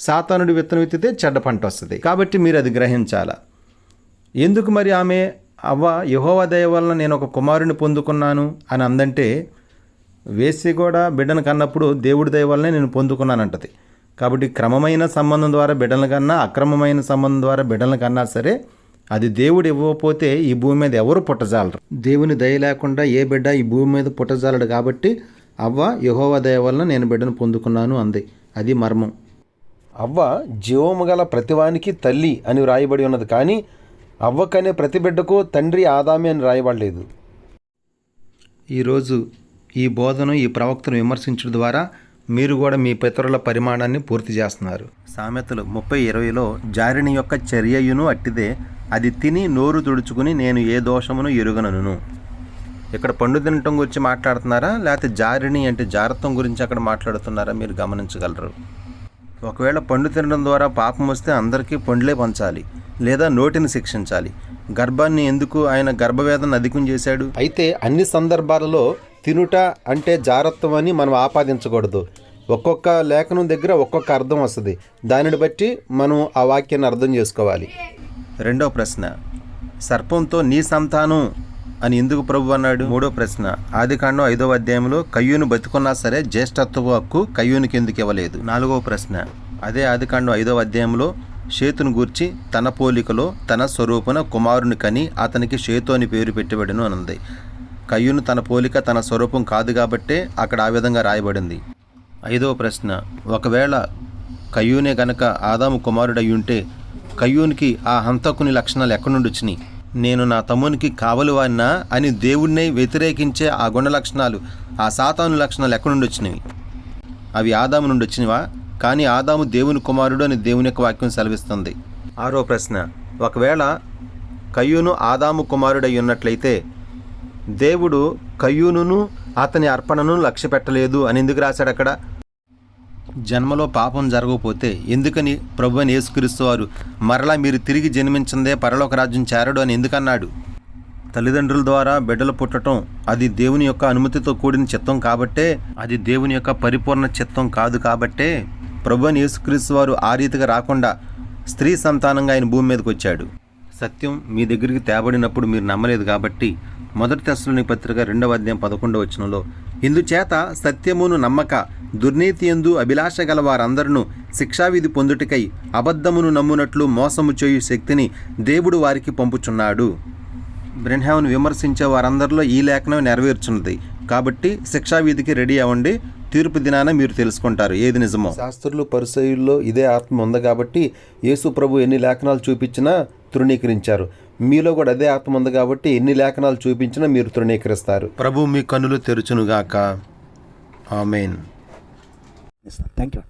సాతానుడి విత్తనం విత్తితే చెడ్డ పంట వస్తుంది. కాబట్టి మీరు అది గ్రహించాలా. ఎందుకు మరి ఆమె అవ్వ యెహోవా దయ వలన నేను ఒక కుమారుని పొందుకున్నాను అని అందంటే, వేసి కూడా బిడ్డను కన్నప్పుడు దేవుడి దయ వల్లనే నేను పొందుకున్నానంటది. కాబట్టి క్రమమైన సంబంధం ద్వారా బిడ్డల కన్నా, అక్రమమైన సంబంధం ద్వారా బిడ్డల కన్నా సరే, అది దేవుడు ఇవ్వకపోతే ఈ భూమి మీద ఎవరు పుట్టజాలరు. దేవుని దయ లేకుండా ఏ బిడ్డ ఈ భూమి మీద పుట్టజాలడు. కాబట్టి అవ్వ యెహోవా దయ వలన నేను బిడ్డను పొందుకున్నాను అంది. అది మర్మం. అవ్వ జీవము గల ప్రతివానికి తల్లి అని వ్రాయబడి ఉన్నది, కానీ అవ్వకనే ప్రతి బిడ్డకు తండ్రి ఆదామే అని రాయబడలేదు. ఈరోజు ఈ బోధను, ఈ ప్రవక్తను విమర్శించడం ద్వారా మీరు కూడా మీ పితరుల పరిమాణాన్ని పూర్తి చేస్తున్నారు. సామెతలు 30:20లో జారిని యొక్క చర్యయును అట్టిదే, అది తిని నోరు తుడుచుకుని నేను ఏ దోషమును ఎరుగనను. ఇక్కడ పండు తినటం గురించి మాట్లాడుతున్నారా, లేకపోతే జారిని అంటే జారత్వం గురించి అక్కడ మాట్లాడుతున్నారా మీరు గమనించగలరు. ఒకవేళ పండు తినడం ద్వారా పాపం వస్తే అందరికీ పండ్లే పంచాలి, లేదా నోటిని శిక్షించాలి. గర్భాన్ని ఎందుకు ఆయన గర్భవేదన అధికం చేశాడు? అయితే అన్ని సందర్భాలలో తినుట అంటే జారత్వం అని మనం ఆపాదించకూడదు. ఒక్కొక్క లేఖనం దగ్గర ఒక్కొక్క అర్థం వస్తుంది. దానిని బట్టి మనం ఆ వాక్యాన్ని అర్థం చేసుకోవాలి. రెండో ప్రశ్న, సర్పంతో నీ సంతానం అని ఎందుకు ప్రభు అన్నాడు? మూడో ప్రశ్న, ఆదికాండం 5వ అధ్యాయంలో కయ్యూను బతికున్నా సరే జ్యేష్ఠత్వపు హక్కు కయ్యూనికి ఎందుకు ఇవ్వలేదు? నాలుగవ ప్రశ్న, అదే ఆదికాండం 5వ అధ్యాయంలో షేతును గూర్చి తన పోలికలో తన స్వరూపున కుమారుని కని అతనికి షేతు అని పేరు పెట్టబడెను అన్నది. కయ్యూను తన పోలిక తన స్వరూపం కాదు కాబట్టే అక్కడ ఆ విధంగా రాయబడింది. 5వ ప్రశ్న, ఒకవేళ కయ్యూనే గనక ఆదాము కుమారుడై ఉంటే కయ్యూనికి ఆ హంతకుని లక్షణాలు ఎక్కడి నుండి వచ్చినాయి? నేను నా తమ్మునికి కావలివాడినా అని దేవుడిని వ్యతిరేకించే ఆ గుణ లక్షణాలు, ఆ సాతాను లక్షణాలు ఎక్కడి నుండి వచ్చినవి? అవి ఆదాము నుండి వచ్చినవా? కానీ ఆదాము దేవుని కుమారుడు అని దేవుని యొక్క వాక్యం సెలవిస్తుంది. 6వ ప్రశ్న, ఒకవేళ కయ్యూను ఆదాము కుమారుడై ఉన్నట్లయితే దేవుడు కయ్యూనును అతని అర్పణను లక్ష్య పెట్టలేదు అని ఎందుకు రాశాడు అక్కడ? జన్మలో పాపం జరగకపోతే ఎందుకని ప్రభువైన యేసుక్రీస్తు వారు మరలా మీరు తిరిగి జన్మించిందే పరలోక రాజ్యం చేరడు అని ఎందుకన్నాడు? తల్లిదండ్రుల ద్వారా బిడ్డలు పుట్టడం అది దేవుని యొక్క అనుమతితో కూడిన చిత్తం కాబట్టే, అది దేవుని యొక్క పరిపూర్ణ చిత్తం కాదు కాబట్టే ప్రభువైన యేసుక్రీస్తు వారు ఆ రీతిగా రాకుండా స్త్రీ సంతానంగా ఆయన భూమి మీదకి వచ్చాడు. సత్యం మీ దగ్గరికి తేబడినప్పుడు మీరు నమ్మలేదు కాబట్టి 1 తెస్సలోనికీ పత్రిక 2వ అధ్యాయం 11వ వచనంలో, ఇందుచేత సత్యమును నమ్మక దుర్నీతి యందు అభిలాష గల వారందరూ శిక్షావిధి పొందుటకై అబద్ధమును నమ్మునట్లు మోసము చేయు శక్తిని దేవుడు వారికి పంపుచున్నాడు. బ్రెన్హామ్ను విమర్శించే వారందరిలో ఈ లేఖనం నెరవేర్చున్నది. కాబట్టి శిక్షావిధికి రెడీ అవ్వండి. తీర్పు దినాన మీరు తెలుసుకుంటారు ఏది నిజమో. శాస్త్రులు పరిసయ్యుల్లో ఇదే ఆత్మ ఉంది కాబట్టి యేసు ప్రభు ఎన్ని లేఖనాలు చూపించినా తృణీకరించారు. మీలో కూడా అదే ఆత్మ ఉంది కాబట్టి ఎన్ని లేఖనాలు చూపించినా మీరు తృణీకరిస్తారు. ప్రభు మీ కన్నులు తెరుచునుగాక. ఆమేన్. Thank you.